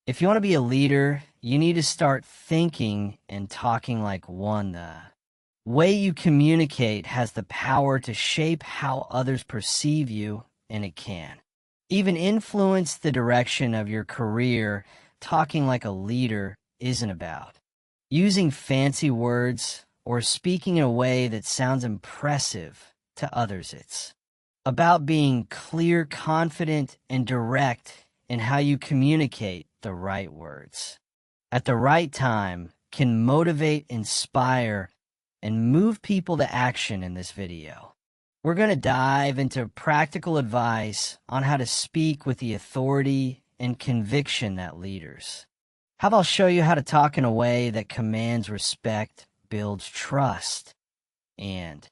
If you want to be a leader, you need to start thinking and talking like one. The way you communicate has the power to shape how others perceive you, and it can even influence the direction of your career. Talking like a leader isn't about using fancy words or speaking in a way that sounds impressive to others. It's about being clear, confident, and direct in how you communicate. The right words at the right time can motivate, inspire, and move people to action. In this video, we're going to dive into practical advice on how to speak with the authority and conviction that leaders have. I'll show you how to talk in a way that commands respect, builds trust, and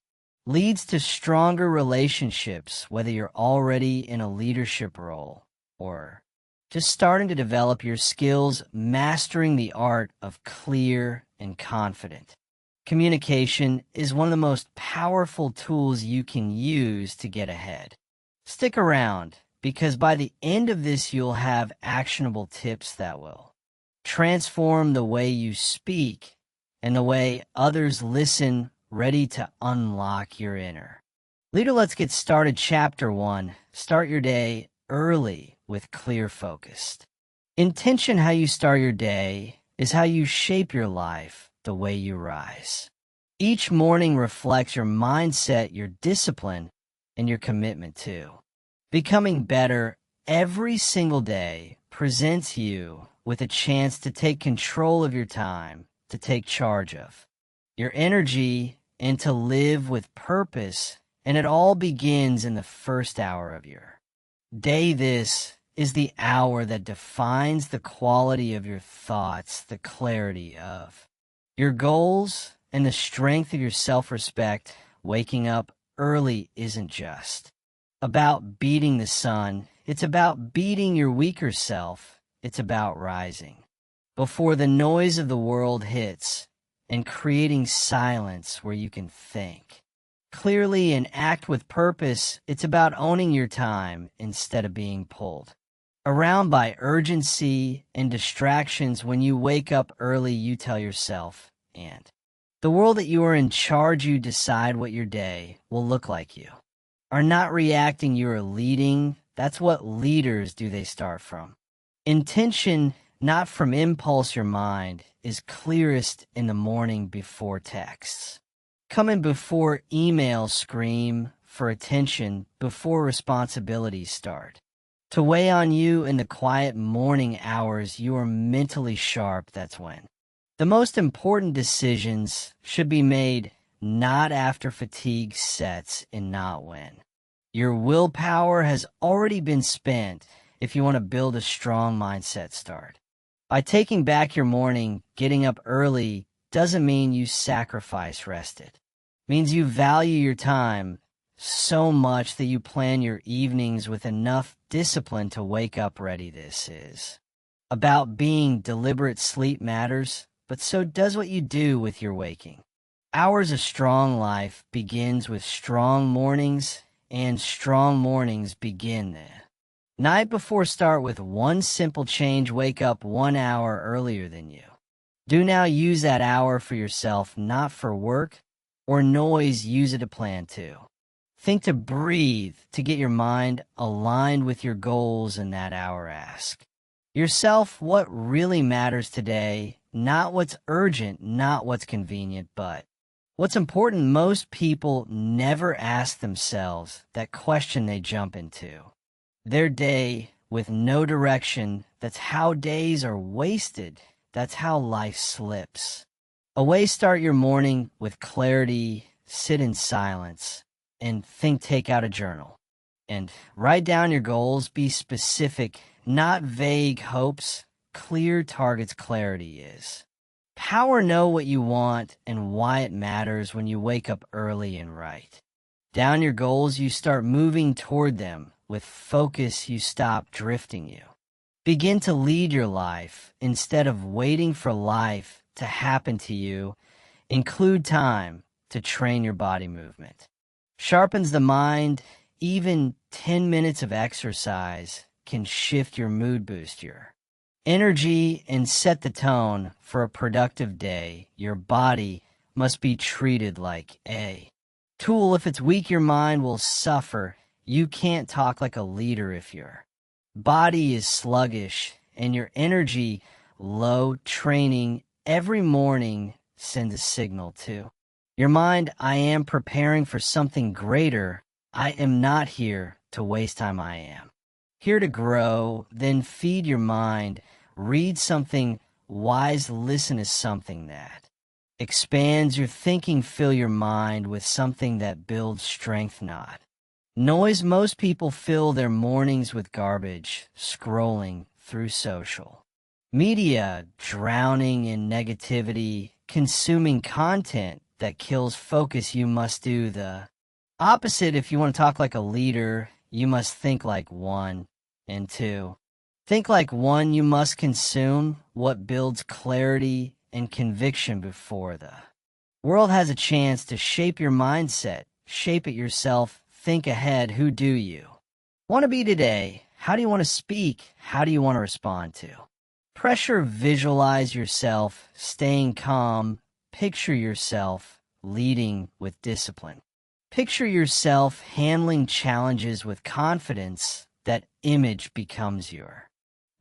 leads to stronger relationships, whether you're already in a leadership role or just starting to develop your skills. Mastering the art of clear and confident communication is one of the most powerful tools you can use to get ahead. Stick around, because by the end of this, you'll have actionable tips that will transform the way you speak and the way others listen, ready to unlock your inner leader. Let's get started. Chapter 1. Start your day early with clear focus. Intention. How you start your day is how you shape your life. The way you rise each morning reflects your mindset, your discipline, and your commitment to becoming better. Every single day presents you with a chance to take control of your time, to take charge of your energy, and to live with purpose. And it all begins in the first hour of your day. This is the hour that defines the quality of your thoughts, the clarity of your goals, and the strength of your self-respect. Waking up early isn't just about beating the sun. It's about beating your weaker self. It's about rising before the noise of the world hits and creating silence where you can think clearly and act with purpose. It's about owning your time instead of being pulled around by urgency and distractions. When you wake up early, you tell yourself and the world that you are in charge. You decide what your day will look like. You are not reacting, you are leading. That's what leaders do. They start from intention, not from impulse. Your mind is clearest in the morning, before texts come in, before emails scream for attention, before responsibilities start to weigh on you. In the quiet morning hours, you are mentally sharp. That's when the most important decisions should be made, not after fatigue sets and not when your willpower has already been spent. If you want to build a strong mindset, start by taking back your morning. Getting up early doesn't mean you sacrifice rest. It means you value your time so much that you plan your evenings with enough discipline to wake up ready. This is about being deliberate. Sleep matters, but so does what you do with your waking hours. A strong life begins with strong mornings, and strong mornings begin the night before. Start with one simple change. Wake up 1 hour earlier than you do now. Use that hour for yourself, not for work or noise. Use it to plan to think, to breathe, to get your mind aligned with your goals. In that hour, ask yourself what really matters today. Not what's urgent, not what's convenient, but what's important. Most people never ask themselves that question. They jump into their day with no direction. That's how days are wasted. That's how life slips away. Start your morning with clarity. Sit in silence and think. Take out a journal and write down your goals. Be specific, not vague hopes. Clear targets. Clarity is power. Know what you want and why it matters. When you wake up early and write down your goals, you start moving toward them with focus. You stop drifting. You begin to lead your life instead of waiting for life to happen to you. Include time to train your body. Movement sharpens the mind. Even 10 minutes of exercise can shift your mood, boost your energy, and set the tone for a productive day. Your body must be treated like a tool. If it's weak, your mind will suffer. You can't talk like a leader if your body is sluggish and your energy low. Training every morning sends a signal to your mind, I am preparing for something greater. I am not here to waste time. I am here to grow. Then feed your mind. Read something wise. Listen to something that expands your thinking. Fill your mind with something that builds strength, not noise. Most people fill their mornings with garbage, scrolling through social media, drowning in negativity, consuming content that kills focus. You must do the opposite. If you want to talk like a leader, you must think like one. And two, think like one. You must consume what builds clarity and conviction before the world has a chance to shape your mindset. Shape it yourself. Think ahead. Who do you want to be today? How do you want to speak? How do you want to respond to pressure? Visualize yourself staying calm. Picture yourself leading with discipline. Picture yourself handling challenges with confidence. That image becomes your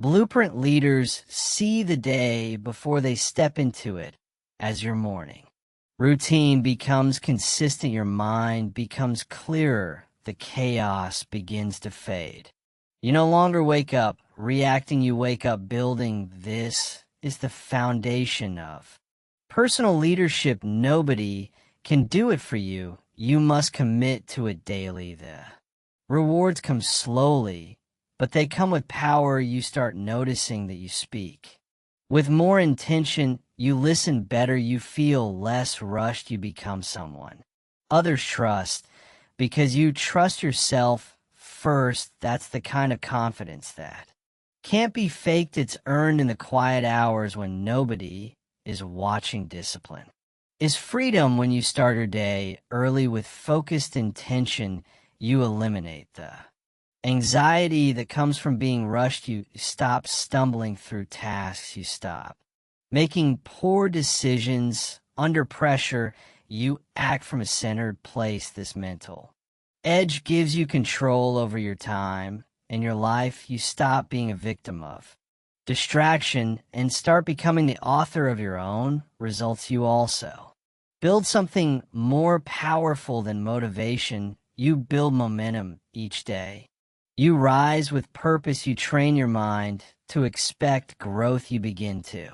blueprint. Leaders see the day before they step into it. As your morning routine becomes consistent, your mind becomes clearer. The chaos begins to fade. You no longer wake up reacting, you wake up building. This is the foundation of personal leadership. Nobody can do it for you. You must commit to it daily. The rewards come slowly, but they come with power. You start noticing that you speak with more intention. You listen better. You feel less rushed. You become someone others trust because you trust yourself first. That's the kind of confidence that can't be faked. It's earned in the quiet hours when nobody is watching. Discipline is freedom. When you start your day early with focused intention, you eliminate the anxiety that comes from being rushed. You stop stumbling through tasks. You stop making poor decisions under pressure. You act from a centered place. This mental edge gives you control over your time and your life. You stop being a victim of distraction and start becoming the author of your own results. You also build something more powerful than motivation. You build momentum each day. You rise with purpose. You train your mind to expect growth. You begin to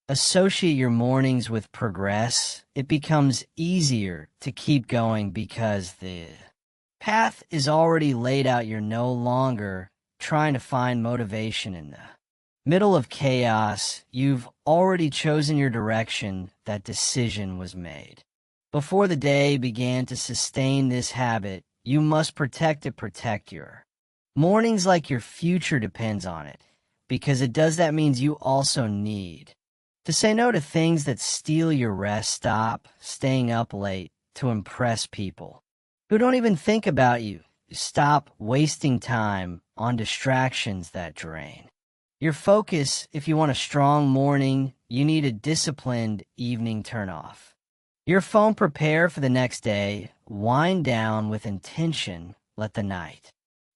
associate your mornings with progress. It becomes easier to keep going because the path is already laid out. You're no longer trying to find motivation in the middle of chaos. You've already chosen your direction. That decision was made before the day began. To sustain this habit, you must protect it. Protect your mornings like your future depends on it, because it does. That means you also need to say no to things that steal your rest. Stop staying up late to impress people who don't even think about you. Stop wasting time on distractions that drain your focus. If you want a strong morning, you need a disciplined evening. Turn off your phone. Prepare for the next day. Wind down with intention. Let the night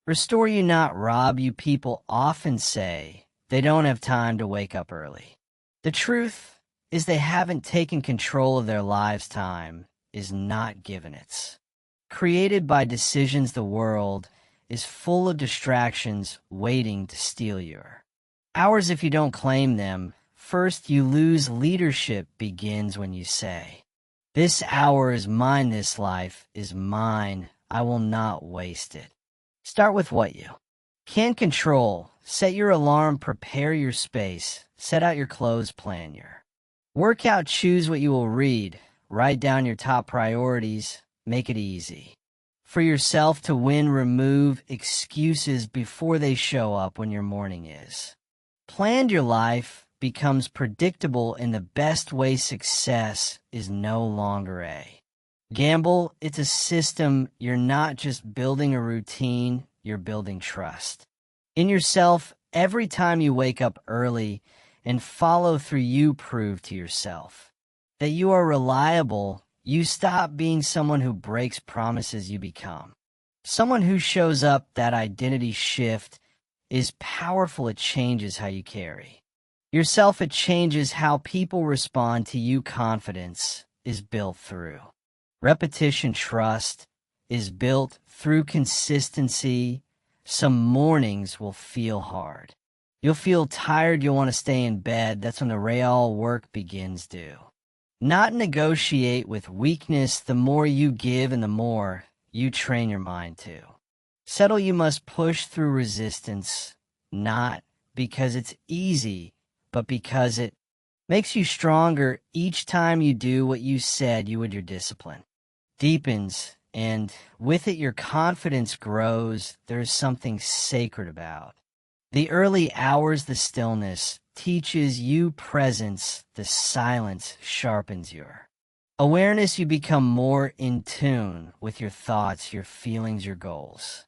restore you, not rob you. People often say they don't have time to wake up early. The truth is they haven't taken control of their lives. Time is not given. It's created by decisions. The world is full of distractions waiting to steal your hours if you don't claim them. First, you lose. Leadership begins when you say, this hour is mine. This life is mine. I will not waste it. Start with what you can control. Set your alarm. Prepare your space. Set out your clothes. Plan your workout. Choose what you will read. Write down your top priorities. Make it easy for yourself to win. Remove excuses before they show up. When your morning is planned, your life becomes predictable in the best way. Success is no longer a gamble. It's a system. You're not just building a routine, you're building trust in yourself. Every time you wake up early and follow through, you prove to yourself that you are reliable. You stop being someone who breaks promises. You become someone who shows up. That identity shift is powerful. It changes how you carry yourself. It changes how people respond to you. Confidence is built through repetition. Trust is built through consistency. Some mornings will feel hard. You'll feel tired. You'll want to stay in bed. That's when the real work begins. Do not negotiate with weakness. The more you give and the more you train your mind to settle. You must push through resistance, not because it's easy, but because it makes you stronger. Each time you do what you said you would, your discipline deepens, and with it your confidence grows. There's something sacred about the early hours. The stillness teaches you presence. The silence sharpens your awareness. You become more in tune with your thoughts, your feelings, your goals.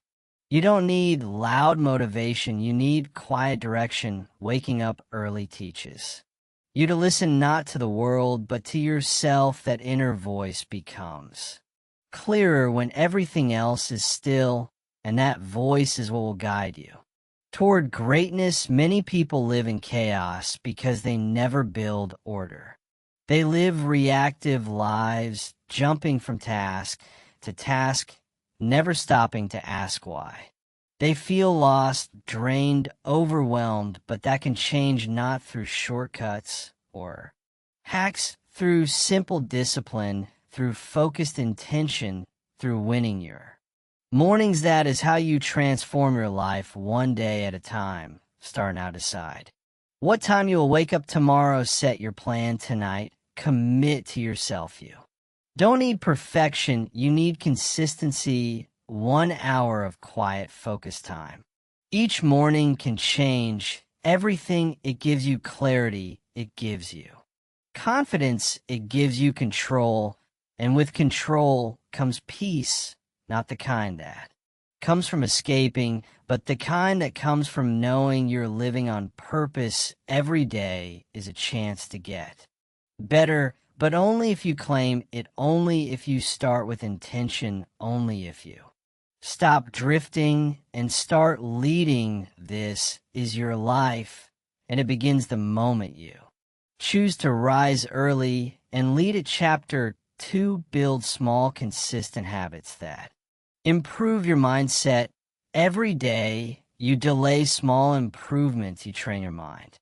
You don't need loud motivation. You need quiet direction. Waking up early teaches you to listen not to the world, but to yourself. That inner voice becomes clearer when everything else is still, and that voice is what will guide you toward greatness. Many people live in chaos because they never build order. They live reactive lives, jumping from task to task, never stopping to ask why. They feel lost, drained, overwhelmed, but that can change not through shortcuts or hacks, through simple discipline, through focused intention, through winning your mornings. That is how you transform your life, one day at a time. Start now. Decide what time you will wake up tomorrow. Set your plan tonight. Commit to yourself. You don't need perfection. You need consistency. 1 hour of quiet, focused time each morning can change everything. It gives you clarity. It gives you confidence. It gives you control. And with control comes peace, not the kind that comes from escaping, but the kind that comes from knowing you're living on purpose. Every day is a chance to get better, but only if you claim it, only if you start with intention, only if you stop drifting and start leading. This is your life, and it begins the moment you choose to rise early and lead it. Chapter 2: Build small, consistent habits that improve your mindset. Every day you delay small improvements. You train your mind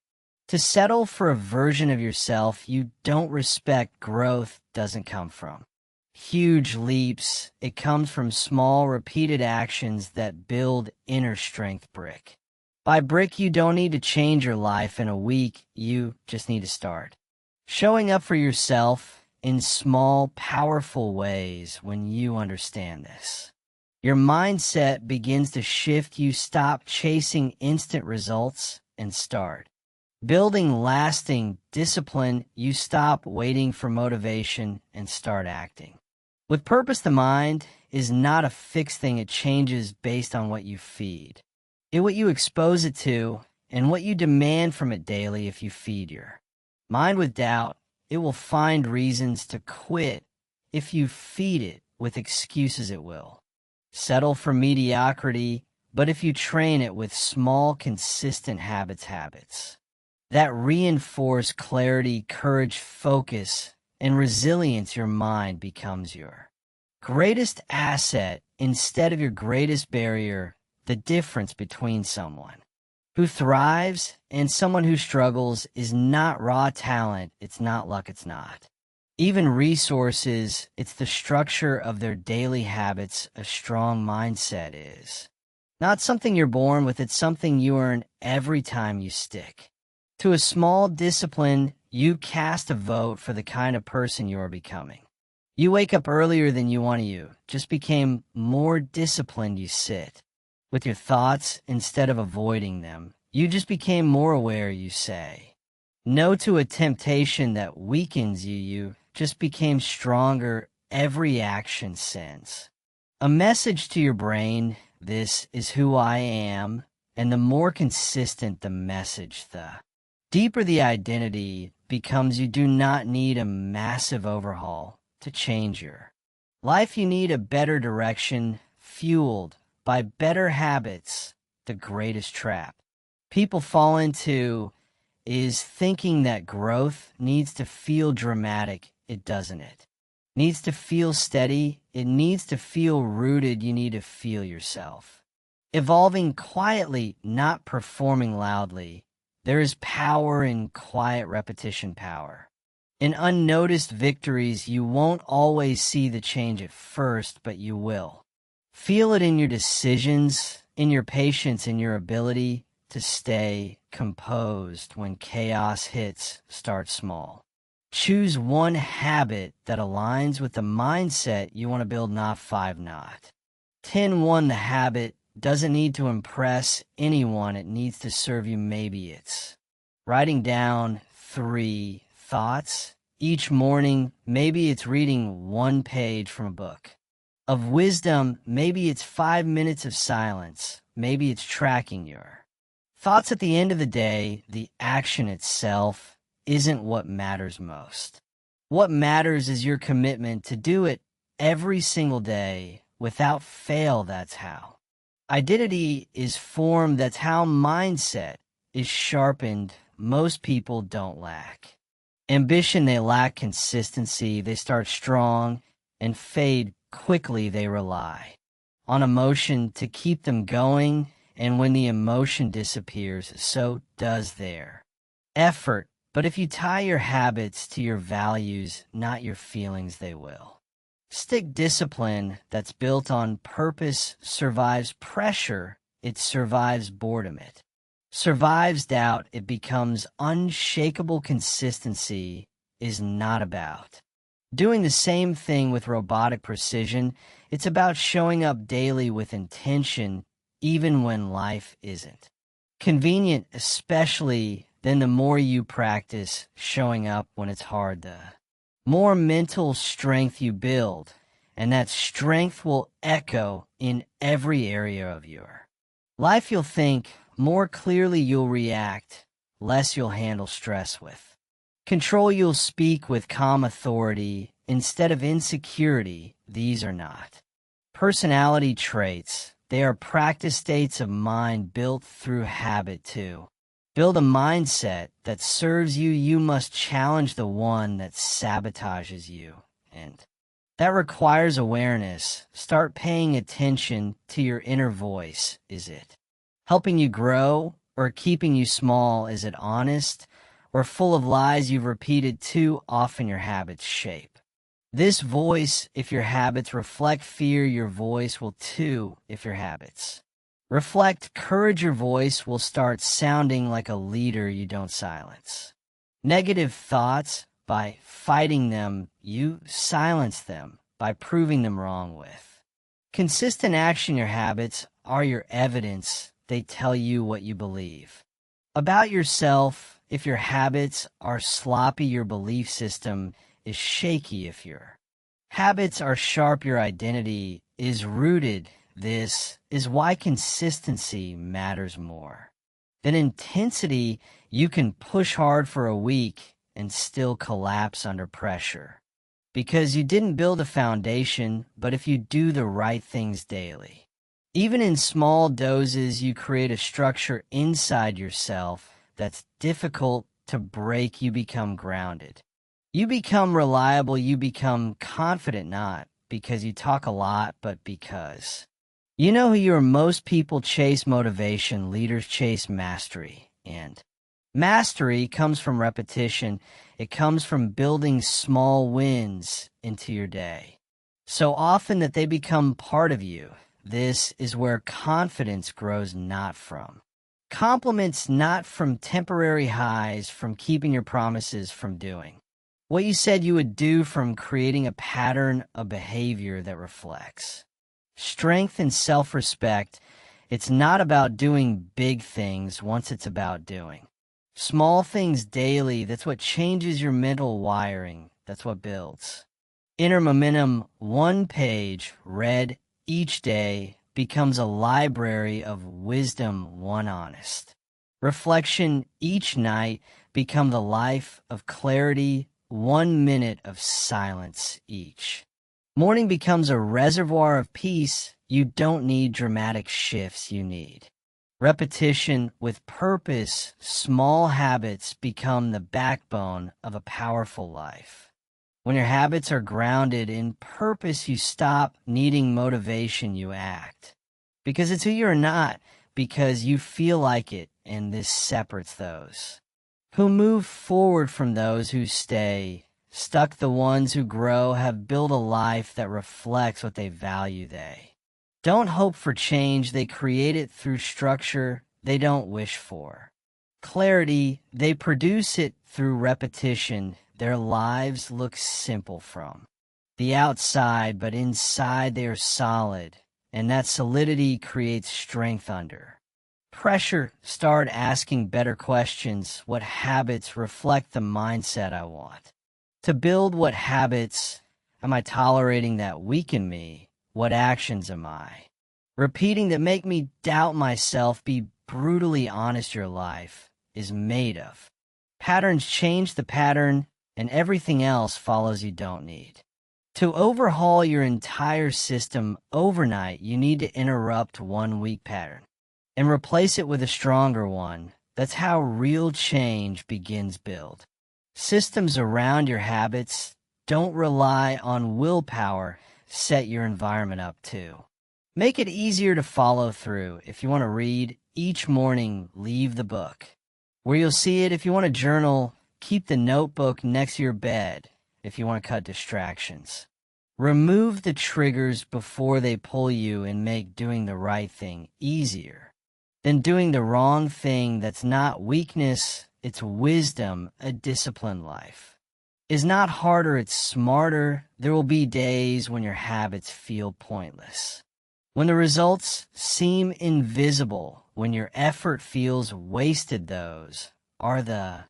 to settle for a version of yourself you don't respect. Growth doesn't come from huge leaps. It comes from small, repeated actions that build inner strength brick by brick. You don't need to change your life in a week. You just need to start showing up for yourself in small, powerful ways. When you understand this, your mindset begins to shift. You stop chasing instant results and start building lasting discipline. You stop waiting for motivation and start acting with purpose. The mind is not a fixed thing. It changes based on what you feed it, what you expose it to, and what you demand from it daily. If you feed your mind with doubt, it will find reasons to quit. If you feed it with excuses, it will settle for mediocrity. But if you train it with small, consistent habits that reinforce clarity, courage, focus, and resilience, your mind becomes your greatest asset instead of your greatest barrier. The difference between someone who thrives and someone who struggles is not raw talent. It's not luck. It's not even resources. It's the structure of their daily habits. A strong mindset is not something you're born with. It's something you earn every time you stick to a small discipline. You cast a vote for the kind of person you are becoming. You wake up earlier than you want to. You just became more disciplined. You sit with your thoughts instead of avoiding them. You just became more aware. You say no to a temptation that weakens you. You just became stronger. Every action sends a message to your brain. This is who I am, And the more consistent the message, the deeper the identity becomes. You do not need a massive overhaul to change your life. You need a better direction fueled by better habits. The greatest trap people fall into is thinking that growth needs to feel dramatic. It doesn't. It needs to feel steady. It needs to feel rooted. You need to feel yourself evolving quietly, not performing loudly. There is power in quiet repetition, power in unnoticed victories. You won't always see the change at first, but you will feel it in your decisions, in your patience, in your ability to stay composed when chaos hits. Start small. Choose one habit that aligns with the mindset you want to build, not 5, not 10. The habit doesn't need to impress anyone. It needs to serve you. Maybe it's writing down 3 thoughts each morning. Maybe it's reading 1 page from a book of wisdom. Maybe it's 5 minutes of silence. Maybe it's tracking your thoughts. At the end of the day, the action itself isn't what matters most. What matters is your commitment to do it every single day without fail. That's how identity is formed. That's how mindset is sharpened. Most people don't lack ambition. They lack consistency. They start strong and fade quickly. They rely on emotion to keep them going. And when the emotion disappears, so does their effort. But if you tie your habits to your values, not your feelings, they will stick. Discipline that's built on purpose survives pressure. It survives boredom. It survives doubt. It becomes unshakable. Consistency is not about doing the same thing with robotic precision. It's about showing up daily with intention, even when life isn't convenient. Especially then, the more you practice showing up when it's hard, the more mental strength you build, and that strength will echo in every area of your life. You'll think more clearly. You'll react less. You'll handle stress with control. You'll speak with calm authority instead of insecurity. These are not personality traits. They are practice states of mind built through habit. To build a mindset that serves you, you must challenge the one that sabotages you. And that requires awareness. Start paying attention to your inner voice. Is it helping you grow or keeping you small? Is it honest or full of lies you've repeated too often? Your habits shape this voice. If your habits reflect fear, your voice will too. If your habits reflect courage, your voice will start sounding like a leader. You don't silence negative thoughts by fighting them. You silence them by proving them wrong with consistent action. Your habits are your evidence. They tell you what you believe about yourself. If your habits are sloppy, your belief system is shaky. If your habits are sharp, your identity is rooted. This is why consistency matters more than intensity. You can push hard for a week and still collapse under pressure because you didn't build a foundation. But if you do the right things daily, even in small doses, you create a structure inside yourself that's difficult to break. You become grounded. You become reliable. You become confident, not because you talk a lot, but because you know who you are. Most people chase motivation. Leaders chase mastery. And mastery comes from repetition. It comes from building small wins into your day so often that they become part of you. This is where confidence grows, not from compliments, not from temporary highs, from keeping your promises, from doing what you said you would do, from creating a pattern of behavior that reflects strength and self-respect. It's not about doing big things once. It's about doing small things daily. That's what changes your mental wiring. That's what builds inner momentum. 1 page read each day becomes a library of wisdom one honest. Reflection each night become the life of clarity 1 minute of silence each. Morning becomes a reservoir of peace. You don't need dramatic shifts, you need repetition with purpose. Small habits become the backbone of a powerful life. When your habits are grounded in purpose, you stop needing motivation, you act. Because it's who you're not, because you feel like it, and this separates those who move forward from those who stay. Stuck, the ones who grow have built a life that reflects what they value. They don't hope for change, they create it through structure they don't wish for. Clarity, they produce it through repetition. Their lives look simple from the outside, but inside they are solid, and that solidity creates strength under pressure. Start asking better questions. What habits reflect the mindset I want to build? What habits am I tolerating that weaken me? What actions am I repeating that make me doubt myself? Be brutally honest. Your life is made of patterns. Change the pattern, and everything else follows. You don't need to overhaul your entire system overnight. You need to interrupt one weak pattern and replace it with a stronger one. That's how real change begins. Build systems around your habits. Don't rely on willpower. Set your environment up to make it easier to follow through. If you want to read each morning, leave the book where you'll see it. If you want to journal, keep the notebook next to your bed. If you want to cut distractions, remove the triggers before they pull you, and make doing the right thing easier than doing the wrong thing. That's not weakness, it's wisdom. A disciplined life is not harder, it's smarter. There will be days when your habits feel pointless, when the results seem invisible, when your effort feels wasted. Those are the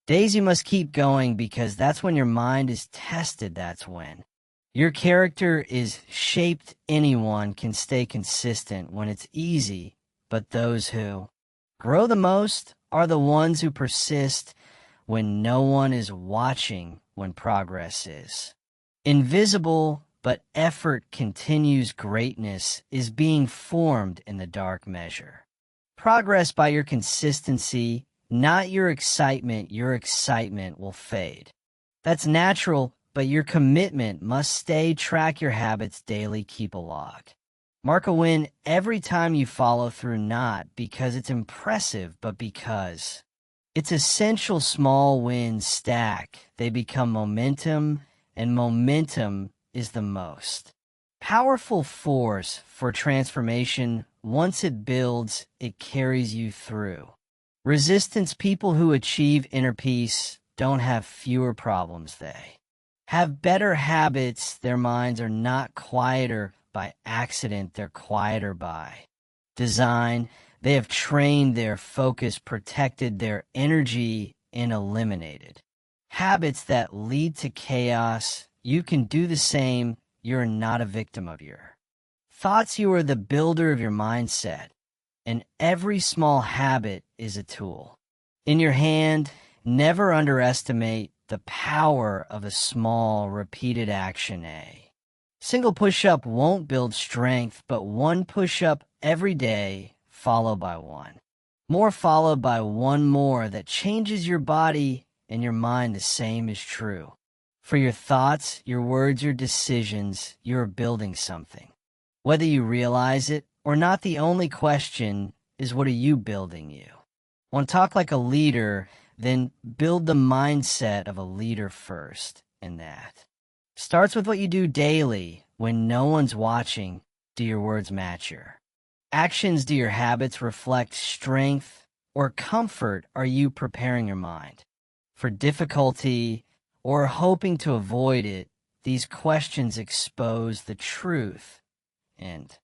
days you must keep going, because that's when your mind is tested. That's when your character is shaped. Anyone can stay consistent when it's easy, but those who grow the most are the ones who persist when no one is watching, when progress is invisible, but effort continues. Greatness is being formed in the dark measure. Progress by your consistency, not your excitement. Your excitement will fade. That's natural, but your commitment must stay. Track your habits daily. Keep a log. Mark a win every time you follow through, not because it's impressive, but because it's essential. Small wins stack. They become momentum, and momentum is the most powerful force for transformation. Once it builds, it carries you through resistance. People who achieve inner peace don't have fewer problems. They have better habits. Their minds are not quieter by accident. They're quieter by design. They have trained their focus, protected their energy, and eliminated habits that lead to chaos. You can do the same. You're not a victim of your thoughts. You are the builder of your mindset, and every small habit is a tool in your hand. Never underestimate the power of a small, repeated action. A single push-up won't build strength, but one push-up every day, followed by one more, followed by one more, that changes your body and your mind. The same is true for your thoughts, your words, your decisions. You're building something, whether you realize it or not. The only question is, what are you building? You want to talk like a leader? Then build the mindset of a leader first, and that starts with what you do daily. When no one's watching, do your words match your actions? Do your habits reflect strength or comfort? Are you preparing your mind for difficulty or hoping to avoid it? These questions expose the truth, and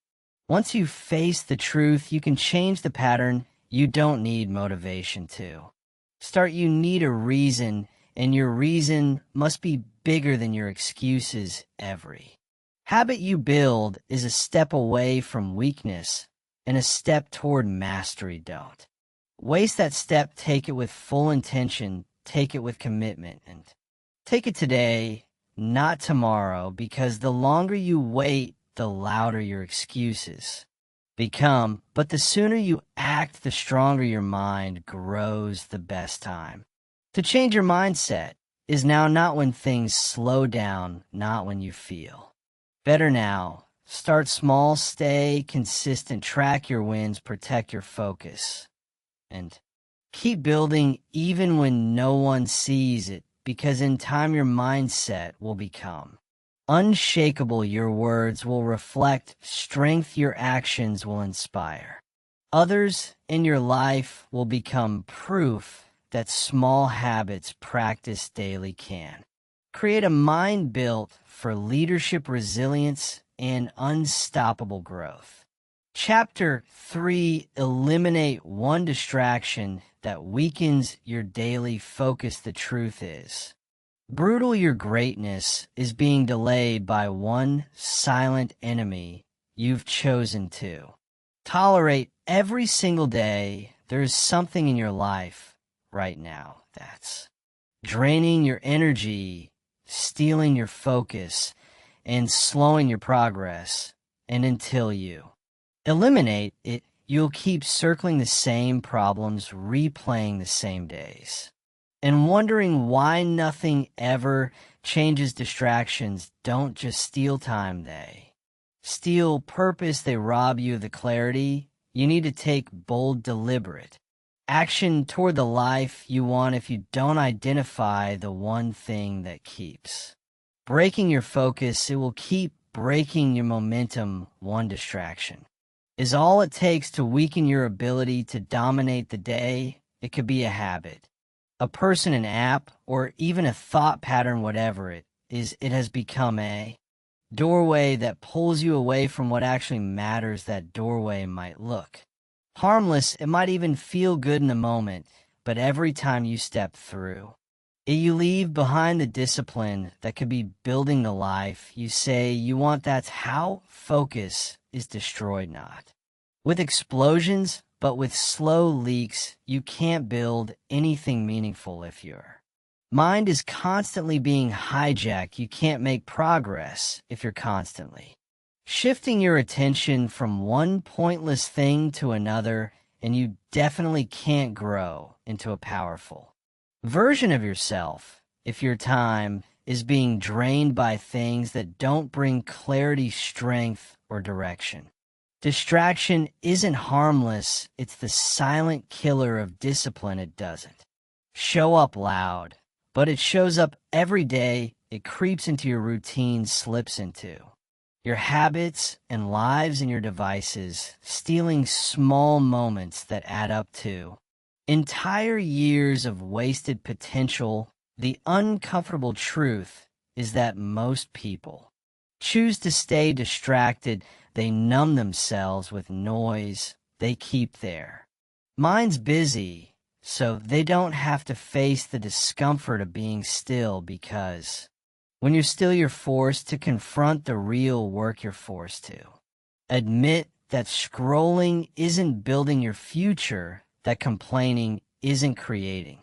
once you face the truth, you can change the pattern. You don't need motivation to start. You need a reason, and your reason must be bigger than your excuses. Every Habit you build is a step away from weakness and a step toward mastery. Don't waste that step. Take it with full intention. Take it with commitment, and take it today, not tomorrow, because the longer you wait, the louder your excuses become. But the sooner you act, the stronger your mind grows. The best time to change your mindset is now, not when things slow down, not when you feel better now. Start small, stay consistent, track your wins, protect your focus, and keep building even when no one sees it, because in time your mindset will become unshakable. Your words will reflect strength. Your actions will inspire others, in your life will become proof that small habits practiced daily can create a mind built for leadership, resilience, and unstoppable growth. Chapter 3: Eliminate one distraction that weakens your daily focus. The truth is brutal. Your greatness is being delayed by one silent enemy you've chosen to tolerate every single day. There's something in your life right now that's draining your energy, stealing your focus, and slowing your progress. And until you eliminate it, you'll keep circling the same problems, replaying the same days, and wondering why nothing ever changes. Distractions don't just steal time, they steal purpose. They rob you of the clarity you need to take bold, deliberate action toward the life you want. If you don't identify the one thing that keeps breaking your focus, it will keep breaking your momentum. One distraction is all it takes to weaken your ability to dominate the day. It could be a habit, a person, an app, or even a thought pattern. Whatever it is, it has become a doorway that pulls you away from what actually matters. That doorway might look harmless, it might even feel good in the moment, but every time you step through it, you leave behind the discipline that could be building the life you say you want. That's how focus is destroyed, not with explosions, but with slow leaks. You can't build anything meaningful if your mind is constantly being hijacked. You can't make progress if you're constantly shifting your attention from one pointless thing to another, and you definitely can't grow into a powerful version of yourself if your time is being drained by things that don't bring clarity, strength, or direction. Distraction isn't harmless, it's the silent killer of discipline. It doesn't show up loud, but it shows up every day. It creeps into your routine, slips into your habits and lives and your devices, stealing small moments that add up to entire years of wasted potential. The uncomfortable truth is that most people choose to stay distracted. They numb themselves with noise. They keep their minds busy so they don't have to face the discomfort of being still, because when you're still, you're forced to confront the real work. You're forced to admit that scrolling isn't building your future, that complaining isn't creating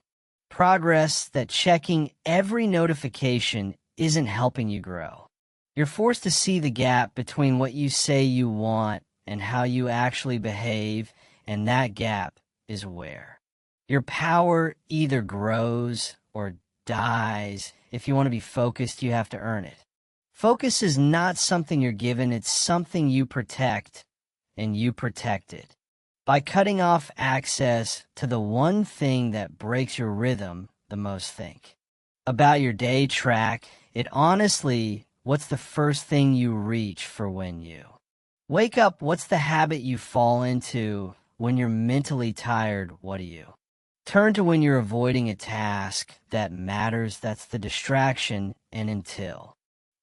progress, that checking every notification isn't helping you grow. You're forced to see the gap between what you say you want and how you actually behave, and that gap is where your power either grows or dies. If you want to be focused, you have to earn it. Focus is not something you're given, it's something you protect, and you protect it by cutting off access to the one thing that breaks your rhythm the most. Think about your day, track it honestly. What's the first thing you reach for when you wake up? What's the habit you fall into when you're mentally tired? What do you turn to when you're avoiding a task that matters? That's the distraction, and until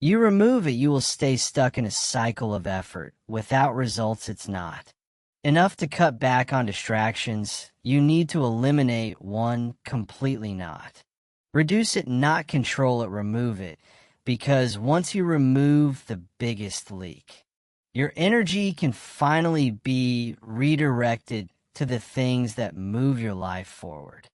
you remove it, you will stay stuck in a cycle of effort without results. It's not enough to cut back on distractions. You need to eliminate one completely, not reduce it, not control it, remove it, because once you remove the biggest leak, your energy can finally be redirected to the things that move your life forward.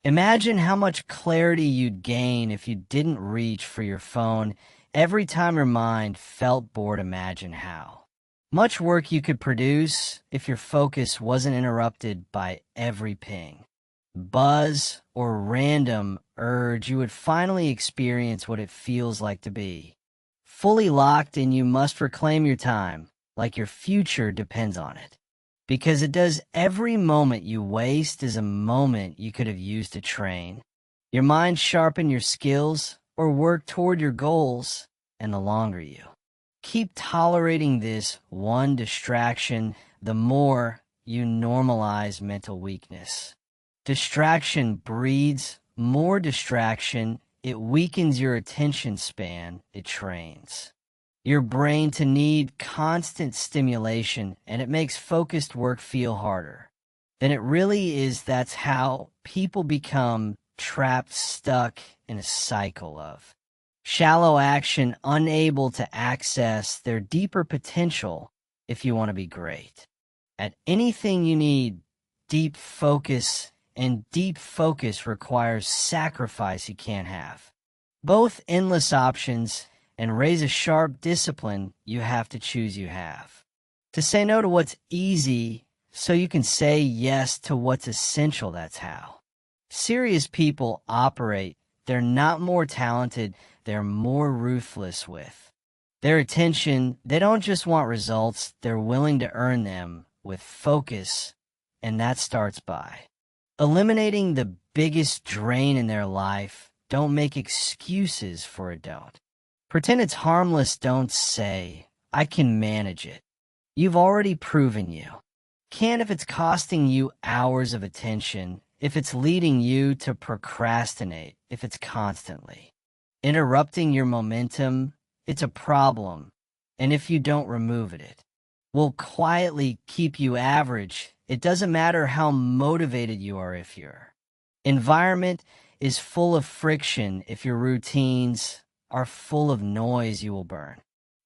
Imagine how much clarity you'd gain if you didn't reach for your phone every time your mind felt bored. Imagine how much work you could produce if your focus wasn't interrupted by every ping, buzz, or random urge. You would finally experience what it feels like to be fully locked, and you must reclaim your time like your future depends on it. Because it does. Every moment you waste is a moment you could have used to train your mind, sharpen your skills, or work toward your goals. And the longer you keep tolerating this one distraction, the more you normalize mental weakness. Distraction breeds more distraction. It weakens your attention span. It trains your brain to need constant stimulation, and it makes focused work feel harder than it really is. That's how people become trapped, stuck in a cycle of shallow action, unable to access their deeper potential. If you want to be great at anything, you need deep focus, and deep focus requires sacrifice you can't have. Both endless options and raise a sharp discipline you have to choose. You have to say no to what's easy so you can say yes to what's essential. That's how serious people operate. They're not more talented, they're more ruthless with their attention. They don't just want results, they're willing to earn them with focus, and that starts by eliminating the biggest drain in their life. Don't make excuses for it. Don't pretend it's harmless. Don't say, I can manage it. You've already proven you can. If it's costing you hours of attention, if it's leading you to procrastinate, if it's constantly interrupting your momentum, it's a problem. And if you don't remove it, it will quietly keep you average. It doesn't matter how motivated you are. If your environment is full of friction, if your routines are full of noise, you will burn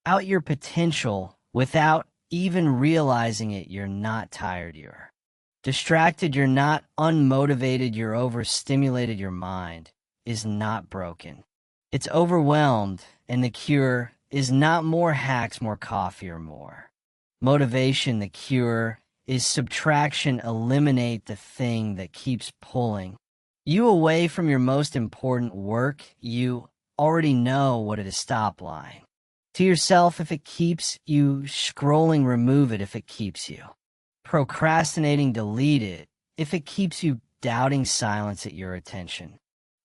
out your potential without even realizing it. You're not tired, you're distracted, you're not unmotivated, you're overstimulated. Your mind is not broken, it's overwhelmed. And the cure is not more hacks, more coffee, or more motivation. The cure is subtraction. Eliminate the thing that keeps pulling you away from your most important work. You already know what it is. Stop lying to yourself. If it keeps you scrolling, remove it. If it keeps you procrastinating, delete it. If it keeps you doubting, silence it. Your attention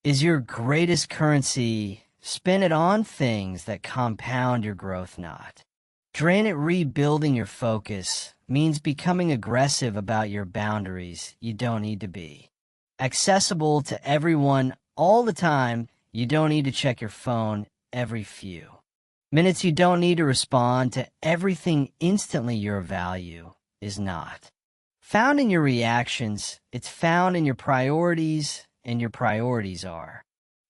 is your greatest currency. Spend it on things that compound your growth, not drain it. Rebuilding your focus means becoming aggressive about your boundaries. You don't need to be accessible to everyone all the time. You don't need to check your phone every few minutes. You don't need to respond to everything instantly. Your value is not found in your reactions. It's found in your priorities, and your priorities are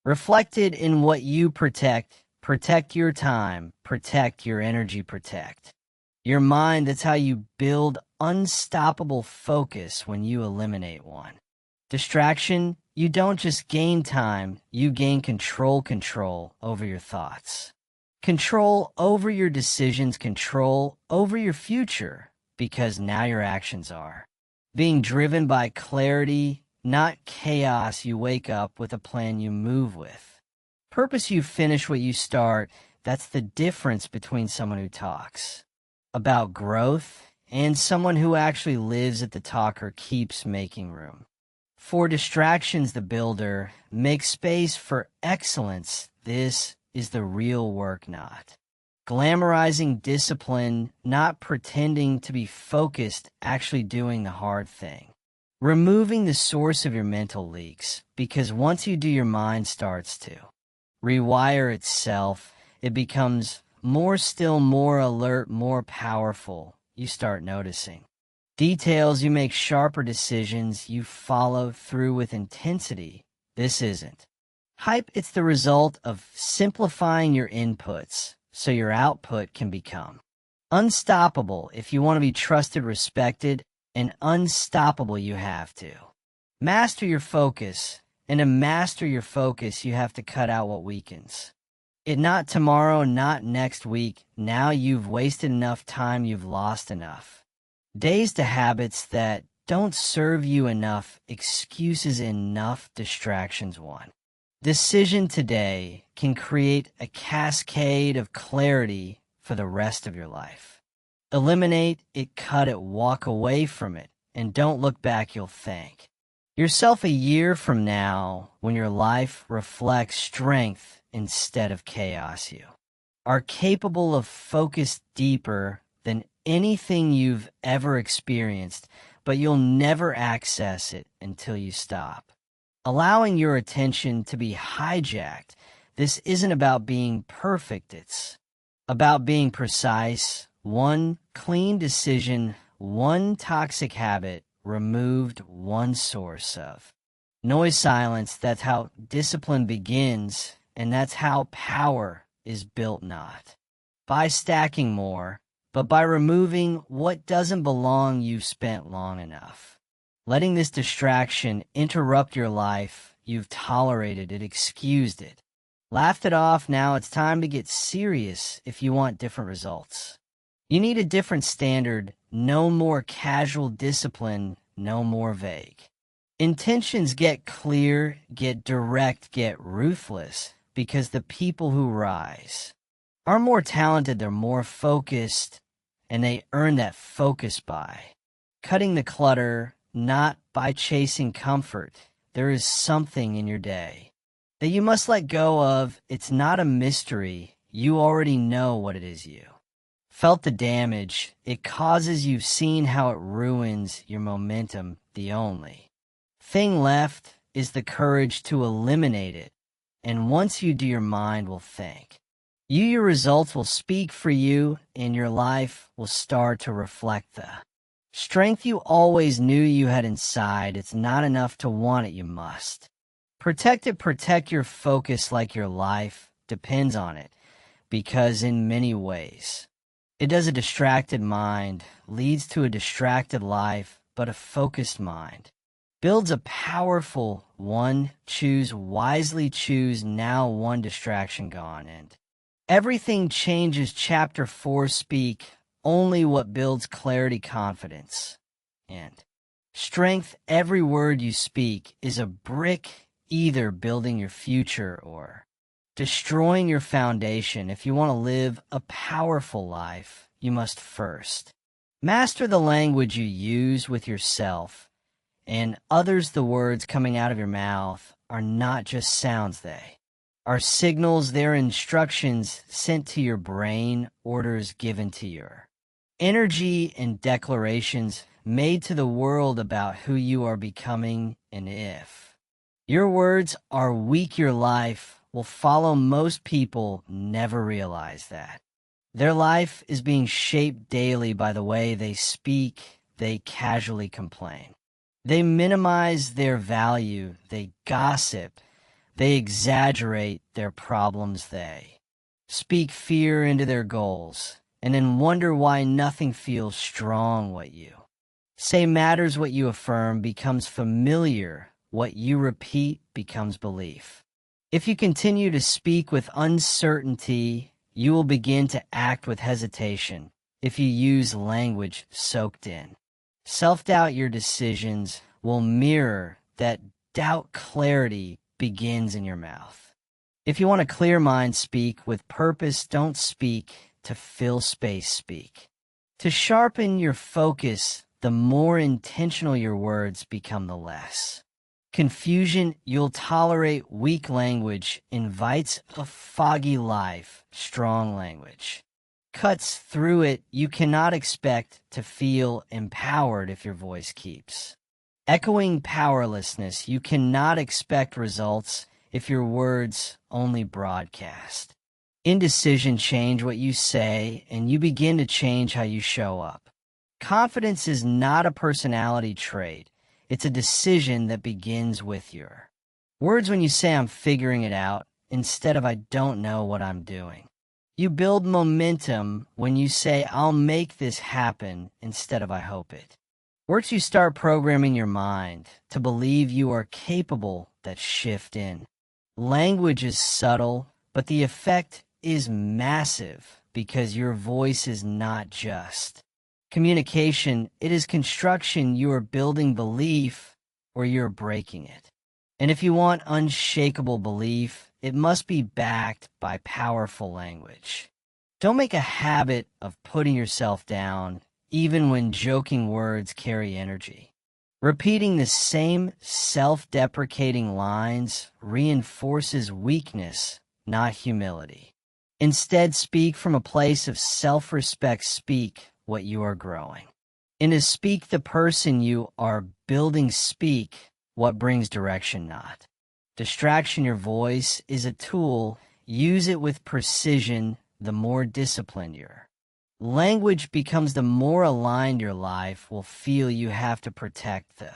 reflected in what you protect. Protect your time, protect your energy, protect your mind. That's how you build unstoppable focus. When you eliminate one distraction, you don't just gain time, you gain control over your thoughts, control over your decisions, control over your future, because now your actions are being driven by clarity, not chaos. You wake up with a plan, you move with purpose, you finish what you start. That's the difference between someone who talks about growth and someone who actually lives at the talk or keeps making room for distractions. The builder makes space for excellence. This is the real work, not glamorizing discipline, not pretending to be focused, actually doing the hard thing. Removing the source of your mental leaks, because once you do, your mind starts to rewire itself. It becomes more still, more alert, more powerful. You start noticing details. You make sharper decisions. You follow through with intensity. This isn't Hype, it's the result of simplifying your inputs so your output can become unstoppable. If you want to be trusted, respected, and unstoppable, you have to master your focus. And to master your focus, you have to cut out what weakens it. Not tomorrow, not next week. Now you've wasted enough time, you've lost enough days to habits that don't serve you, enough excuses, enough distractions. One decision today can create a cascade of clarity for the rest of your life. Eliminate it, cut it, walk away from it, and don't look back. You'll thank yourself a year from now when your life reflects strength instead of chaos. You are capable of focus deeper than anything you've ever experienced, but you'll never access it until you stop allowing your attention to be hijacked. This isn't about being perfect, it's about being precise. One clean decision, one toxic habit removed, one source of noise, silence. That's how discipline begins, and that's how power is built, not by stacking more, but by removing what doesn't belong. You've spent long enough letting this distraction interrupt your life. You've tolerated it, excused it, laughed it off. Now it's time to get serious if you want different results. You need a different standard. No more casual discipline, no more vague intentions. Get clear, get direct, get ruthless, because the people who rise are more talented, they're more focused, and they earn that focus by cutting the clutter, not by chasing comfort. There is something in your day that you must let go of. It's not a mystery. You already know what it is. You felt the damage it causes. You've seen how it ruins your momentum. The only thing left is the courage to eliminate it. And once you do, your mind will thank you. Your results will speak for you, and your life will start to reflect the strength you always knew you had inside. It's not enough to want it. You must protect it. Protect your focus like your life depends on it, because in many ways it does. A distracted mind leads to a distracted life, but a focused mind builds a powerful one. Choose wisely. Choose now. One distraction gone, and everything changes. Chapter 4. Speak only what builds clarity, confidence, and strength. Every word you speak is a brick, either building your future or destroying your foundation. If you want to live a powerful life, you must first master the language you use with yourself and others. The words coming out of your mouth are not just sounds, they are signals. They're instructions sent to your brain, orders given to your energy, and declarations made to the world about who you are becoming. And if your words are weak, your life will follow. Most people never realize that their life is being shaped daily by the way they speak. They casually complain, they minimize their value, they gossip, they exaggerate their problems, they speak fear into their goals, and then wonder why nothing feels strong. What you say matters. What you affirm becomes familiar. What you repeat becomes belief. If you continue to speak with uncertainty, you will begin to act with hesitation. If you use language soaked in self-doubt, your decisions will mirror that doubt. Clarity begins in your mouth. If you want a clear mind, speak with purpose. Don't speak to fill space. Speak to sharpen your focus. The more intentional your words become, the less confusion you'll tolerate. Weak language invites a foggy life. Strong language cuts through it. You cannot expect to feel empowered if your voice keeps echoing powerlessness. You cannot expect results if your words only broadcast indecision. Change what you say, and you begin to change how you show up. Confidence is not a personality trait. It's a decision that begins with your Words when you say I'm figuring it out instead of I don't know what I'm doing. You build momentum when you say I'll make this happen instead of I hope it. Once you start programming your mind to believe you are capable that shift in. Language is subtle, but the effect is massive because your voice is not just communication, it is construction. You are building belief or you're breaking it. And if you want unshakable belief, it must be backed by powerful language. Don't make a habit of putting yourself down, even when joking words carry energy. Repeating the same self-deprecating lines reinforces weakness, not humility. Instead, speak from a place of self-respect. Speak what you are growing. And to speak the person you are building, speak what brings direction, not distraction. Your voice is a tool. Use it with precision. The more disciplined your language becomes, the more aligned your life will feel. You have to protect the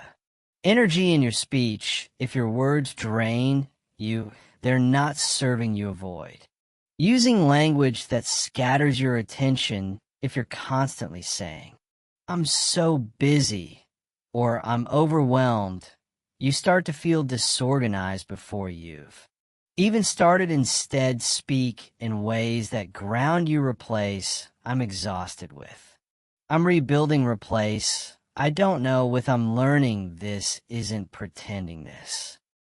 energy in your speech. If your words drain you, they're not serving you. Avoid using language that scatters your attention. If you're constantly saying, I'm so busy, or I'm overwhelmed, you start to feel disorganized before you've even started. Instead, speak in ways that ground you. Replace I'm exhausted with I'm rebuilding. Replace I don't know with I'm learning. This isn't pretending. This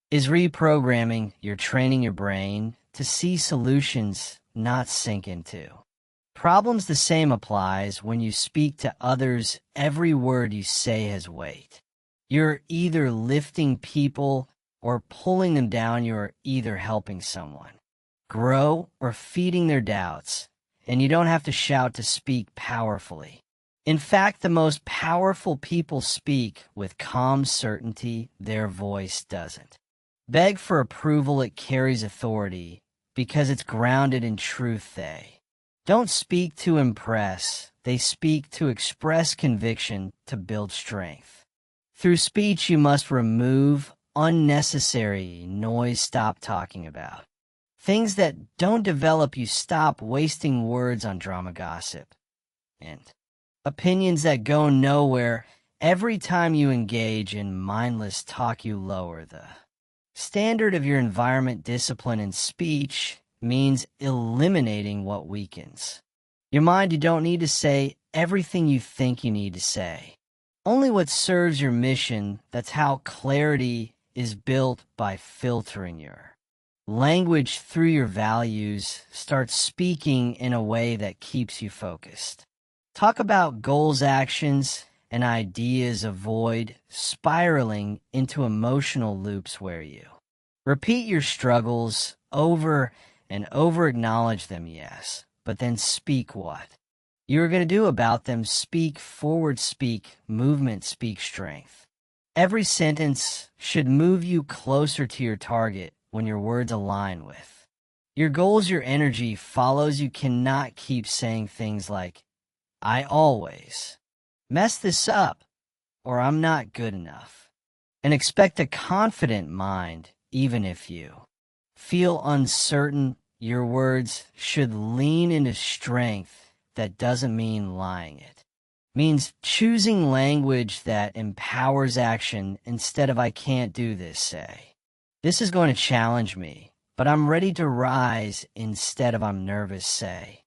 is reprogramming. You're training your brain to see solutions, not sink into problems. The same applies when you speak to others. Every word you say has weight. You're either lifting people or pulling them down. You're either helping someone grow or feeding their doubts. And you don't have to shout to speak powerfully. In fact, the most powerful people speak with calm certainty. Their voice doesn't beg for approval. It carries authority because it's grounded in truth. They don't speak to impress. They speak to express conviction, to build strength. Through speech, you must remove unnecessary noise. Stop talking about things that don't develop you. Stop wasting words on drama, gossip, and opinions that go nowhere. Every time you engage in mindless talk, you lower the standard of your environment. Discipline in speech means eliminating what weakens your mind. You don't need to say everything you think you need to say. Only what serves your mission. That's how clarity is built, by filtering your language through your values. Start speaking in a way that keeps you focused. Talk about goals, actions, and ideas. Avoid spiraling into emotional loops where you repeat your struggles over and over. Acknowledge them, yes, but then speak what you are going to do about them. Speak forward, speak movement, speak strength. Every sentence should move you closer to your target when your words align with your goals. Your energy follows. You cannot keep saying things like, I always mess this up, or I'm not good enough, and expect a confident mind. Even if you feel uncertain, your words should lean into strength. That doesn't mean lying. It means choosing language that empowers action instead of I can't do this. Say, this is going to challenge me, but I'm ready to rise instead of I'm nervous. Say,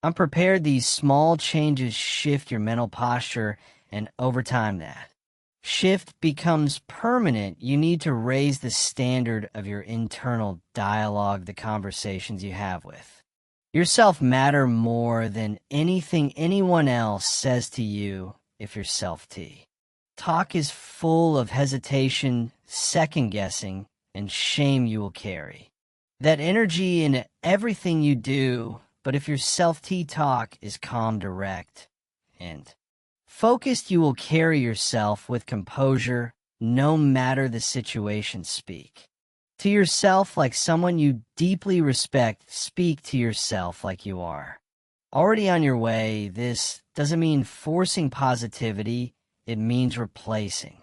I'm prepared. These small changes shift your mental posture, and over time that shift becomes permanent. You need to raise the standard of your internal dialogue. The conversations you have with yourself matter more than anything anyone else says to you. If your self-t talk is full of hesitation, second-guessing, and shame, you will carry that energy in everything you do. But if your self-t talk is calm, direct, and focused, you will carry yourself with composure, no matter the situation. Speak to yourself like someone you deeply respect. Speak to yourself like you are already on your way. This doesn't mean forcing positivity. It means replacing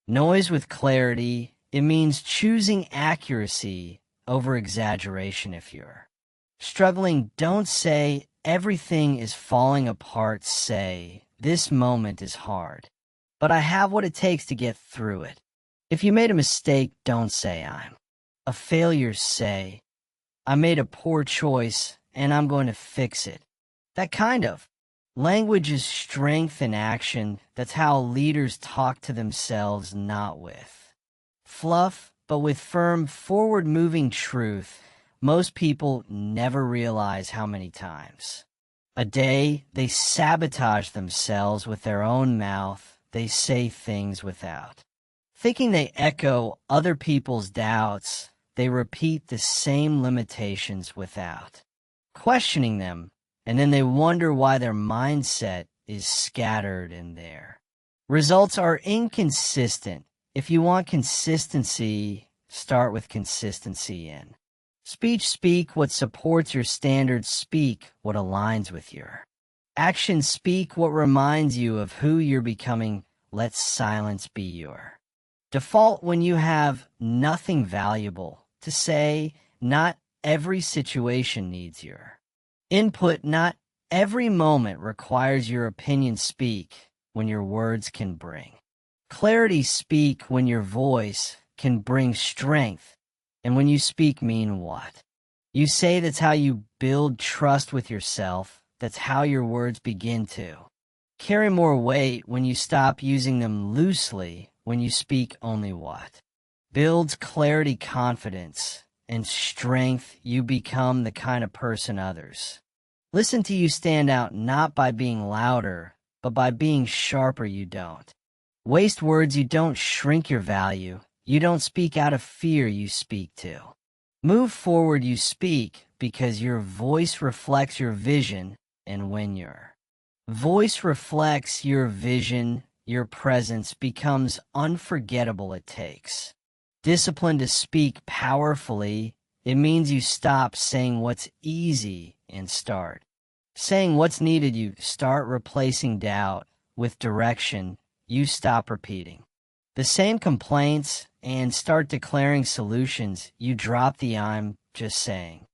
noise with clarity. It means choosing accuracy over exaggeration. If you're struggling, don't say everything is falling apart. Say, this moment is hard, but I have what it takes to get through it. If you made a mistake, don't say I'm a failure. Say, I made a poor choice and I'm going to fix it. That kind of language is strength in action. That's how leaders talk to themselves, not with fluff, but with firm, forward-moving truth. Most people never realize how many times a day they sabotage themselves with their own mouth. They say things without thinking. They echo other people's doubts. They repeat the same limitations without questioning them, and then they wonder why their mindset is scattered and their results are inconsistent. If you want consistency, start with consistency in speech. Speak what supports your standards. Speak what aligns with your actions. Speak what reminds you of who you're becoming. Let silence be your default when you have nothing valuable to say. Not every situation needs your input. Not every moment requires your opinion. Speak when your words can bring clarity. Speak when your voice can bring strength. And when you speak, mean what you say. That's how you build trust with yourself. That's how your words begin to carry more weight when you stop using them loosely. When you speak only what builds clarity, confidence, and strength, you become the kind of person others listen to. You stand out not by being louder, but by being sharper. You don't waste words. You don't shrink your value. You don't speak out of fear. You speak to move forward. You speak because your voice reflects your vision. And when your voice reflects your vision, your presence becomes unforgettable. It takes discipline to speak powerfully. It means you stop saying what's easy and start saying what's needed. You start replacing doubt with direction. You stop repeating the same complaints and start declaring solutions. You drop the I'm just saying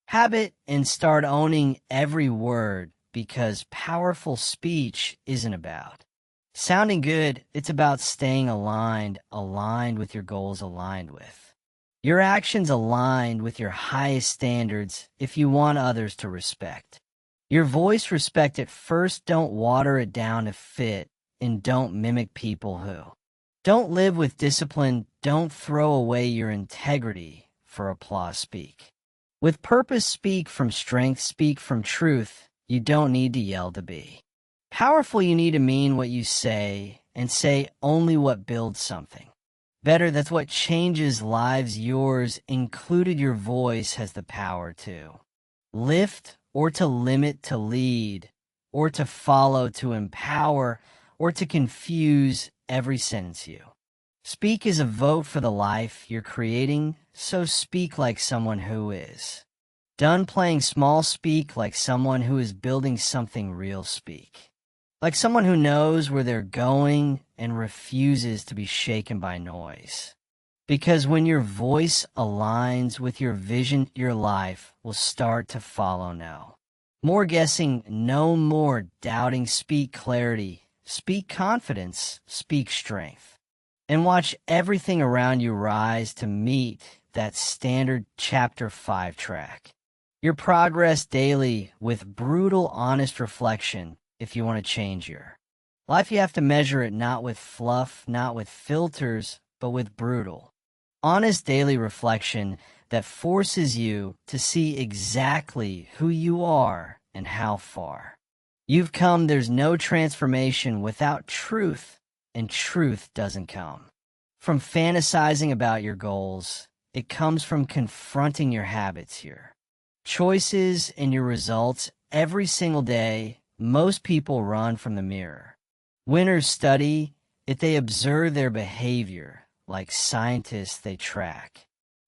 habit and start owning every word, because powerful speech isn't about sounding good. It's about staying aligned with your goals, aligned with your actions, aligned with your highest standards. If you want others to respect your voice, respect it first. Don't water it down to fit, and don't mimic people who don't live with discipline. Don't throw away your integrity for applause. Speak with purpose. Speak from strength. Speak from truth. You don't need to yell to be powerful. You need to mean what you say, and say only what builds something better. That's what changes lives. Yours included. Your voice has the power to lift or to limit, to lead or to follow, to empower or to confuse. Every sentence you speak is a vote for the life you're creating. So speak like someone who is done playing small. Speak like someone who is building something real. Speak like someone who knows where they're going and refuses to be shaken by noise. Because when your voice aligns with your vision, your life will start to follow. No more guessing, no more doubting. Speak clarity, speak confidence, speak strength, and watch everything around you rise to meet that standard. Chapter 5 track your progress daily with brutal, honest reflection. If you want to change your life, you have to measure it not with fluff, not with filters, but with brutal, honest daily reflection that forces you to see exactly who you are and how far you've come. There's no transformation without truth, and truth doesn't come from fantasizing about your goals. It comes from confronting your habits, your choices, and your results every single day. Most people run from the mirror. Winners study it. They observe their behavior. Like scientists, they track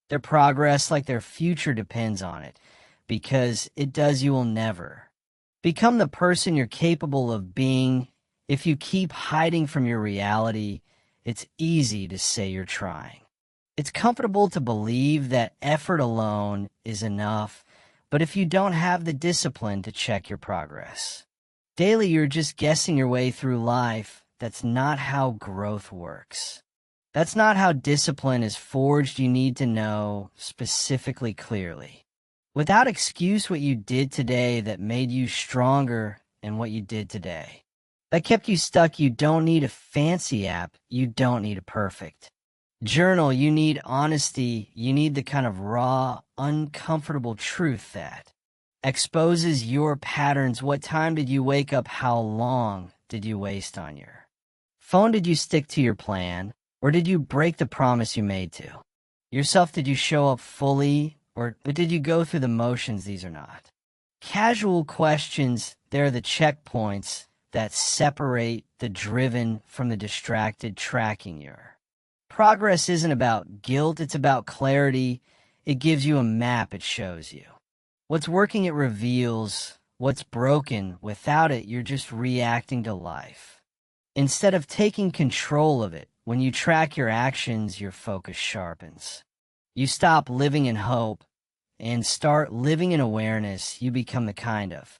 their progress like their future depends on it. Because it does. You will never become the person you're capable of being if you keep hiding from your reality. It's easy to say you're trying, It's comfortable to believe that effort alone is enough, but if you don't have the discipline to check your progress, daily you're just guessing your way through life. That's not how growth works. That's not how discipline is forged. You need to know specifically clearly, without excuse, what you did today that made you stronger and what you did today that kept you stuck. You don't need a fancy app. You don't need a perfect journal. You need honesty. You need the kind of raw, uncomfortable truth that exposes your patterns. What time did you wake up? How long did you waste on your phone? Did you stick to your plan, or did you break the promise you made to yourself? Did you show up fully, or did you go through the motions? These are not casual questions. They're the checkpoints that separate the driven from the distracted. Tracking your progress isn't about guilt, it's about clarity. It gives you a map. It shows you what's working. It reveals what's broken. Without it, you're just reacting to life instead of taking control of it. When you track your actions, your focus sharpens. You stop living in hope and start living in awareness. You become the kind of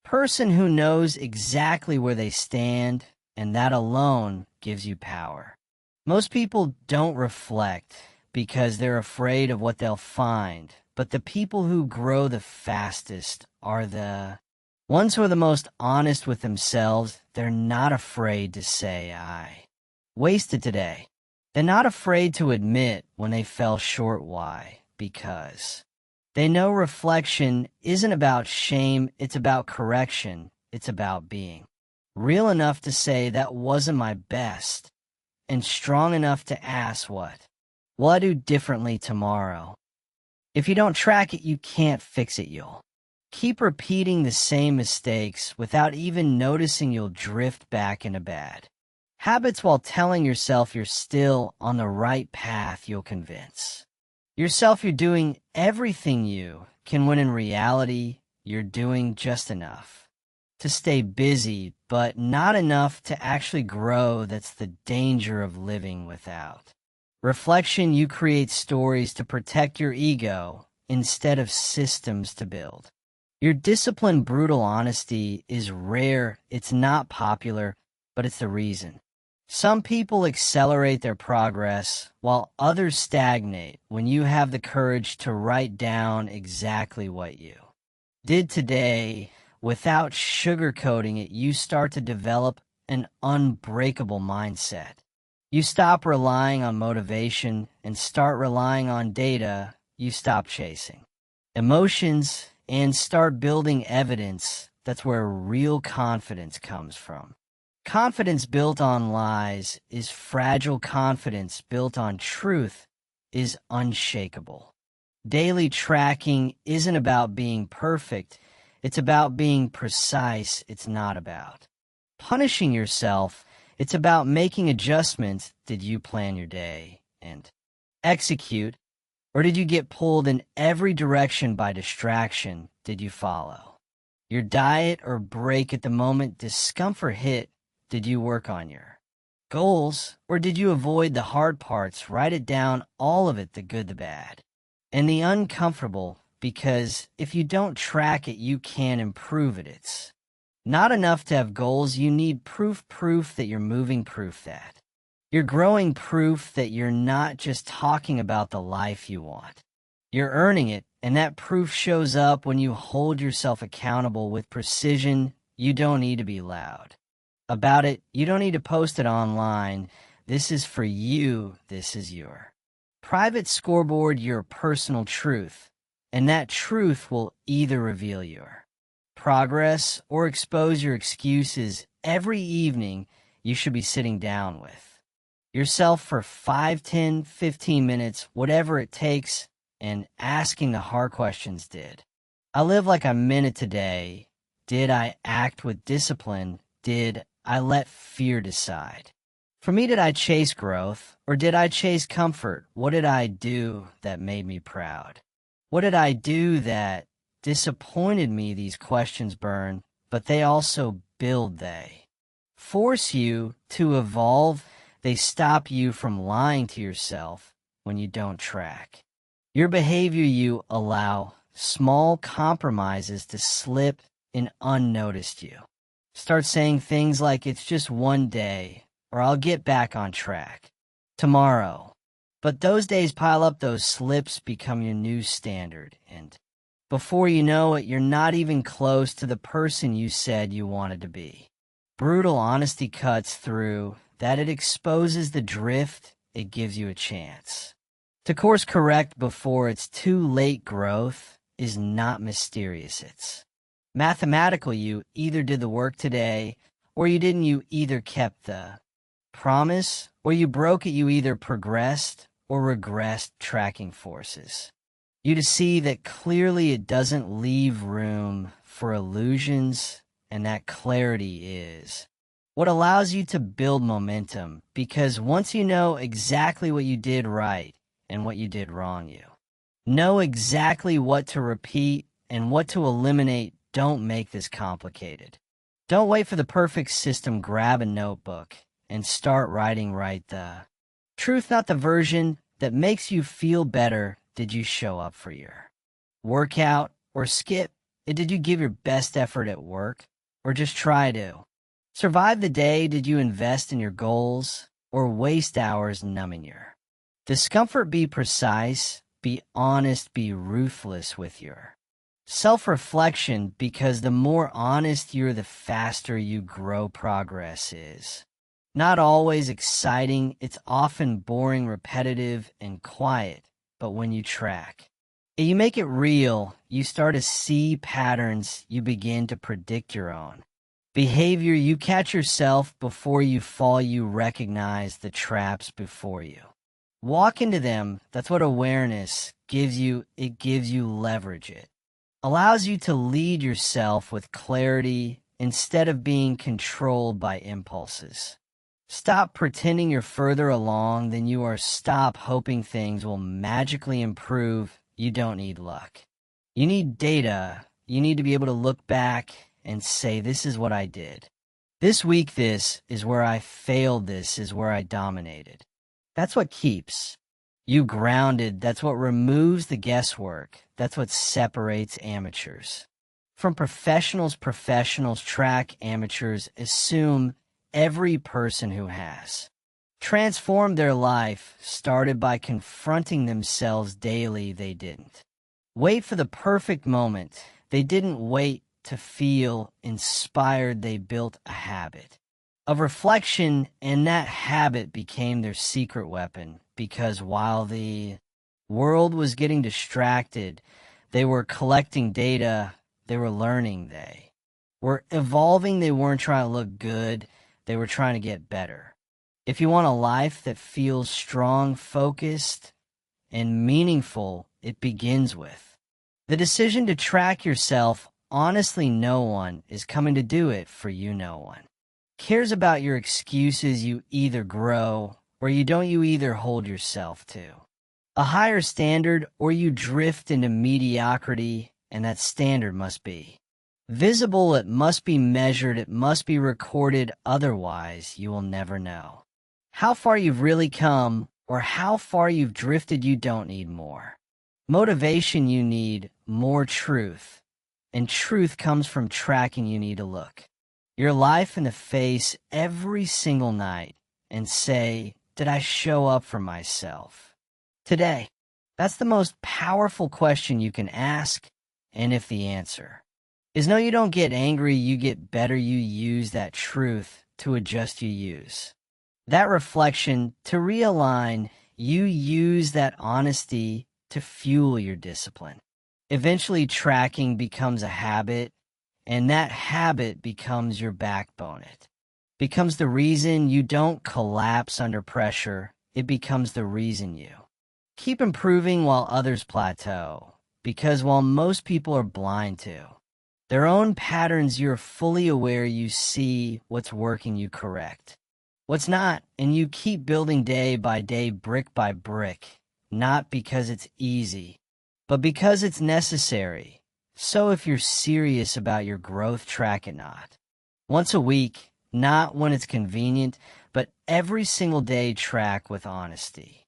person who knows exactly where they stand, and that alone gives you power. Most people don't reflect because they're afraid of what they'll find, but the people who grow the fastest are the ones who are the most honest with themselves. They're not afraid to say, I wasted today. They're not afraid to admit when they fell short. Why? Because they know reflection isn't about shame, it's about correction. It's about being real enough to say that wasn't my best, and strong enough to ask, what will I do differently tomorrow? If you don't track it, you can't fix it. You'll keep repeating the same mistakes without even noticing. You'll drift back into bad habits while telling yourself you're still on the right path. You'll convince yourself you're doing everything you can, when in reality, you're doing just enough to stay busy, but not enough to actually grow. That's the danger of living without reflection. You create stories to protect your ego instead of systems to build your discipline. Brutal honesty is rare. It's not popular, but it's the reason some people accelerate their progress while others stagnate. When you have the courage to write down exactly what you did today without sugarcoating it, you start to develop an unbreakable mindset. You stop relying on motivation and start relying on data. You stop chasing emotions and start building evidence. That's where real confidence comes from. Confidence built on lies is fragile. Confidence built on truth is unshakable. Daily tracking isn't about being perfect. It's about being precise. It's not about punishing yourself. It's about making adjustments. Did you plan your day and execute, or did you get pulled in every direction by distraction? Did you follow your diet or break at the moment discomfort hit? Did you work on your goals, or did you avoid the hard parts? Write it down, all of it, the good, the bad, and the uncomfortable, because if you don't track it, you can't improve it. It's not enough to have goals. You need proof that you're moving, proof that you're growing, proof that you're not just talking about the life you want. You're earning it, and that proof shows up when you hold yourself accountable with precision. You don't need to be loud about it. You don't need to post it online. This is for you. This is your private scoreboard, your personal truth. And that truth will either reveal your progress or expose your excuses. Every evening, you should be sitting down with yourself for 5, 10, 15 minutes, whatever it takes, and asking the hard questions. Did I live like I meant it today? Did I act with discipline? Did I let fear decide for me? Did I chase growth, or did I chase comfort? What did I do that made me proud? What did I do that disappointed me? These questions burn, but they also build. They force you to evolve. They stop you from lying to yourself when you don't track. Your behavior, you allow small compromises to slip in unnoticed you. Start saying things like, it's just one day, or I'll get back on track tomorrow. But those days pile up, those slips become your new standard, and before you know it, you're not even close to the person you said you wanted to be. Brutal honesty cuts through that. It exposes the drift. It gives you a chance to course correct before it's too late. Growth is not mysterious. It's mathematical. You either did the work today or you didn't. You either kept the promise or you broke it. You either progressed or regressed. Tracking forces you to see that clearly. It doesn't leave room for illusions, and that clarity is what allows you to build momentum, because once you know exactly what you did right and what you did wrong, you know exactly what to repeat and what to eliminate. Don't make this complicated. Don't wait for the perfect system. Grab a notebook and start writing. Write the truth, not the version that makes you feel better. Did you show up for your workout or skip it? Did you give your best effort at work or just try to survive the day? Did you invest in your goals or waste hours numbing your discomfort? Be precise, be honest, be ruthless with your self-reflection, because the more honest you're, the faster you grow. Progress is not always exciting. It's often boring, repetitive, and quiet. But when you track, you make it real. You start to see patterns. You begin to predict your own behavior. You catch yourself before you fall. You recognize the traps before you walk into them. That's what awareness gives you. It gives you leverage. It allows you to lead yourself with clarity instead of being controlled by impulses. Stop pretending you're further along than you are. Stop hoping things will magically improve. You don't need luck. You need data. You need to be able to look back and say, this is what I did this week. This is where I failed. This is where I dominated. That's what keeps you grounded. That's what removes the guesswork. That's what separates amateurs from professionals. Professionals track, amateurs assume. Every person who has transformed their life started by confronting themselves daily. They didn't wait for the perfect moment. They didn't wait to feel inspired. They built a habit of reflection, and that habit became their secret weapon, because while the world was getting distracted, they were collecting data. They were learning. They were evolving. They weren't trying to look good. They were trying to get better. If you want a life that feels strong, focused, and meaningful, it begins with the decision to track yourself. Honestly, no one is coming to do it for you. No one cares about your excuses. You either grow or you don't. You either hold yourself to a higher standard or you drift into mediocrity, and that standard must be visible. It must be measured. It must be recorded. Otherwise, you will never know how far you've really come or how far you've drifted. You don't need more motivation. You need more truth. And truth comes from tracking. You need to look your life in the face every single night and say, did I show up for myself today? That's the most powerful question you can ask. And if the answer is no, you don't get angry, you get better. You use that truth to adjust. You use that reflection to realign. You use that honesty to fuel your discipline. Eventually, tracking becomes a habit, and that habit becomes your backbone. It becomes the reason you don't collapse under pressure. It becomes the reason you keep improving while others plateau. Because while most people are blind to their own patterns, you're fully aware. You see what's working, you correct what's not, and you keep building day by day, brick by brick, not because it's easy, but because it's necessary. So if you're serious about your growth, track it not once a week, not when it's convenient, but every single day. Track with honesty.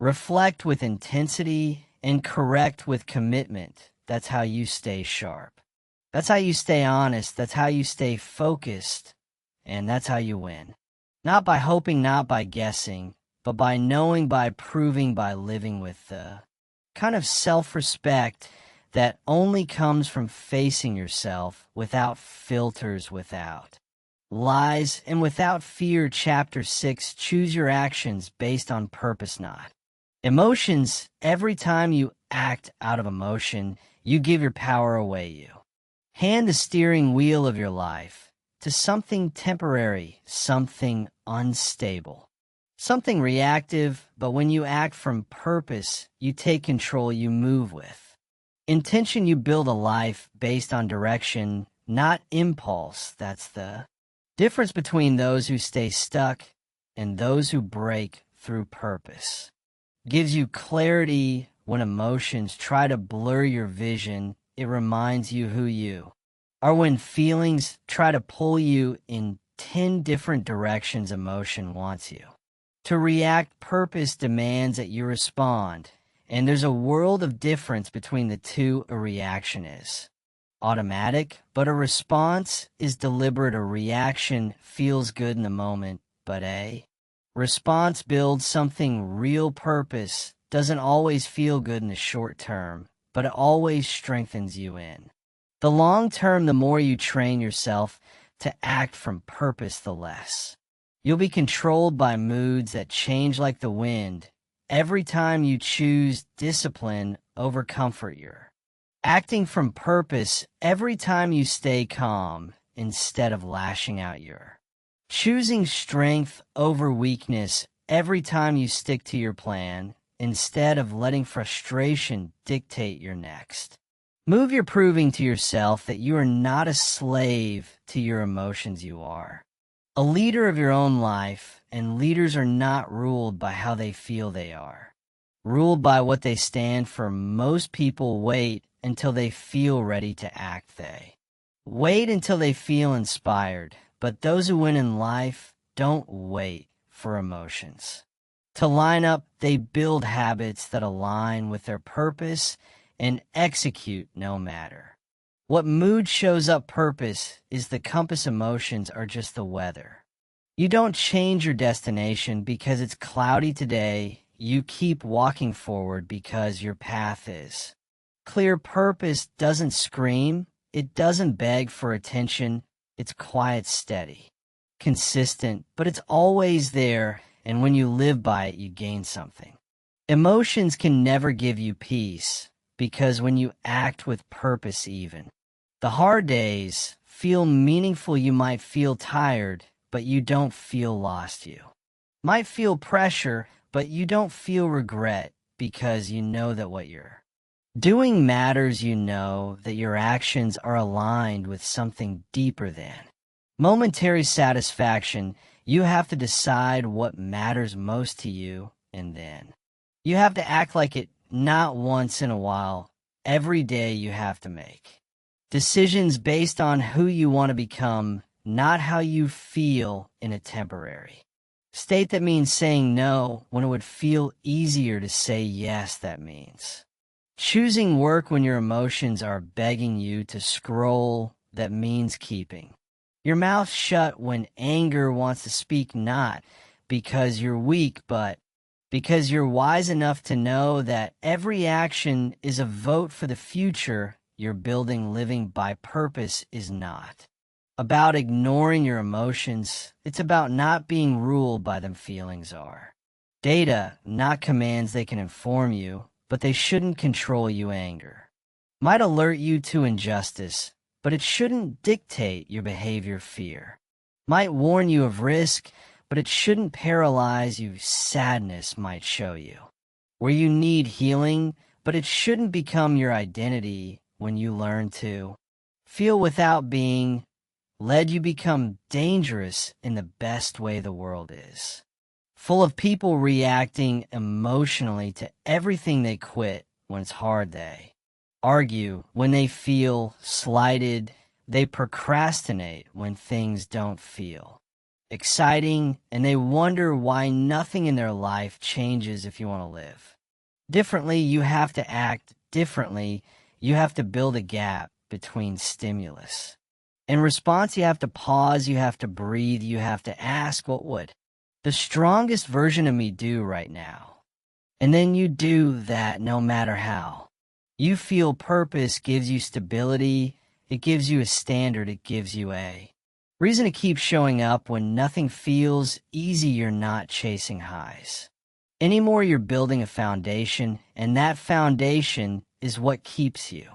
Reflect with intensity and correct with commitment. That's how you stay sharp. That's how you stay honest. That's how you stay focused. And that's how you win. Not by hoping, not by guessing, but by knowing, by proving, by living with the kind of self-respect that only comes from facing yourself without filters, without lies, and without fear. Chapter 6, choose your actions based on purpose, not emotions. Every time you act out of emotion, you give your power away. You hand the steering wheel of your life to something temporary, something unstable, something reactive. But when you act from purpose, you take control, you move with intention, you build a life based on direction, not impulse. That's the difference between those who stay stuck and those who break through purpose. Gives you clarity when emotions try to blur your vision. It reminds you who you are when feelings try to pull you in 10 different directions. Emotion wants you to react. Purpose demands that you respond. And there's a world of difference between the two. A reaction is automatic, but a response is deliberate. A reaction feels good in the moment, but a response builds something real. Purpose doesn't always feel good in the short term, but it always strengthens you in the long term. The more you train yourself to act from purpose, the less you'll be controlled by moods that change like the wind. Every time you choose discipline over comfort, you're acting from purpose. Every time you stay calm instead of lashing out, you're choosing strength over weakness. Every time you stick to your plan instead of letting frustration dictate your next move, you're proving to yourself that you are not a slave to your emotions. You are a leader of your own life, and leaders are not ruled by how they feel. They are ruled by what they stand for. Most people wait until they feel ready to act. They wait until they feel inspired. But those who win in life don't wait for emotions to line up. They build habits that align with their purpose and execute no matter what mood shows up. Purpose is the compass. Emotions are just the weather. You don't change your destination because it's cloudy today. You keep walking forward because your path is clear. Purpose doesn't scream. It doesn't beg for attention. It's quiet, steady, consistent, but it's always there. And when you live by it, you gain something. Emotions can never give you peace because when you act with purpose, even the hard days feel meaningful. You might feel tired, but you don't feel lost. You might feel pressure, but you don't feel regret because you know that what you're doing matters. You know that your actions are aligned with something deeper than momentary satisfaction. You have to decide what matters most to you, and then you have to act like it. Not once in a while. Every day you have to make decisions based on who you want to become, not how you feel in a temporary state. That means saying no when it would feel easier to say yes. That means choosing work when your emotions are begging you to scroll. That means keeping your mouth shut when anger wants to speak, not because you're weak, but because you're wise enough to know that every action is a vote for the future you're building. Living by purpose is not about ignoring your emotions. It's about not being ruled by them. Feelings are data, not commands. They can inform you, but they shouldn't control you. Anger might alert you to injustice, but it shouldn't dictate your behavior. Fear might warn you of risk, but it shouldn't paralyze you. Sadness might show you where you need healing, but it shouldn't become your identity. When you learn to feel without being led, you become dangerous in the best way. The world is full of people reacting emotionally to everything. They quit when it's hard. They argue when they feel slighted. They procrastinate when things don't feel exciting, and they wonder why nothing in their life changes if you want to live differently. You have to act differently. You have to build a gap between stimulus. In response, you have to pause, you have to breathe, you have to ask, what would the strongest version of me do right now? And then you do that no matter how. You feel purpose gives you stability, it gives you a standard, it gives you a reason to keep showing up when nothing feels easy. You're not chasing highs anymore. You're building a foundation, and that foundation is what keeps you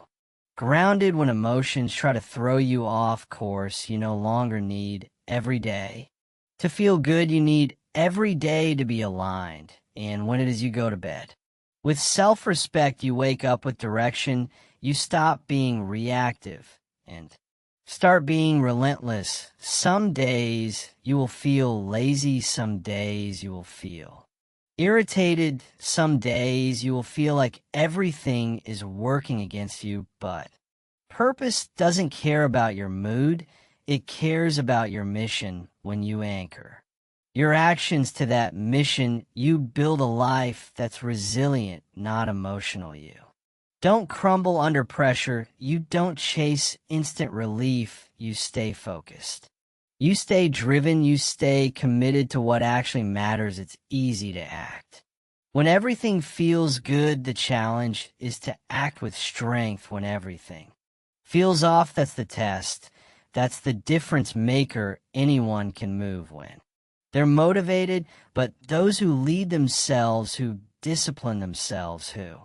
grounded when emotions try to throw you off course. You no longer need every day to feel good. You need every day to be aligned. And when it is you go to bed with self-respect, you wake up with direction. You stop being reactive and start being relentless. Some days you will feel lazy. Some days you will feel irritated. Some days you will feel like everything is working against you, but purpose doesn't care about your mood. It cares about your mission. When you anchor your actions to that mission, you build a life that's resilient, not emotional. You don't crumble under pressure. You don't chase instant relief. You stay focused. You stay driven, you stay committed to what actually matters. It's easy to act when everything feels good. The challenge is to act with strength when everything feels off. That's the test. That's the difference maker. Anyone can move when they're motivated, but those who lead themselves, who discipline themselves, who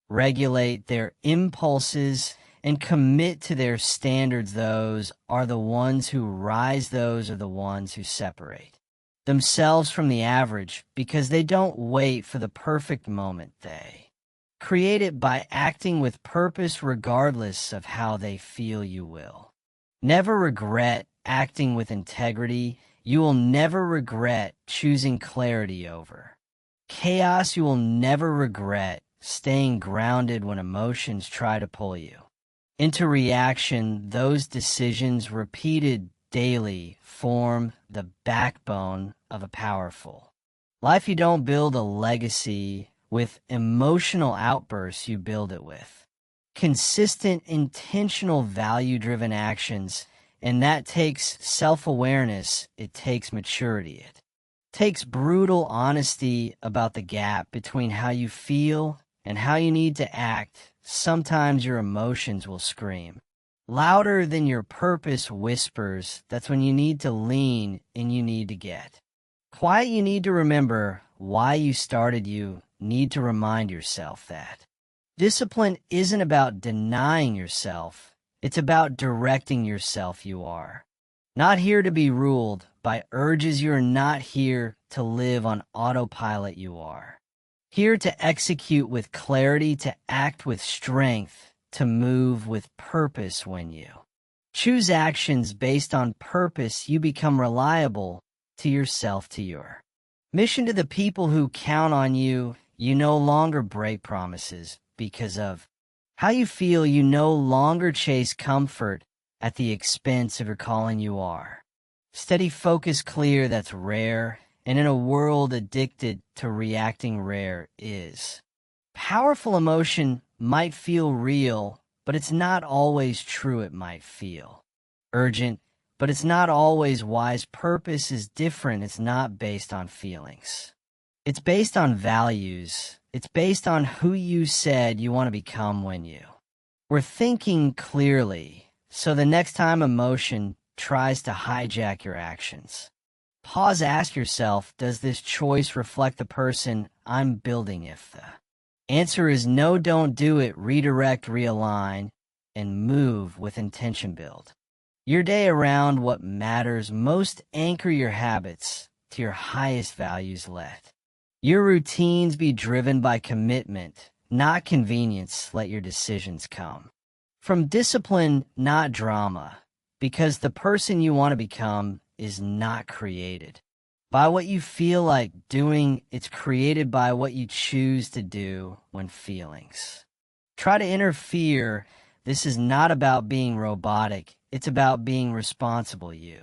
regulate their impulses and commit to their standards, those are the ones who rise. Those are the ones who separate themselves from the average, because they don't wait for the perfect moment. They create it by acting with purpose regardless of how they feel. You will never regret acting with integrity. You will never regret choosing clarity over chaos. You will never regret staying grounded when emotions try to pull you into reaction. Those decisions, repeated daily, form the backbone of a powerful life. You don't build a legacy with emotional outbursts. You build it with consistent, intentional, value-driven actions. And that takes self-awareness. It takes maturity. It takes brutal honesty about the gap between how you feel and how you need to act. Sometimes your emotions will scream louder than your purpose whispers. That's when you need to lean and you need to get quiet. You need to remember why you started. You need to remind yourself that discipline isn't about denying yourself. It's about directing yourself. You are not here to be ruled by urges. You're not here to live on autopilot. You are here to execute with clarity, to act with strength, to move with purpose. When you choose actions based on purpose, you become reliable to yourself, to your mission, to the people who count on you. You no longer break promises because of how you feel. You no longer chase comfort at the expense of your calling. You are steady, focused, clear. That's rare. And in a world addicted to reacting, rare is powerful. Emotion might feel real, but it's not always true. It might feel urgent, but it's not always wise. Purpose is different. It's not based on feelings. It's based on values. It's based on who you said you want to become when you were thinking clearly. So the next time emotion tries to hijack your actions, pause, ask yourself, does this choice reflect the person I'm building? If the answer is no, don't do it. Redirect, realign, and move with intention. Build your day around what matters most. Anchor your habits to your highest values. Let your routines be driven by commitment, not convenience. Let your decisions come from discipline, not drama, because the person you want to become is not created by what you feel like doing. It's created by what you choose to do when feelings try to interfere. This is not about being robotic. It's about being responsible. You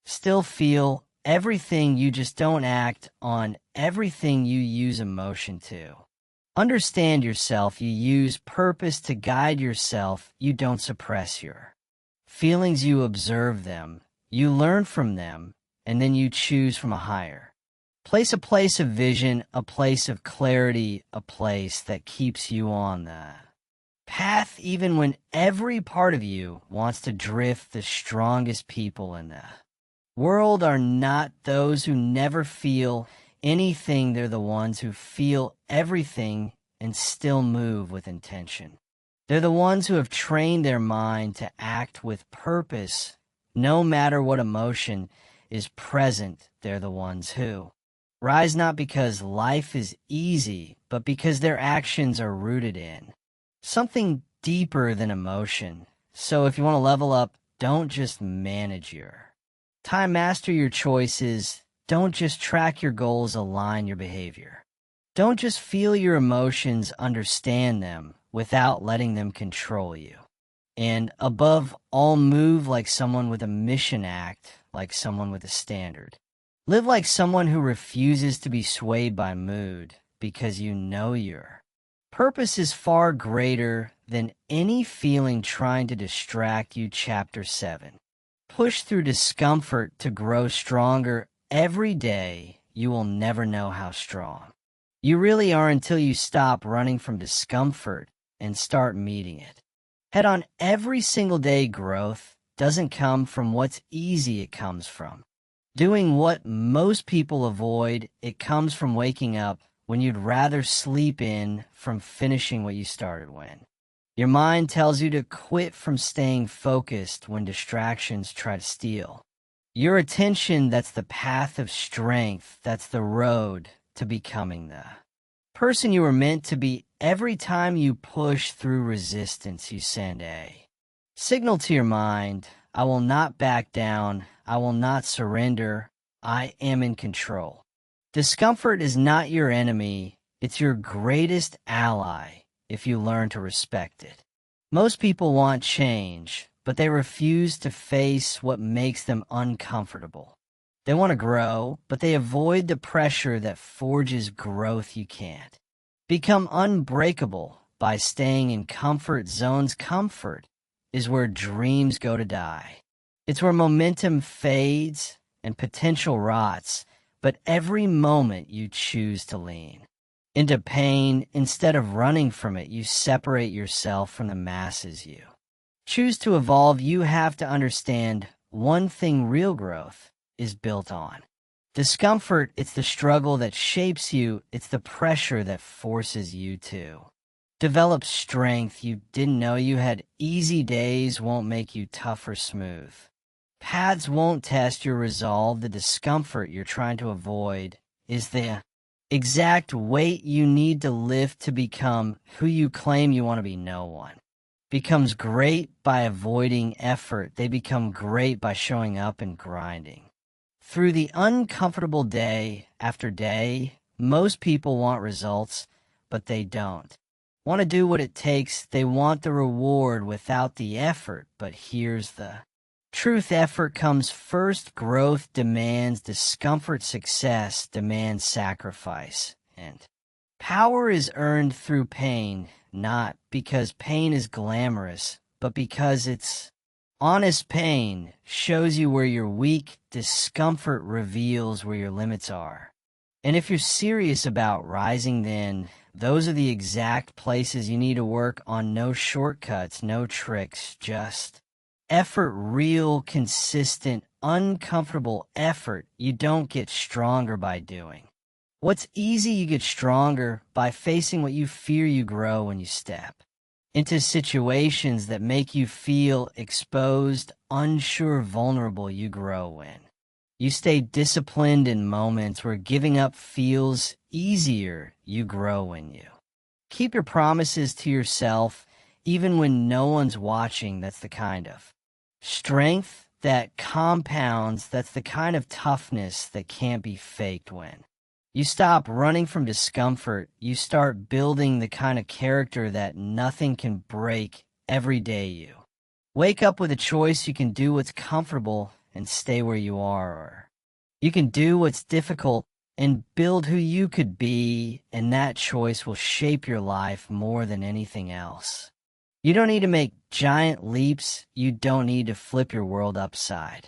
still feel everything, you just don't act on everything you use emotion to. Understand yourself, you use purpose to guide yourself, you don't suppress your feelings, you observe them, you learn from them, and then you choose from a higher place of vision, a place of clarity, a place that keeps you on the path even when every part of you wants to drift. The strongest people in the world are not those who never feel anything, they're the ones who feel everything and still move with intention. They're the ones who have trained their mind to act with purpose no matter what emotion is present. They're the ones who rise not because life is easy, but because their actions are rooted in something deeper than emotion. So if you want to level up, don't just manage your time, master your choices. Don't just track your goals, align your behavior. Don't just feel your emotions, understand them without letting them control you. And above all, move like someone with a mission, act like someone with a standard. Live like someone who refuses to be swayed by mood, because you know your purpose is far greater than any feeling trying to distract you. Chapter 7. Push through discomfort to grow stronger. Every day, you will never know how strong you really are until you stop running from discomfort and start meeting it head on. Every single day, growth doesn't come from what's easy, it comes from doing what most people avoid. It comes from waking up when you'd rather sleep in, from finishing what you started when your mind tells you to quit, from staying focused when distractions try to steal your attention. That's the path of strength. That's the road to becoming the person you were meant to be. Every time you push through resistance, you send a signal to your mind. I will not back down. I will not surrender. I am in control. Discomfort is not your enemy. It's your greatest ally if you learn to respect it. Most people want change, but they refuse to face what makes them uncomfortable. They want to grow, but they avoid the pressure that forges growth. You can't become unbreakable by staying in comfort zones. Comfort is where dreams go to die. It's where momentum fades and potential rots. But every moment you choose to lean into pain instead of running from it, you separate yourself from the masses. You choose to evolve. You have to understand one thing: real growth is built on discomfort. It's the struggle that shapes you. It's the pressure that forces you to develop strength you didn't know you had. Easy days won't make you tough or smooth. Paths won't test your resolve. The discomfort you're trying to avoid is the exact weight you need to lift to become who you claim you want to be. No one becomes great by avoiding effort. They become great by showing up and grinding through the uncomfortable day after day. Most people want results, but they don't want to do what it takes. They want the reward without the effort. But here's the truth: effort comes first. Growth demands discomfort. Success demands sacrifice. And power is earned through pain, not because pain is glamorous, but because it's honest. Pain shows you where you're weak. Discomfort reveals where your limits are. And if you're serious about rising, then those are the exact places you need to work on. No shortcuts, no tricks, just effort. Real, consistent, uncomfortable effort. You don't get stronger by doing what's easy. You get stronger by facing what you fear. You grow when you step into situations that make you feel exposed, unsure, vulnerable. You grow when you stay disciplined in moments where giving up feels easier. You grow when you keep your promises to yourself, even when no one's watching. That's the kind of strength that compounds. That's the kind of toughness that can't be faked. When you stop running from discomfort, you start building the kind of character that nothing can break. Every day you wake up with a choice. You can do what's comfortable and stay where you are, or You can do what's difficult and build who you could be, and that choice will shape your life more than anything else. You don't need to make giant leaps. You don't need to flip your world upside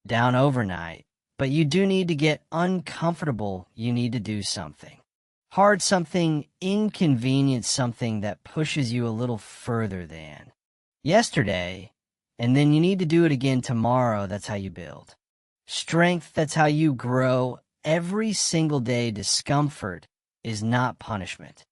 down overnight, but you do need to get uncomfortable. You need to do something hard, something inconvenient, something that pushes you a little further than yesterday, and then you need to do it again tomorrow. That's how you build strength. That's how you grow. Every single day, discomfort is not punishment.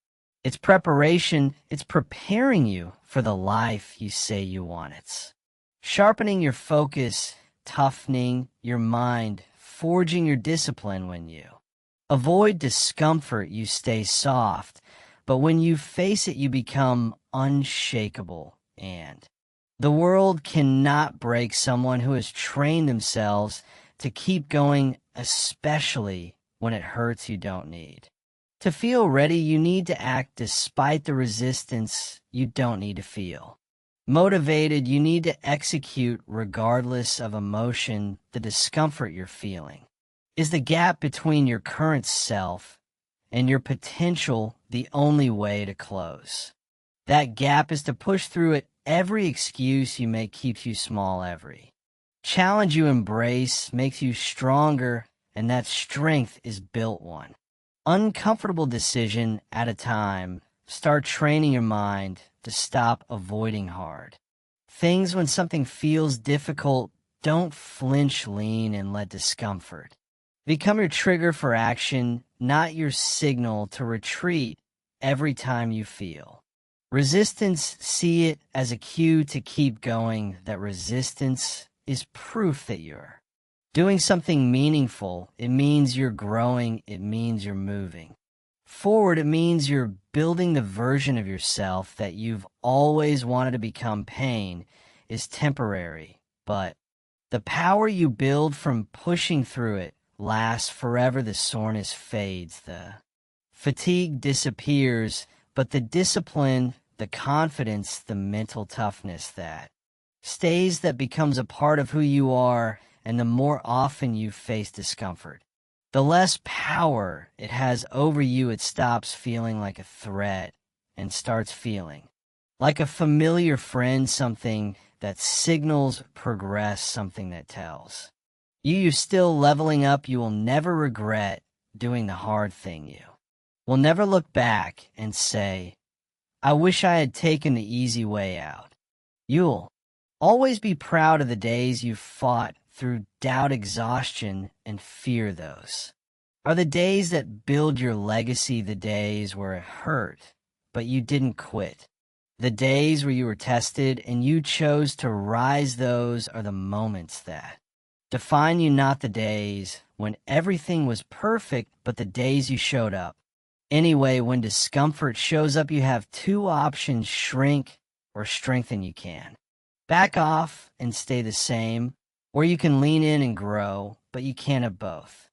It's preparation. It's preparing you for the life you say you want. It's sharpening your focus, toughening your mind, forging your discipline. When you avoid discomfort, you stay soft, but when you face it, you become unshakable. And the world cannot break someone who has trained themselves to keep going, especially when it hurts. You don't need to feel ready. You need to act despite the resistance. You don't need to feel motivated. You need to execute regardless of emotion. The discomfort you're feeling is the gap between your current self and your potential. The only way to close that gap is to push through it. Every excuse you make keeps you small. Every challenge you embrace makes you stronger, and that strength is built one uncomfortable decision at a time. Start training your mind to stop avoiding hard things. When something feels difficult, don't flinch, lean, and let discomfort become your trigger for action, not your signal to retreat. Every time you feel resistance, see it as a cue to keep going. That resistance is proof that you're doing something meaningful. It means you're growing. It means you're moving forward. It means you're building the version of yourself that you've always wanted to become. Pain is temporary, but the power you build from pushing through it lasts forever. The soreness fades, the fatigue disappears, but the discipline, the confidence, the mental toughness that stays, that becomes a part of who you are. And the more often you face discomfort, the less power it has over you. It stops feeling like a threat and starts feeling like a familiar friend, something that signals progress, something that tells you're still leveling up. You will never regret doing the hard thing. You will never look back and say, I wish I had taken the easy way out. You'll always be proud of the days you fought through doubt, exhaustion, and fear. Those are the days that build your legacy. The days where it hurt, but you didn't quit. The days where you were tested and you chose to rise. Those are the moments that define you, not the days when everything was perfect, but the days you showed up. Anyway, when discomfort shows up, you have two options: shrink or strengthen. You can back off and stay the same, or you can lean in and grow, but you can't have both.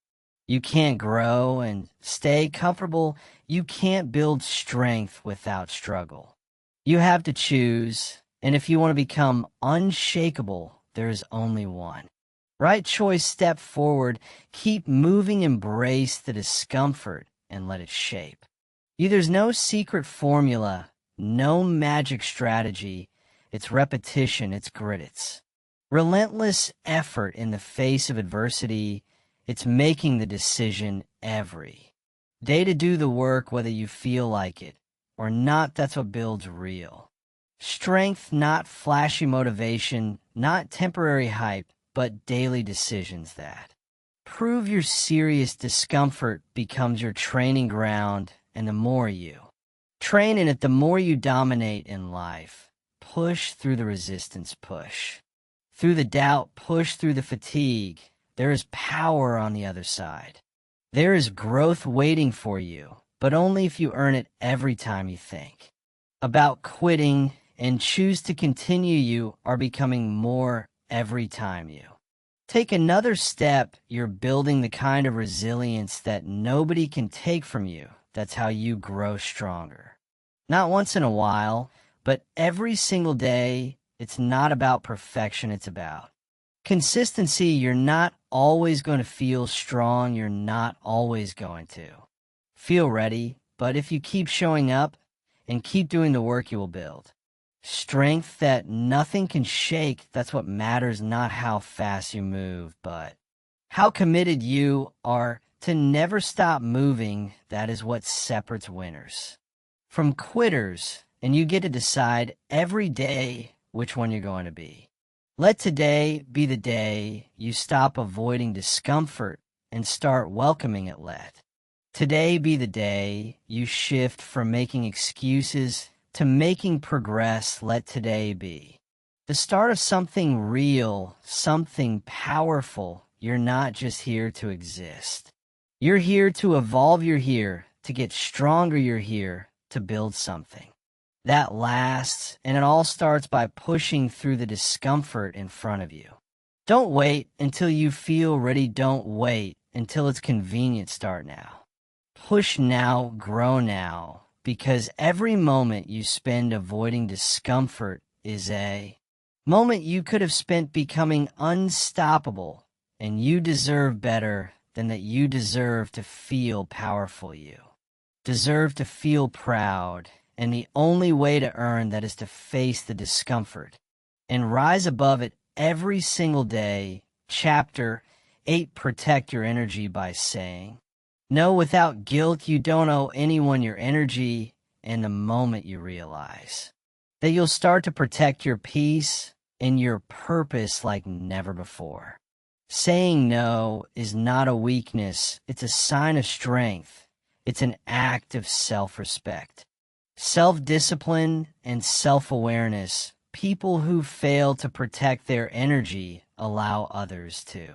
You can't grow and stay comfortable. You can't build strength without struggle. You have to choose, and if you want to become unshakable, there is only one right choice. Step forward, keep moving, embrace the discomfort, and let it shape you. There's no secret formula, no magic strategy. It's repetition, it's grit, it's relentless effort in the face of adversity. It's making the decision every day to do the work, whether you feel like it or not. That's what builds real strength, not flashy motivation, not temporary hype, but daily decisions that prove you're serious. Discomfort becomes your training ground, and the more you train in it, the more you dominate in life. Push through the resistance, push through the doubt, push through the fatigue. There is power on the other side. There is growth waiting for you, but only if you earn it. Every time you think about quitting and choose to continue, you are becoming more. Every time you take another step, you're building the kind of resilience that nobody can take from you. That's how you grow stronger. Not once in a while, but every single day. It's not about perfection. It's about Consistency, you're not always going to feel strong. You're not always going to feel ready. But if you keep showing up and keep doing the work, you will build strength that nothing can shake. That's what matters, not how fast you move, but how committed you are to never stop moving. That is what separates winners from quitters. And you get to decide every day which one you're going to be. Let today be the day you stop avoiding discomfort and start welcoming it. Let today be the day you shift from making excuses to making progress. Let today be the start of something real, something powerful. You're not just here to exist. You're here to evolve. You're here to get stronger. You're here to build something that lasts, and it all starts by pushing through the discomfort in front of you. Don't wait until you feel ready. Don't wait until it's convenient. Start now. Push now, grow now, because every moment you spend avoiding discomfort is a moment you could have spent becoming unstoppable, and you deserve better than that. You deserve to feel powerful. You deserve to feel proud. And the only way to earn that is to face the discomfort and rise above it every single day. Chapter 8, protect your energy by saying no without guilt. You don't owe anyone your energy. And the moment you realize that, you'll start to protect your peace and your purpose like never before. Saying no is not a weakness. It's a sign of strength. It's an act of self-respect. Self-discipline and self-awareness. People who fail to protect their energy allow others to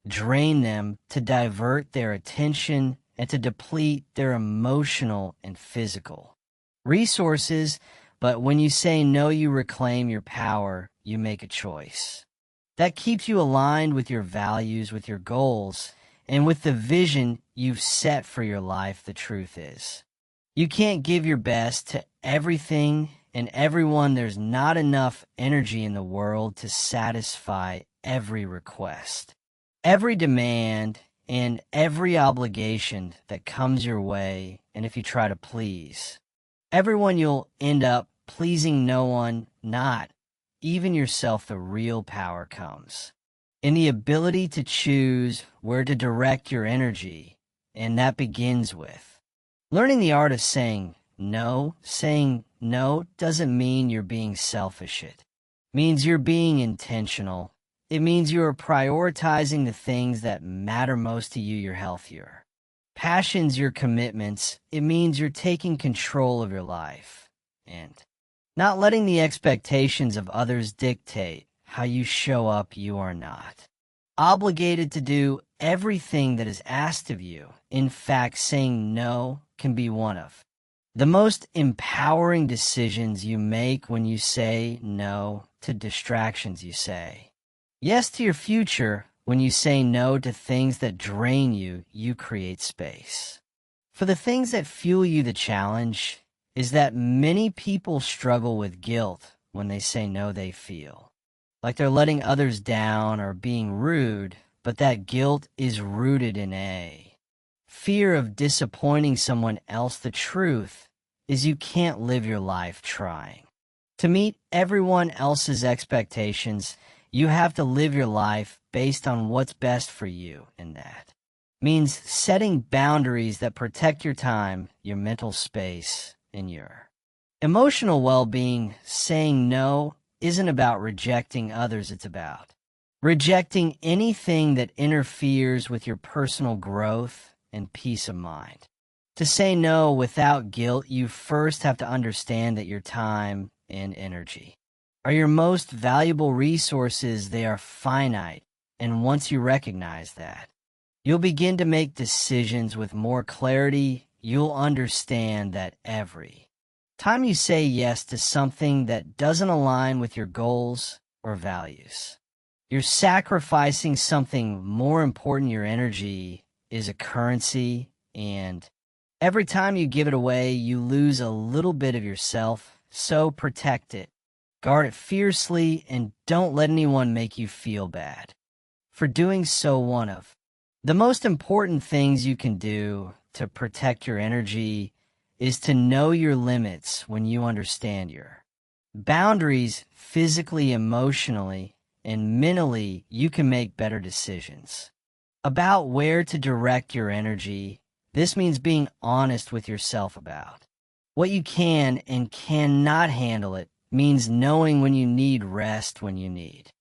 drain them, to divert their attention, and to deplete their emotional and physical resources. But when you say no, you reclaim your power. You make a choice that keeps you aligned with your values, with your goals, and with the vision you've set for your life. The truth is, you can't give your best to everything and everyone. There's not enough energy in the world to satisfy every request, every demand, and every obligation that comes your way. And if you try to please everyone, you'll end up pleasing no one, not even yourself. The real power comes in the ability to choose where to direct your energy, and that begins with learning the art of saying no. Saying no doesn't mean you're being selfish. It means you're being intentional. It means you're prioritizing the things that matter most to you, your health, your passions, your commitments. It means you're taking control of your life and not letting the expectations of others dictate how you show up. You are not obligated to do everything that is asked of you. In fact, saying no can be one of the most empowering decisions you make. When you say no to distractions, you say yes to your future. When you say no to things that drain you, you create space for the things that fuel you. The challenge is that many people struggle with guilt when they say no. They feel like they're letting others down or being rude, but that guilt is rooted in a fear of disappointing someone else. The truth is, you can't live your life trying to meet everyone else's expectations. You have to live your life based on what's best for you, and that means setting boundaries that protect your time, your mental space, and your emotional well-being. Saying no isn't about rejecting others. It's about rejecting anything that interferes with your personal growth and peace of mind. To say no without guilt, you first have to understand that your time and energy are your most valuable resources. They are finite, and once you recognize that, you'll begin to make decisions with more clarity. You'll understand that every time you say yes to something that doesn't align with your goals or values, you're sacrificing something more important. Your energy is a currency, and every time you give it away, you lose a little bit of yourself. So protect it. Guard it fiercely and don't let anyone make you feel bad for doing so. One of the most important things you can do to protect your energy is to know your limits. When you understand your boundaries physically, emotionally, and mentally, you can make better decisions about where to direct your energy. This means being honest with yourself about what you can and cannot handle. It means knowing when you need rest, when you need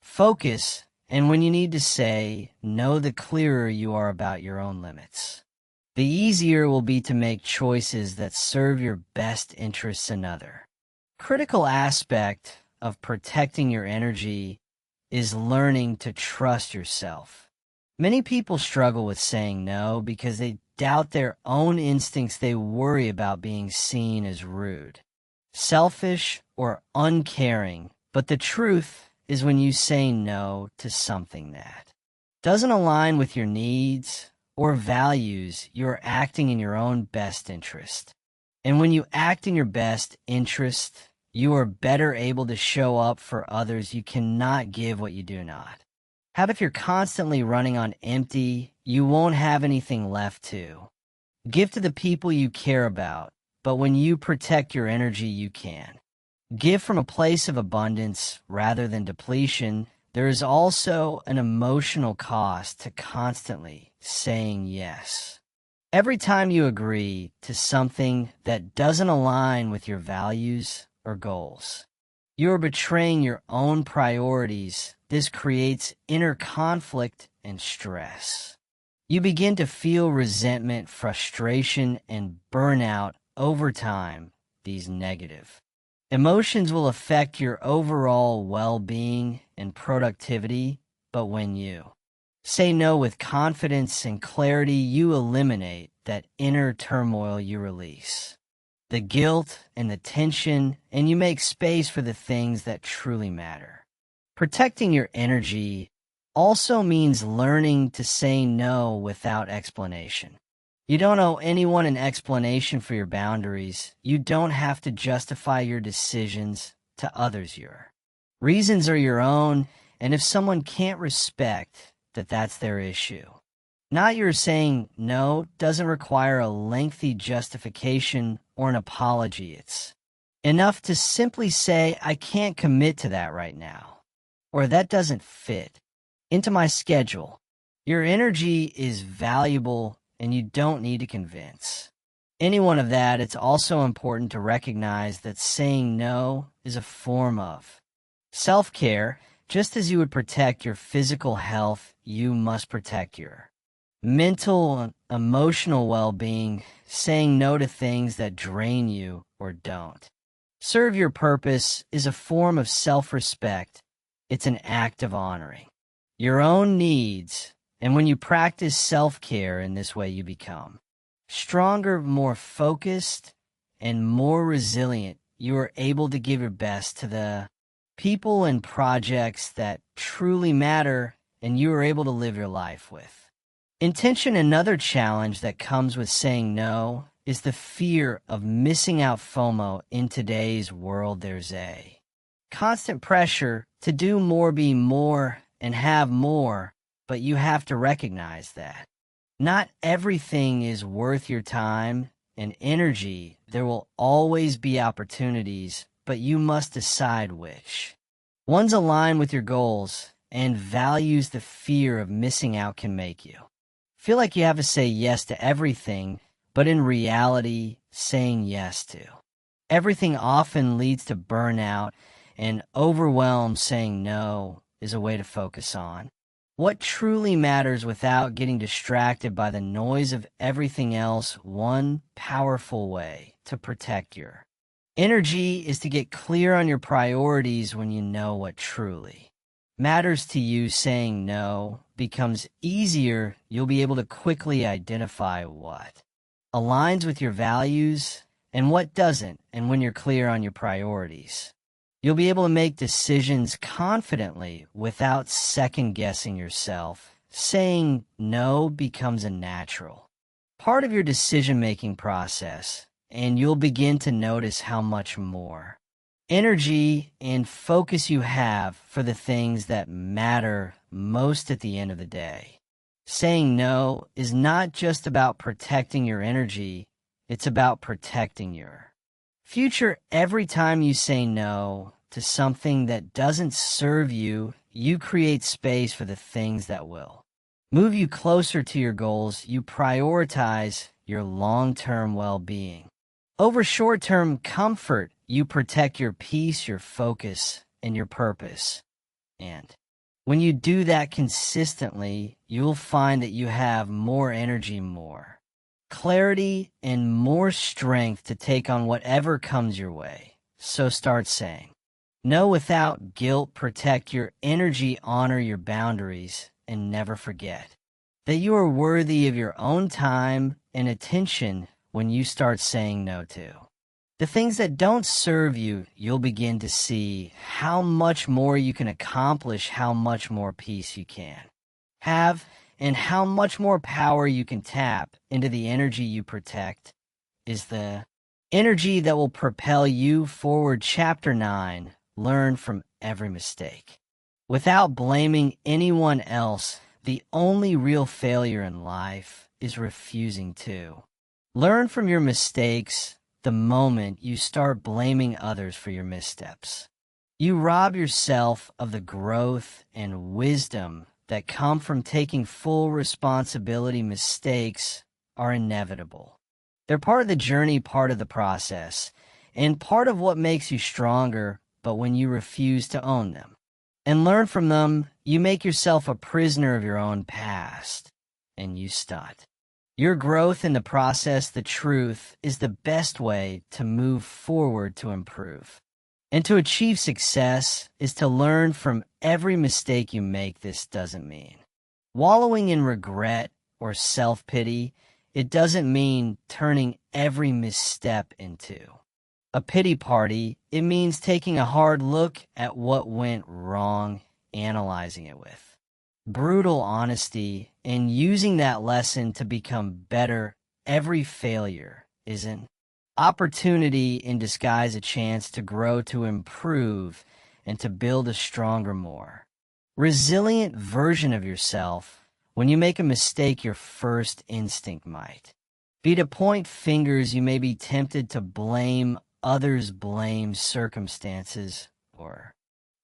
focus, and when you need to say no. The clearer you are about your own limits, the easier it will be to make choices that serve your best interests. Another critical aspect of protecting your energy is learning to trust yourself. Many people struggle with saying no because they doubt their own instincts. They worry about being seen as rude, selfish, or uncaring. But the truth is, when you say no to something that doesn't align with your needs or values, you're acting in your own best interest. And when you act in your best interest, you are better able to show up for others. You cannot give what you do not have. If you're constantly running on empty, you won't have anything left to give to the people you care about. But when you protect your energy, you can give from a place of abundance rather than depletion. There is also an emotional cost to constantly saying yes. Every time you agree to something that doesn't align with your values or goals, you are betraying your own priorities. This creates inner conflict and stress. You begin to feel resentment, frustration, and burnout over time. These negative emotions will affect your overall well-being and productivity. But when you say no with confidence and clarity, you eliminate that inner turmoil. You release the guilt and the tension, and you make space for the things that truly matter. Protecting your energy also means learning to say no without explanation. You don't owe anyone an explanation for your boundaries. You don't have to justify your decisions to others. Your reasons are your own, and if someone can't respect that, that's their issue, not yours. Saying no doesn't require a lengthy justification or an apology. It's enough to simply say, I can't commit to that right now, or that doesn't fit into my schedule. Your energy is valuable, and you don't need to convince anyone of that. It's also important to recognize that saying no is a form of self-care. Just as you would protect your physical health, you must protect your mental and emotional well-being. Saying no to things that drain you or don't serve your purpose is a form of self-respect. It's an act of honoring your own needs. And when you practice self-care in this way, you become stronger, more focused, and more resilient. You are able to give your best to the people and projects that truly matter, and you are able to live your life with intention. Another challenge that comes with saying no is the fear of missing out. FOMO. In today's world, there's a constant pressure to do more, be more, and have more. But you have to recognize that not everything is worth your time and energy. There will always be opportunities, but you must decide which ones align with your goals and values. The fear of missing out can make you feel like you have to say yes to everything, but in reality, saying yes to everything often leads to burnout and overwhelm. Saying no is a way to focus on what truly matters without getting distracted by the noise of everything else. One powerful way to protect your energy is to get clear on your priorities. When you know what truly matters to you, saying no becomes easier. You'll be able to quickly identify what aligns with your values and what doesn't. And when you're clear on your priorities, you'll be able to make decisions confidently without second-guessing yourself. Saying no becomes a natural part of your decision-making process, and you'll begin to notice how much more energy and focus you have for the things that matter most at the end of the day. Saying no is not just about protecting your energy, it's about protecting your future. Every time you say no to something that doesn't serve you, you create space for the things that will move you closer to your goals. You prioritize your long-term well-being over short-term comfort. You protect your peace, your focus, and your purpose. And when you do that consistently, you'll find that you have more energy, more clarity, and more strength to take on whatever comes your way. So start saying no without guilt. Protect your energy, honor your boundaries, and never forget that you are worthy of your own time and attention. When you start saying no to the things that don't serve you, you'll begin to see how much more you can accomplish, how much more peace you can have, and how much more power you can tap into. The energy you protect is the energy that will propel you forward. Chapter 9. Learn from every mistake. Without blaming anyone else, the only real failure in life is refusing to learn from your mistakes. The moment you start blaming others for your missteps, you rob yourself of the growth and wisdom that come from taking full responsibility. Mistakes are inevitable. They're part of the journey, part of the process, and part of what makes you stronger. But when you refuse to own them and learn from them, you make yourself a prisoner of your own past, and you stunt your growth in the process. The truth is the best way to move forward, to improve, and to achieve success is to learn from every mistake you make. This doesn't mean wallowing in regret or self-pity. It doesn't mean turning every misstep into a pity party. It means taking a hard look at what went wrong, analyzing it with brutal honesty, and using that lesson to become better. Every failure is an opportunity in disguise, a chance to grow, to improve, and to build a stronger, more resilient version of yourself. When you make a mistake, your first instinct might be to point fingers. You may be tempted to blame others, blame circumstances, or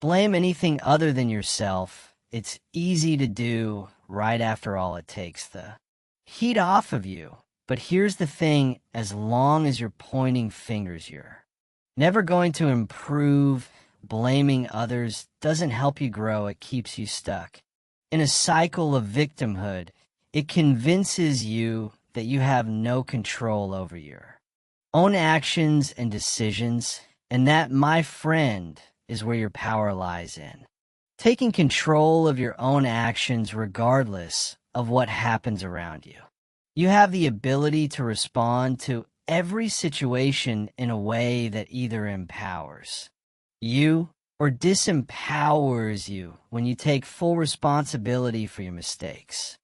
blame anything other than yourself. It's easy to do right after all. It takes the heat off of you. But here's the thing, as long as you're pointing fingers, you're never going to improve. Blaming others doesn't help you grow. It keeps you stuck in a cycle of victimhood. It convinces you that you have no control over your own actions and decisions. And that, my friend, is where your power lies in taking control of your own actions regardless of what happens around you. You have the ability to respond to every situation in a way that either empowers you or disempowers you. When you take full responsibility for your mistakes,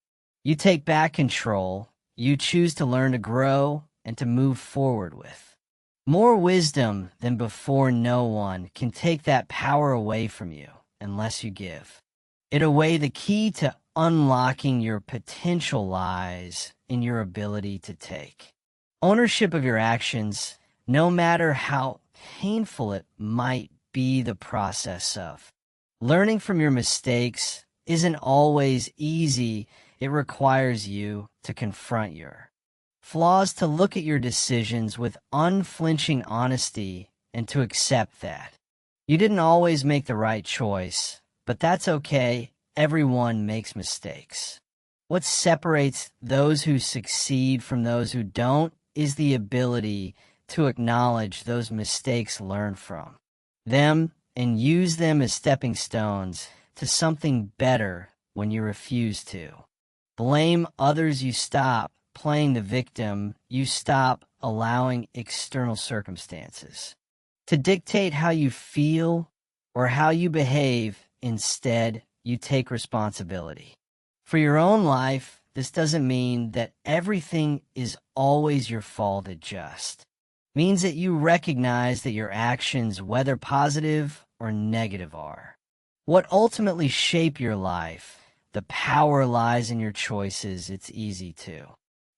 you take back control. You choose to learn, to grow, and to move forward with more wisdom than before. No one can take that power away from you unless you give it away. The key to unlocking your potential lies in your ability to take ownership of your actions, no matter how painful it might be. The process of learning from your mistakes isn't always easy. It requires you to confront your flaws, to look at your decisions with unflinching honesty, and to accept that you didn't always make the right choice. But that's okay. Everyone makes mistakes. What separates those who succeed from those who don't is the ability to acknowledge those mistakes, learn from them, and use them as stepping stones to something better. When you refuse to blame others, you stop playing the victim. You stop allowing external circumstances to dictate how you feel or how you behave. Instead, you take responsibility for your own life. This doesn't mean that everything is always your fault. It just means that you recognize that your actions, whether positive or negative, are what ultimately shape your life. The power lies in your choices. It's easy to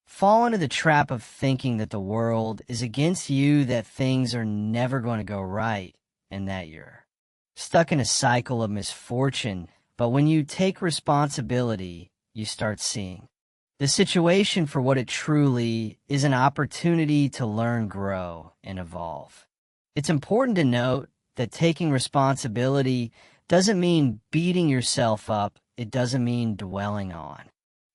fall into the trap of thinking that the world is against you, that things are never going to go right, and that you're stuck in a cycle of misfortune. But when you take responsibility, you start seeing the situation for what it truly is, an opportunity to learn, grow, and evolve. It's important to note that taking responsibility doesn't mean beating yourself up. It doesn't mean dwelling on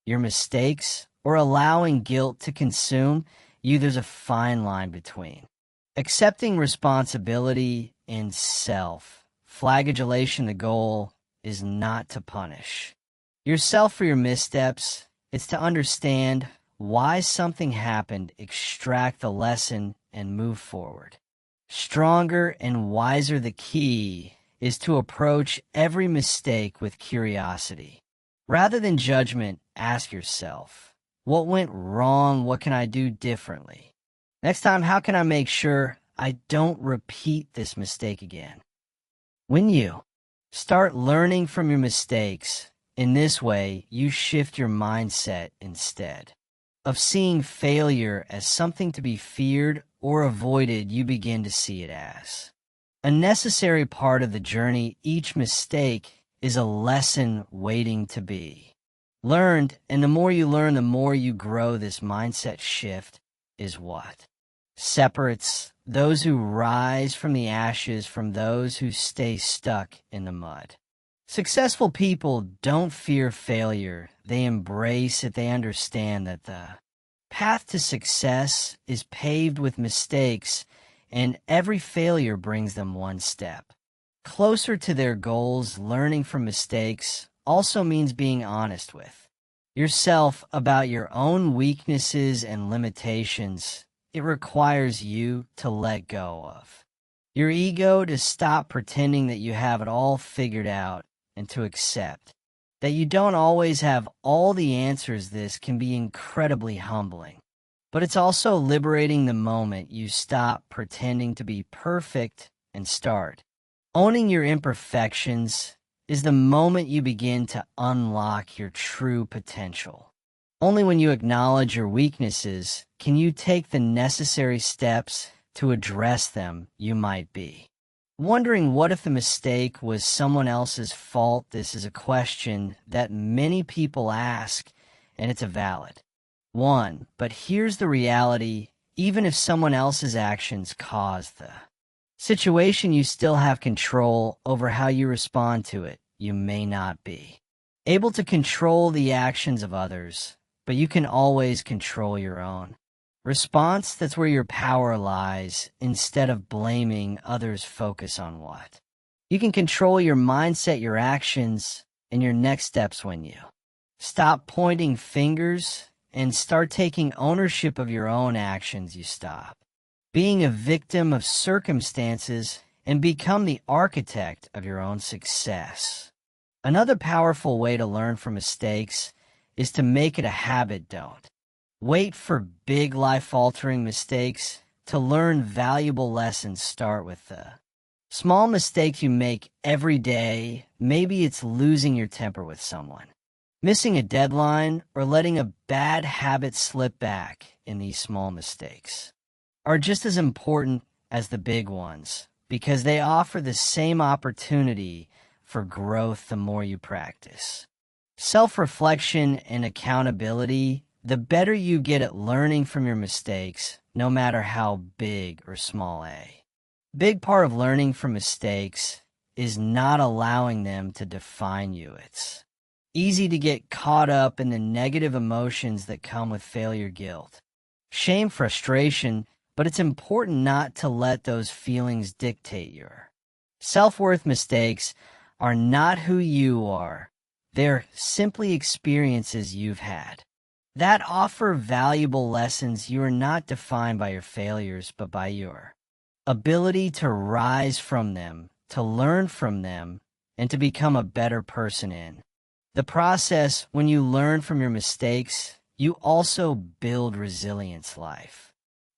your mistakes or allowing guilt to consume you. There's a fine line between accepting responsibility and self-flagellation. The goal is not to punish yourself for your missteps. It's to understand why something happened, extract the lesson, and move forward stronger and wiser. The key is to approach every mistake with curiosity rather than judgment. Ask yourself, what went wrong? What can I do differently next time? How can I make sure I don't repeat this mistake again? When you start learning from your mistakes in this way, you shift your mindset. Instead of seeing failure as something to be feared or avoided, you begin to see it as a necessary part of the journey. Each mistake is a lesson waiting to be learned, and the more you learn, the more you grow. This mindset shift is what separates those who rise from the ashes from those who stay stuck in the mud. Successful people don't fear failure. They embrace it. They understand that the path to success is paved with mistakes, and every failure brings them one step closer to their goals. Learning from mistakes also means being honest with yourself about your own weaknesses and limitations. It requires you to let go of your ego, to stop pretending that you have it all figured out, and to accept that you don't always have all the answers. This can be incredibly humbling, but it's also liberating. The moment you stop pretending to be perfect and start owning your imperfections is the moment you begin to unlock your true potential. Only when you acknowledge your weaknesses can you take the necessary steps to address them. You might be wondering, what if the mistake was someone else's fault? This is a question that many people ask, and it's a valid one. But here's the reality. Even if someone else's actions caused the situation, you still have control over how you respond to it. You may not be able to control the actions of others, but you can always control your own response. That's where your power lies. Instead of blaming others, focus on what you can control: your mindset, your actions, and your next steps. When you stop pointing fingers and start taking ownership of your own actions, you stop being a victim of circumstances and become the architect of your own success. Another powerful way to learn from mistakes is to make it a habit. Don't wait for big life-altering mistakes to learn valuable lessons. Start with the small mistakes you make every day. Maybe it's losing your temper with someone, missing a deadline, or letting a bad habit slip back. In these small mistakes are just as important as the big ones, because they offer the same opportunity for growth. The more you practice self-reflection and accountability, the better you get at learning from your mistakes, no matter how big or small. A big part of learning from mistakes is not allowing them to define you. It's easy to get caught up in the negative emotions that come with failure: guilt, shame, frustration. But it's important not to let those feelings dictate your self-worth. Mistakes are not who you are. They're simply experiences you've had that offer valuable lessons. You are not defined by your failures, but by your ability to rise from them, to learn from them, and to become a better person in the process. When you learn from your mistakes, you also build resilience. Life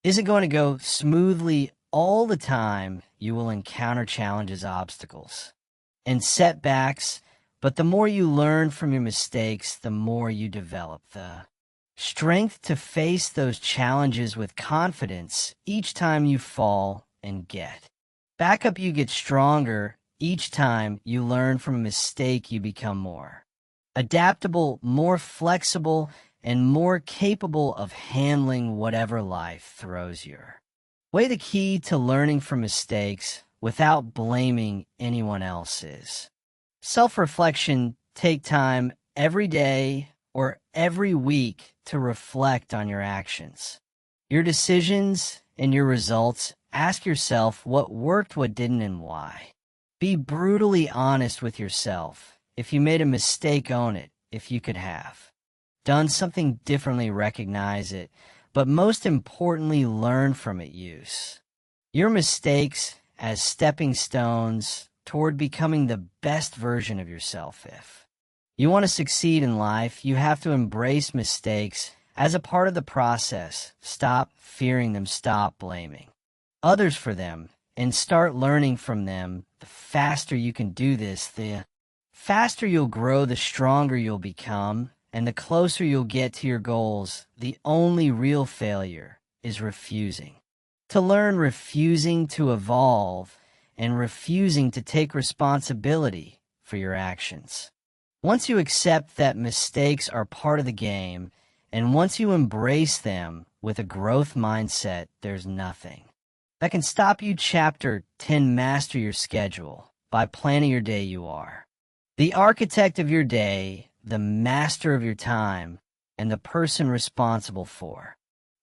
isn't going to go smoothly all the time. You will encounter challenges, obstacles, and setbacks, but the more you learn from your mistakes, the more you develop the strength to face those challenges with confidence each time you fall and get back up. You get stronger each time you learn from a mistake. You become more adaptable, more flexible, and more capable of handling whatever life throws your way. The key to learning from mistakes without blaming anyone else is self-reflection. Take time every day or every week to reflect on your actions, your decisions, and your results. Ask yourself what worked, what didn't, and why. Be brutally honest with yourself. If you made a mistake, own it. If you could have done something differently, recognize it. But most importantly, learn from it. Use your mistakes as stepping stones toward becoming the best version of yourself. If you want to succeed in life, you have to embrace mistakes as a part of the process. Stop fearing them, stop blaming others for them, and start learning from them. The faster you can do this, the faster you'll grow, the stronger you'll become, and the closer you'll get to your goals. The only real failure is refusing to learn, refusing to evolve, and refusing to take responsibility for your actions. Once you accept that mistakes are part of the game, and once you embrace them with a growth mindset, there's nothing that can stop you. Chapter 10: Master your schedule. By planning your day, you are the architect of your day, the master of your time, and the person responsible for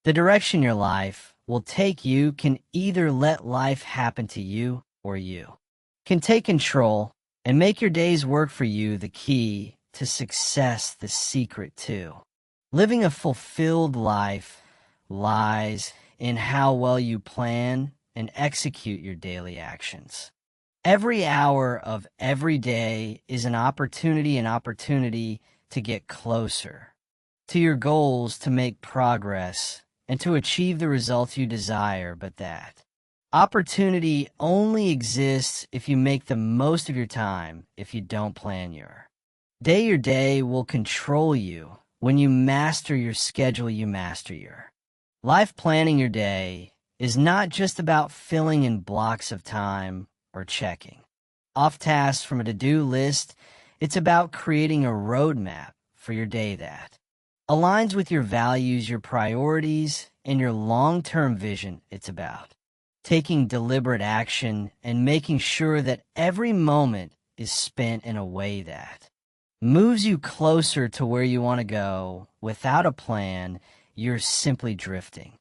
the direction your life will take. You can either let life happen to you, or you can take control and make your days work for you. The key to success, the secret to living a fulfilled life, lies in how well you plan and execute your daily actions. Every hour of every day is an opportunity to get closer to your goals, to make progress, and to achieve the results you desire. But that opportunity only exists if you make the most of your time. If you don't plan your day will control you. When you master your schedule, you master your life. Planning your day is not just about filling in blocks of time or checking off tasks from a to-do list. It's about creating a roadmap for your day that aligns with your values, your priorities, and your long-term vision. It's about taking deliberate action and making sure that every moment is spent in a way that moves you closer to where you want to go. Without a plan, you're simply drifting,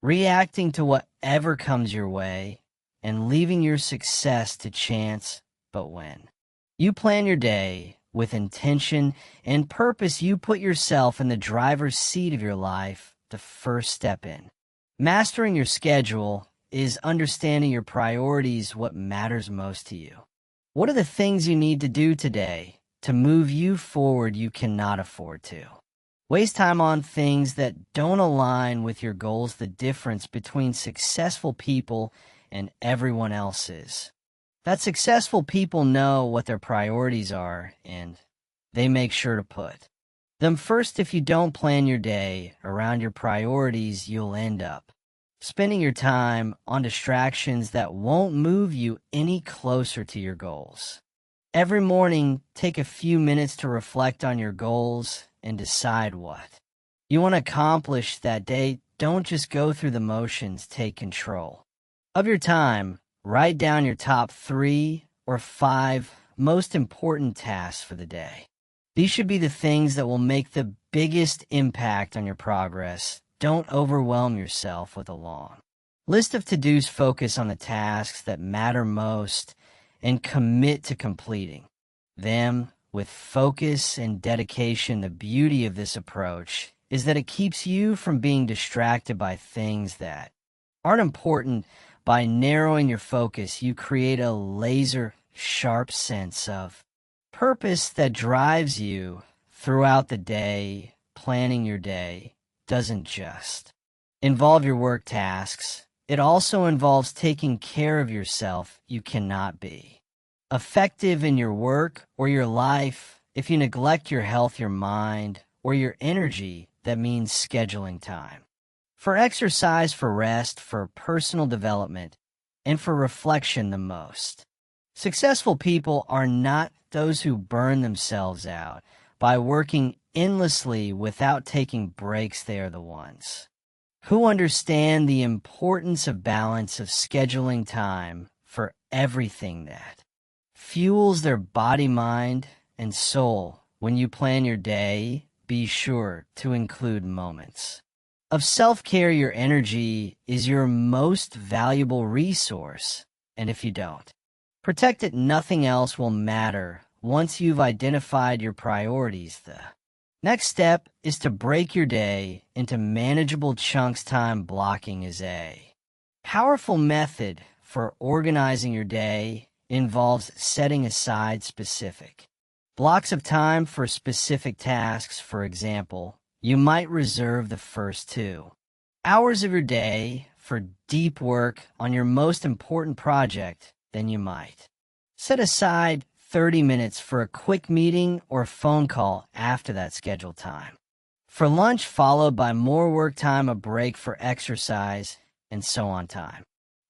reacting to whatever comes your way, and leaving your success to chance. But when you plan your day with intention and purpose, you put yourself in the driver's seat of your life. The first step in mastering your schedule is understanding your priorities, what matters most to you. What are the things you need to do today to move you forward? You cannot afford to waste time on things that don't align with your goals. The difference between successful people and everyone else's that successful people know what their priorities are, and they make sure to put them first. If you don't plan your day around your priorities, you'll end up spending your time on distractions that won't move you any closer to your goals. Every morning, take a few minutes to reflect on your goals and decide what you want to accomplish that day. Don't just go through the motions. Take control of your time. Write down your top 3 or 5 most important tasks for the day. These should be the things that will make the biggest impact on your progress. Don't overwhelm yourself with a long list of to-dos. Focus on the tasks that matter most and commit to completing them with focus and dedication. The beauty of this approach is that it keeps you from being distracted by things that aren't important. By narrowing your focus, you create a laser-sharp sense of purpose that drives you throughout the day. Planning your day doesn't just involve your work tasks, it also involves taking care of yourself. You cannot be effective in your work or your life if you neglect your health, your mind, or your energy. That means scheduling time for exercise, for rest, for personal development, and for reflection the most. Successful people are not those who burn themselves out by working endlessly without taking breaks. They are the ones who understand the importance of balance, of scheduling time for everything that fuels their body, mind, and soul. When you plan your day, be sure to include moments of self-care. Your energy is your most valuable resource, and if you don't protect it, nothing else will matter. Once you've identified your priorities, the next step is to break your day into manageable chunks. Time blocking is a powerful method for organizing your day. Involves setting aside specific blocks of time for specific tasks. For example, you might reserve the first 2 hours of your day for deep work on your most important project. Then you might set aside 30 minutes for a quick meeting or a phone call after that scheduled time, for lunch, followed by more work time, a break for exercise, and so on. Time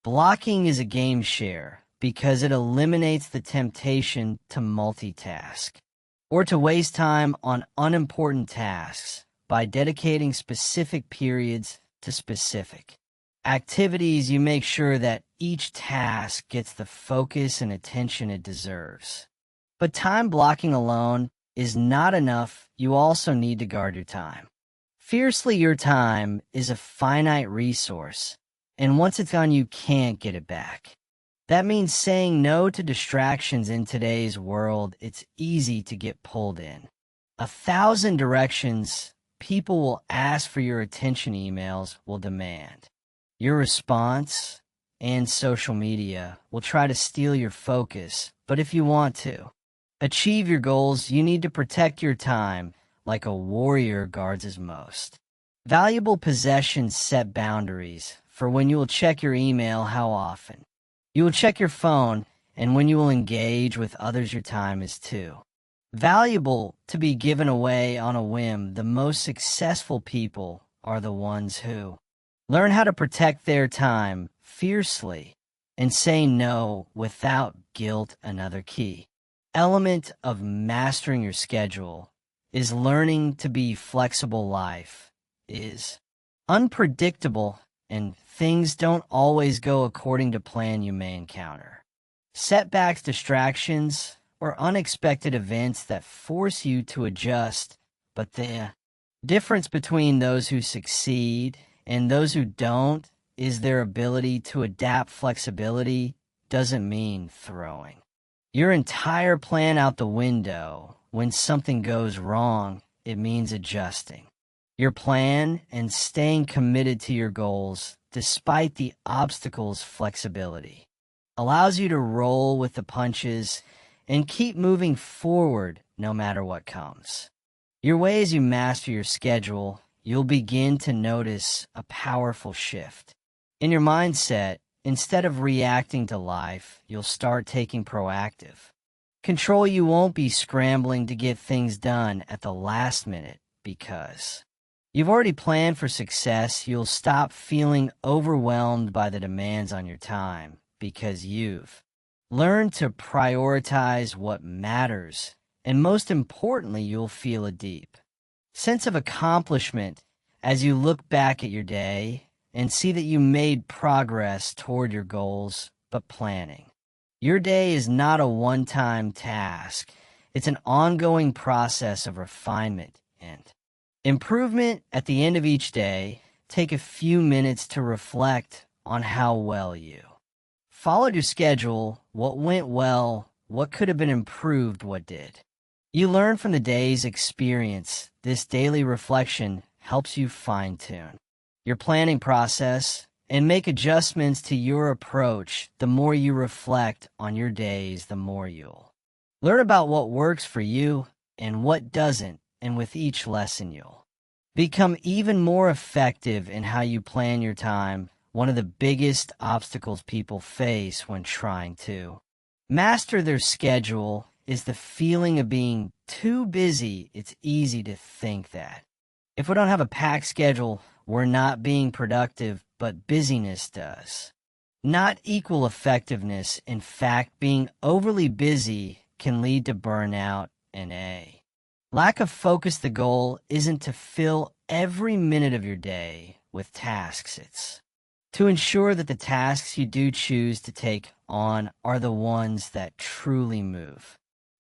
blocking is a game changer because it eliminates the temptation to multitask or to waste time on unimportant tasks. By dedicating specific periods to specific activities, you make sure that each task gets the focus and attention it deserves. But time blocking alone is not enough. You also need to guard your time fiercely. Your time is a finite resource, and once it's gone, you can't get it back. That means saying no to distractions. In today's world, it's easy to get pulled in 1,000 directions. People will ask for your attention, emails will demand your response, and social media will try to steal your focus. But if you want to achieve your goals, you need to protect your time like a warrior guards his most valuable possessions. Set boundaries for when you will check your email, how often you will check your phone, and when you will engage with others. Your time is too valuable to be given away on a whim. The most successful people are the ones who learn how to protect their time fiercely and say no without guilt. Another key element of mastering your schedule is learning to be flexible. Life is unpredictable, and things don't always go according to plan. You may encounter setbacks, distractions, or unexpected events that force you to adjust. But the difference between those who succeed and those who don't is their ability to adapt. Flexibility doesn't mean throwing your entire plan out the window when something goes wrong. It means adjusting your plan and staying committed to your goals despite the obstacles. Flexibility allows you to roll with the punches and keep moving forward no matter what comes your way. As you master your schedule, you'll begin to notice a powerful shift in your mindset. Instead of reacting to life, you'll start taking proactive control. You won't be scrambling to get things done at the last minute because you've already planned for success. You'll stop feeling overwhelmed by the demands on your time because you've learned to prioritize what matters. And most importantly, you'll feel a deep sense of accomplishment as you look back at your day and see that you made progress toward your goals. But planning your day is not a one-time task. It's an ongoing process of refinement and improvement. At the end of each day, take a few minutes to reflect on how well you followed your schedule, what went well, what could have been improved, what did you learn from the day's experience. This daily reflection helps you fine-tune your planning process and make adjustments to your approach. The more you reflect on your days, the more you'll learn about what works for you and what doesn't. And with each lesson, you'll Become even more effective in how you plan your time, one of the biggest obstacles people face when trying to master their schedule is the feeling of being too busy. It's easy to think that if we don't have a packed schedule, we're not being productive, but busyness does not equal effectiveness. In fact, being overly busy can lead to burnout and a lack of focus. The goal isn't to fill every minute of your day with tasks. It's to ensure that the tasks you do choose to take on are the ones that truly move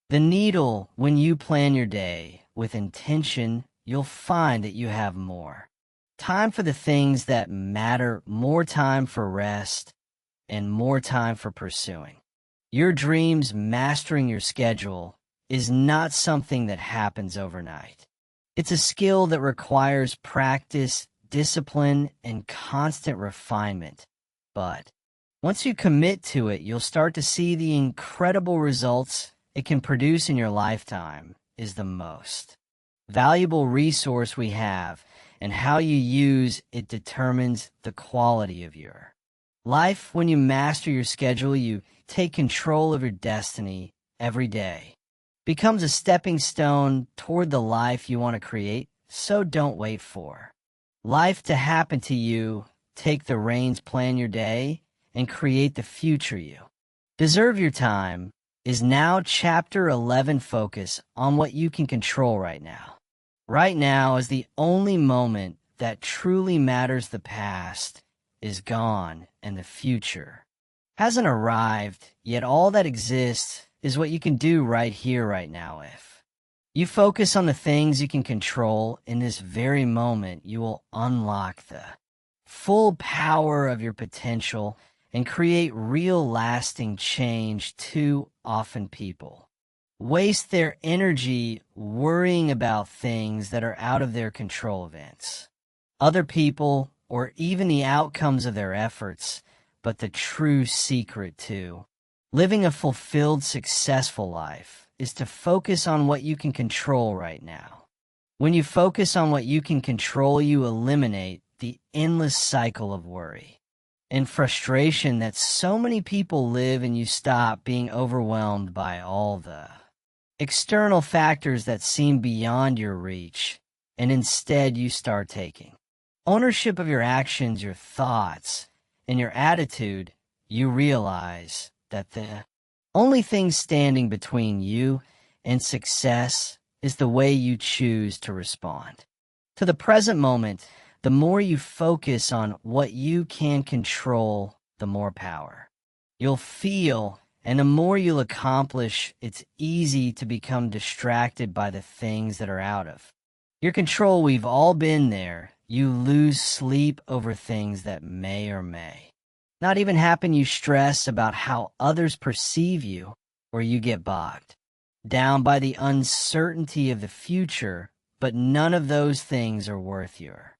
the needle. When you plan your day with intention, you'll find that you have more time for the things that matter, more time for rest, and more time for pursuing your dreams. Mastering your schedule is not something that happens overnight. It's a skill that requires practice, discipline, and constant refinement. But once you commit to it, you'll start to see the incredible results it can produce in your lifetime. Is the most valuable resource we have, and how you use it determines the quality of your life. When you master your schedule, you take control of your destiny. Every day becomes a stepping stone toward the life you want to create. So don't wait for life to happen to you. Take the reins, plan your day, and create the future you deserve. Your time is now. Chapter 11. Focus on what you can control right now. Right now is the only moment that truly matters. The past is gone and the future hasn't arrived yet. All that exists is what you can do right here, right now. If you focus on the things you can control in this very moment, you will unlock the full power of your potential and create real lasting change. Too often people waste their energy worrying about things that are out of their control, events, other people, or even the outcomes of their efforts. But the true secret to living a fulfilled, successful life is to focus on what you can control right now. When you focus on what you can control, you eliminate the endless cycle of worry and frustration that so many people live, and you stop being overwhelmed by all the external factors that seem beyond your reach, and instead you start taking ownership of your actions, your thoughts, and your attitude. You realize that the only thing standing between you and success is the way you choose to respond to the present moment. The more you focus on what you can control, the more power you'll feel, and the more you'll accomplish. It's easy to become distracted by the things that are out of your control. We've all been there. You lose sleep over things that may or may not even happen. You stress about how others perceive you, or you get bogged down by the uncertainty of the future. But none of those things are worth your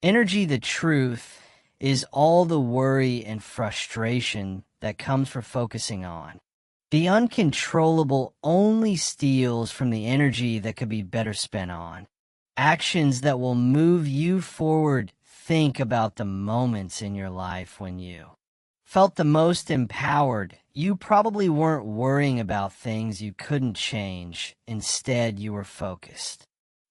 energy. The truth is, all the worry and frustration that comes from focusing on the uncontrollable only steals from the energy that could be better spent on actions that will move you forward. Think about the moments in your life when you felt the most empowered. You probably weren't worrying about things you couldn't change. Instead, you were focused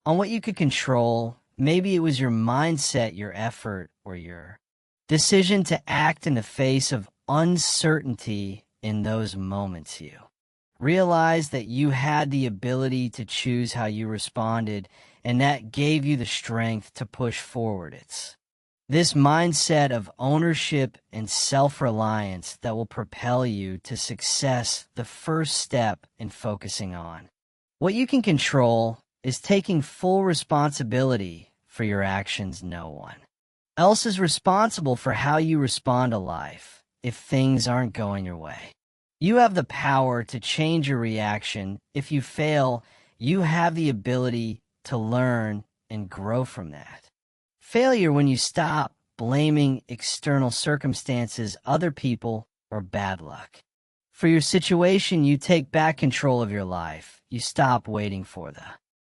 on what you could control. Maybe it was your mindset, your effort, or your decision to act in the face of uncertainty. In those moments, you realized that you had the ability to choose how you responded, and that gave you the strength to push forward. It's this mindset of ownership and self-reliance that will propel you to success. The first step in focusing on what you can control is taking full responsibility for your actions. No one else is responsible for how you respond to life. If things aren't going your way, you have the power to change your reaction. If you fail, you have the ability to learn and grow from that failure. When you stop blaming external circumstances, other people, or bad luck for your situation, you take back control of your life. You stop waiting for the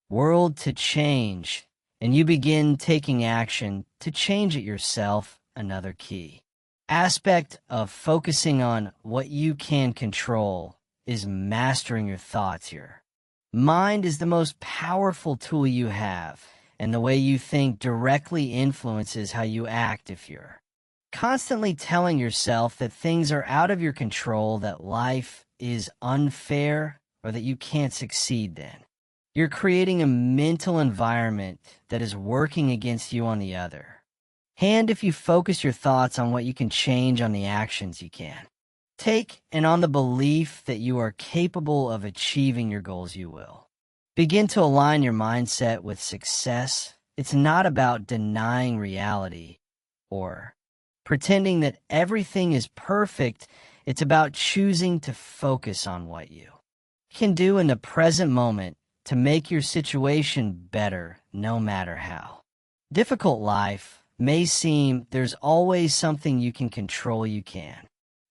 world to change, and you begin taking action to change it yourself. Another key aspect of focusing on what you can control is mastering your thoughts here. Mind is the most powerful tool you have, and the way you think directly influences how you act. If you're constantly telling yourself that things are out of your control, that life is unfair, or that you can't succeed, then you're creating a mental environment that is working against you on the other hand. If you focus your thoughts on what you can change, on the actions you can take, and on the belief that you are capable of achieving your goals, you will begin to align your mindset with success. It's not about denying reality or pretending that everything is perfect. It's about choosing to focus on what you can do in the present moment to make your situation better, no matter how difficult life may seem. There's always something you can control. You can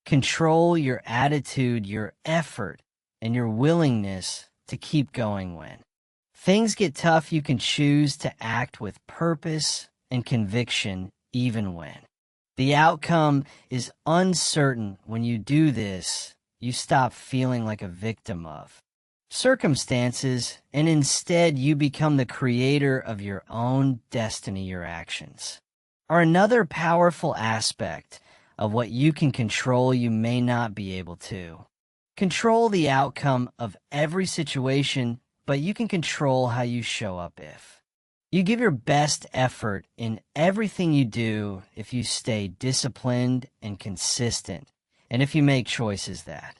control your attitude, your effort, and your willingness to keep going. When things get tough, you can choose to act with purpose and conviction, even when the outcome is uncertain. When you do this, you stop feeling like a victim of circumstances, and instead you become the creator of your own destiny. Your actions are another powerful aspect of what you can control. You may not be able to control the outcome of every situation, but you can control how you show up. If you give your best effort in everything you do, if you stay disciplined and consistent, and if you make choices that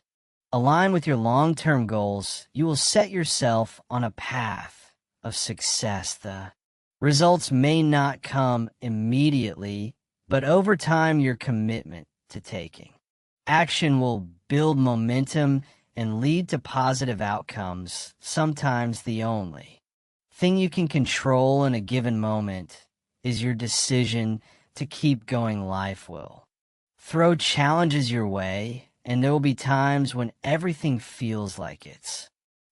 align with your long-term goals, you will set yourself on a path of success. The results may not come immediately, but over time, your commitment to taking action will build momentum and lead to positive outcomes. Sometimes the only thing you can control in a given moment is your decision to keep going. Life will throw challenges your way, and there will be times when everything feels like it's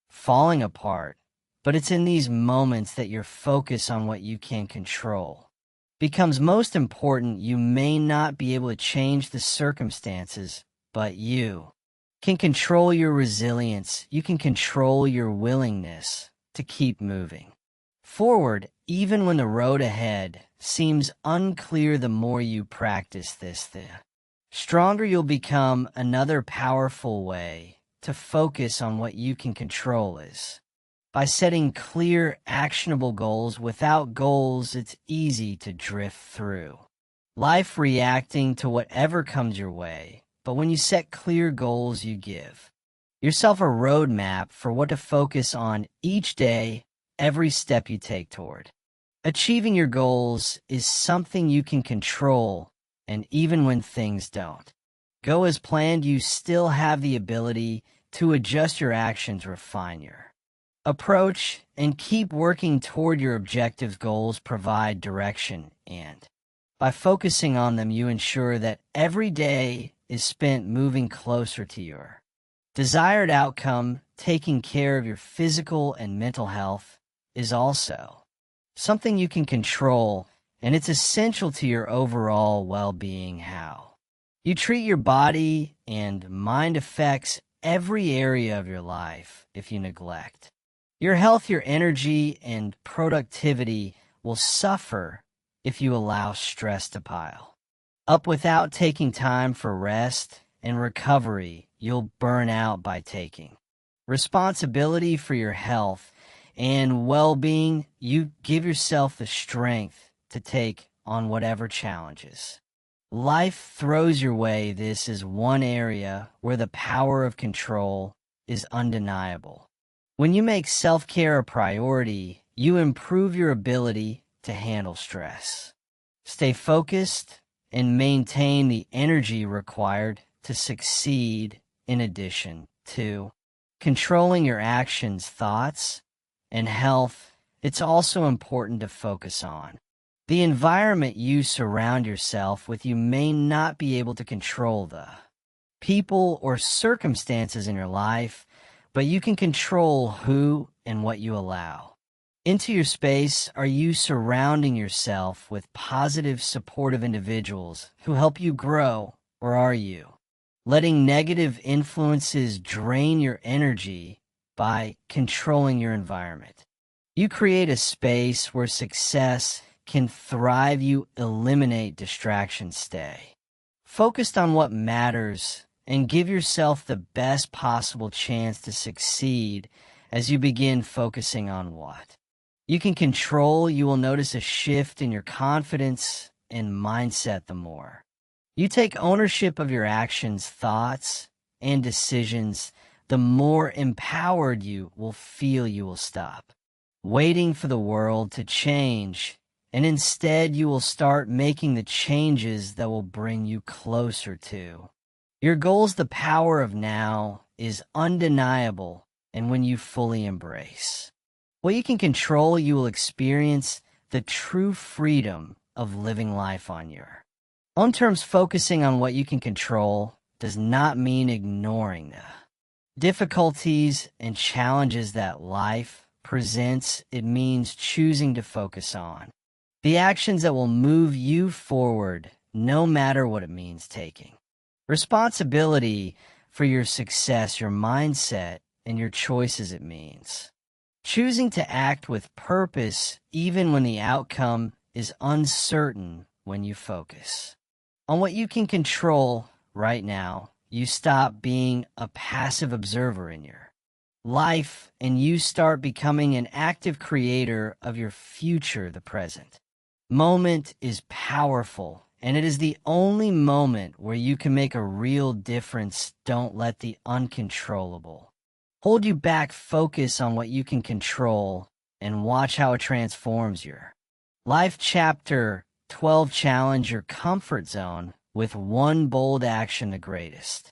falling apart. But it's in these moments that your focus on what you can control becomes most important. You may not be able to change the circumstances, but you can control your resilience. You can control your willingness to keep moving forward, even when the road ahead seems unclear. The more you practice this, the stronger you'll become. Another powerful way to focus on what you can control is by setting clear, actionable goals. Without goals, it's easy to drift through life reacting to whatever comes your way. But when you set clear goals, you give yourself a roadmap for what to focus on each day. Every step you take toward achieving your goals is something you can control. And even when things don't go as planned, you still have the ability to adjust your actions, refine your approach, and keep working toward your objectives. Goals provide direction, and by focusing on them, you ensure that every day is spent moving closer to your desired outcome. Taking care of your physical and mental health is also something you can control, and it's essential to your overall well-being. How you treat your body and mind affects every area of your life. If you neglect your health, your energy and productivity will suffer. If you allow stress to pile up without taking time for rest and recovery, you'll burn out. By taking responsibility for your health and well-being, you give yourself the strength to take on whatever challenges life throws your way. This is one area where the power of control is undeniable. When you make self-care a priority, you improve your ability to handle stress, stay focused, and maintain the energy required to succeed. In addition to controlling your actions, thoughts, and health, it's also important to focus on the environment you surround yourself with. You may not be able to control the people or circumstances in your life, but you can control who and what you allow Into your space, are you surrounding yourself with positive, supportive individuals who help you grow, or are you letting negative influences drain your energy by controlling your environment? You create a space where success can thrive, you eliminate distractions, stay focused on what matters, and give yourself the best possible chance to succeed as you begin focusing on what you can control. You will notice a shift in your confidence and mindset the more you take ownership of your actions, thoughts, and decisions, the more empowered you will feel. You will stop waiting for the world to change, and instead you will start making the changes that will bring you closer to your goals. The power of now is undeniable, and when you fully embrace what you can control, you will experience the true freedom of living life on your own terms. Focusing on what you can control does not mean ignoring the difficulties and challenges that life presents. It means choosing to focus on the actions that will move you forward, no matter what it means. Taking responsibility for your success, your mindset, and your choices. It means choosing to act with purpose even when the outcome is uncertain. When you focus on what you can control right now, you stop being a passive observer in your life, and you start becoming an active creator of your future. The present moment is powerful, and it is the only moment where you can make a real difference. Don't let the uncontrollable hold you back. Focus on what you can control and watch how it transforms your life. Chapter 12. Challenge your comfort zone with one bold action. The greatest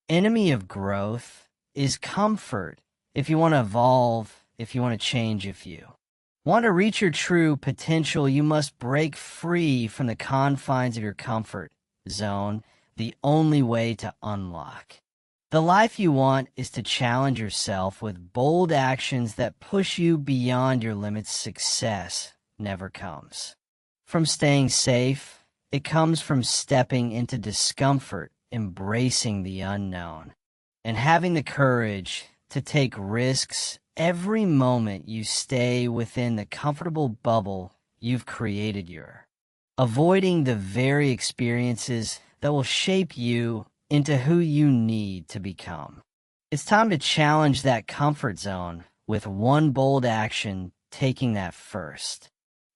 enemy of growth is comfort. If you want to evolve, if you want to change, if you want to reach your true potential, you must break free from the confines of your comfort zone. The only way to unlock the life you want is to challenge yourself with bold actions that push you beyond your limits. Success never comes from staying safe. It comes from stepping into discomfort, embracing the unknown, and having the courage to take risks. Every moment you stay within the comfortable bubble you've created, you're avoiding the very experiences that will shape you into who you need to become. It's time to challenge that comfort zone with one bold action. Taking that first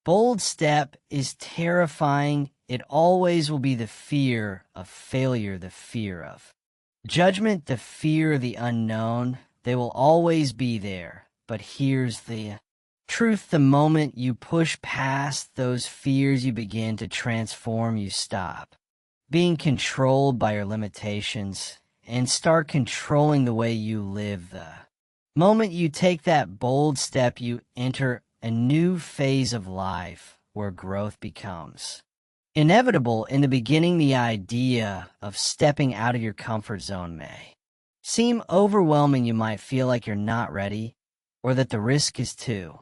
bold step is terrifying. It always will be the fear of failure, the fear of judgment, the fear of the unknown. They will always be there. But here's the truth. The moment you push past those fears, you begin to transform. You stop being controlled by your limitations and start controlling the way you live. The moment you take that bold step, you enter a new phase of life where growth becomes inevitable. In the beginning, the idea of stepping out of your comfort zone may seem overwhelming. You might feel like you're not ready or that the risk is too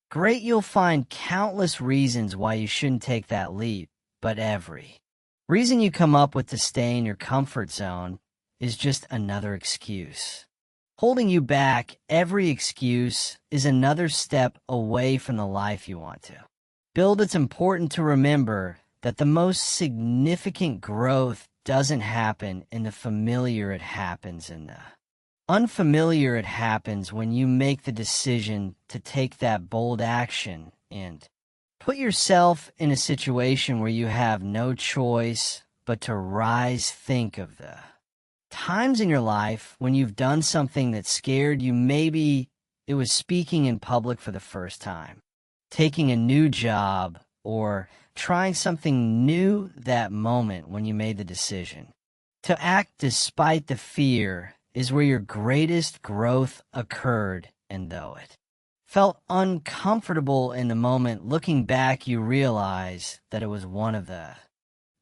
great. You'll find countless reasons why you shouldn't take that leap, but every reason you come up with to stay in your comfort zone is just another excuse holding you back. Every excuse is another step away from the life you want to build. It's important to remember that the most significant growth doesn't happen in the familiar. It happens in the unfamiliar. It happens when you make the decision to take that bold action and put yourself in a situation where you have no choice but to rise. Think of the times in your life when you've done something that scared you. Maybe it was speaking in public for the first time, taking a new job, or trying something new. That moment when you made the decision to act despite the fear is where your greatest growth occurred. And though it felt uncomfortable in the moment, looking back, you realize that it was one of the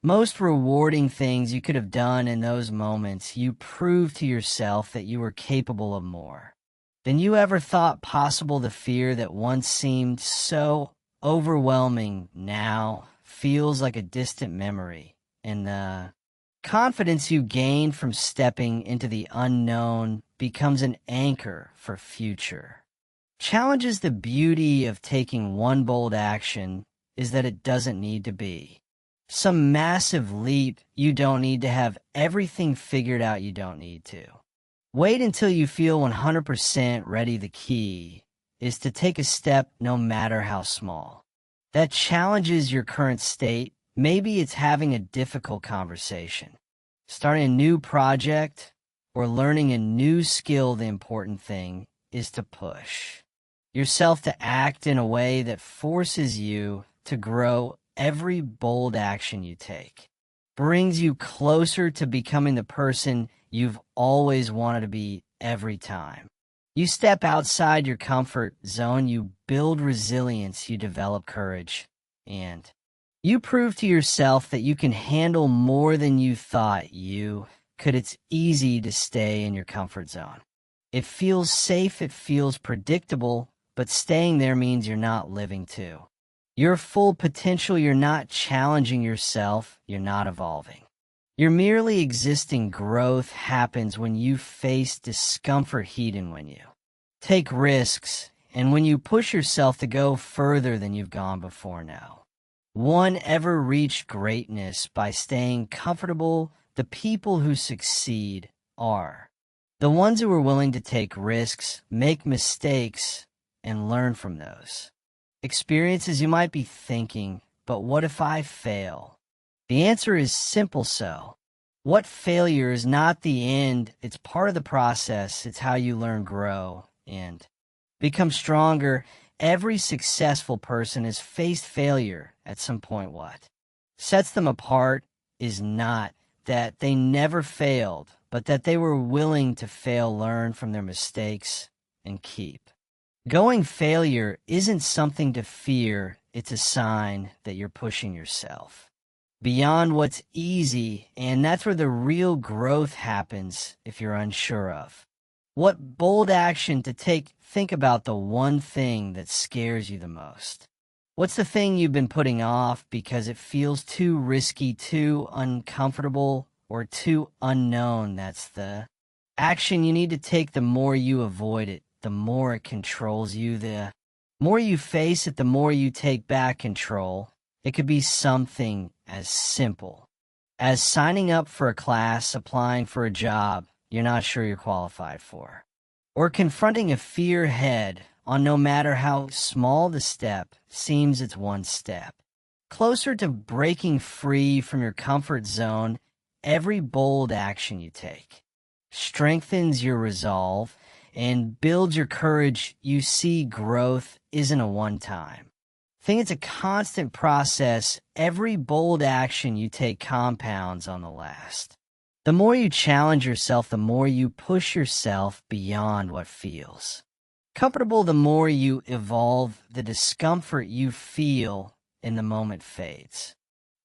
most rewarding things you could have done. In those moments, you proved to yourself that you were capable of more than you ever thought possible. The fear that once seemed so overwhelming now feels like a distant memory, and the confidence you gain from stepping into the unknown becomes an anchor for future challenges. The beauty of taking one bold action is that it doesn't need to be some massive leap. You don't need to have everything figured out. You don't need to wait until you feel 100% ready. The key is to take a step, no matter how small, that challenges your current state. Maybe it's having a difficult conversation, starting a new project, or learning a new skill. The important thing is to push yourself to act in a way that forces you to grow. Every bold action you take brings you closer to becoming the person you've always wanted to be. Every time you step outside your comfort zone, you build resilience, you develop courage, and you prove to yourself that you can handle more than you thought you could. It's easy to stay in your comfort zone. It feels safe, it feels predictable, but staying there means you're not living to your full potential. You're not challenging yourself, you're not evolving. You're merely existing. Growth happens when you face discomfort, heat, and when you take risks, and when you push yourself to go further than you've gone before. No one ever reached greatness by staying comfortable. The people who succeed are the ones who are willing to take risks, make mistakes, and learn from those experiences. You might be thinking, but what if I fail? The answer is simple. So, what failure is not the end, it's part of the process. It's how you learn, grow, and become stronger. Every successful person has faced failure at some point. What sets them apart is not that they never failed, but that they were willing to fail, learn from their mistakes, and keep going. Failure isn't something to fear, it's a sign that you're pushing yourself beyond what's easy, and that's where the real growth happens. If you're unsure of what bold action to take, think about the one thing that scares you the most. What's the thing you've been putting off because it feels too risky, too uncomfortable, or too unknown? That's the action you need to take. The more you avoid it, the more it controls you. The more you face it, the more you take back control. It could be something as simple as signing up for a class, applying for a job you're not sure you're qualified for, or confronting a fear head on. No matter how small the step seems, it's one step closer to breaking free from your comfort zone. Every bold action you take strengthens your resolve and builds your courage. You see, growth isn't a one-time thing, it's a constant process. Every bold action you take compounds on the last. The more you challenge yourself, the more you push yourself beyond what feels comfortable, the more you evolve. The discomfort you feel in the moment fades,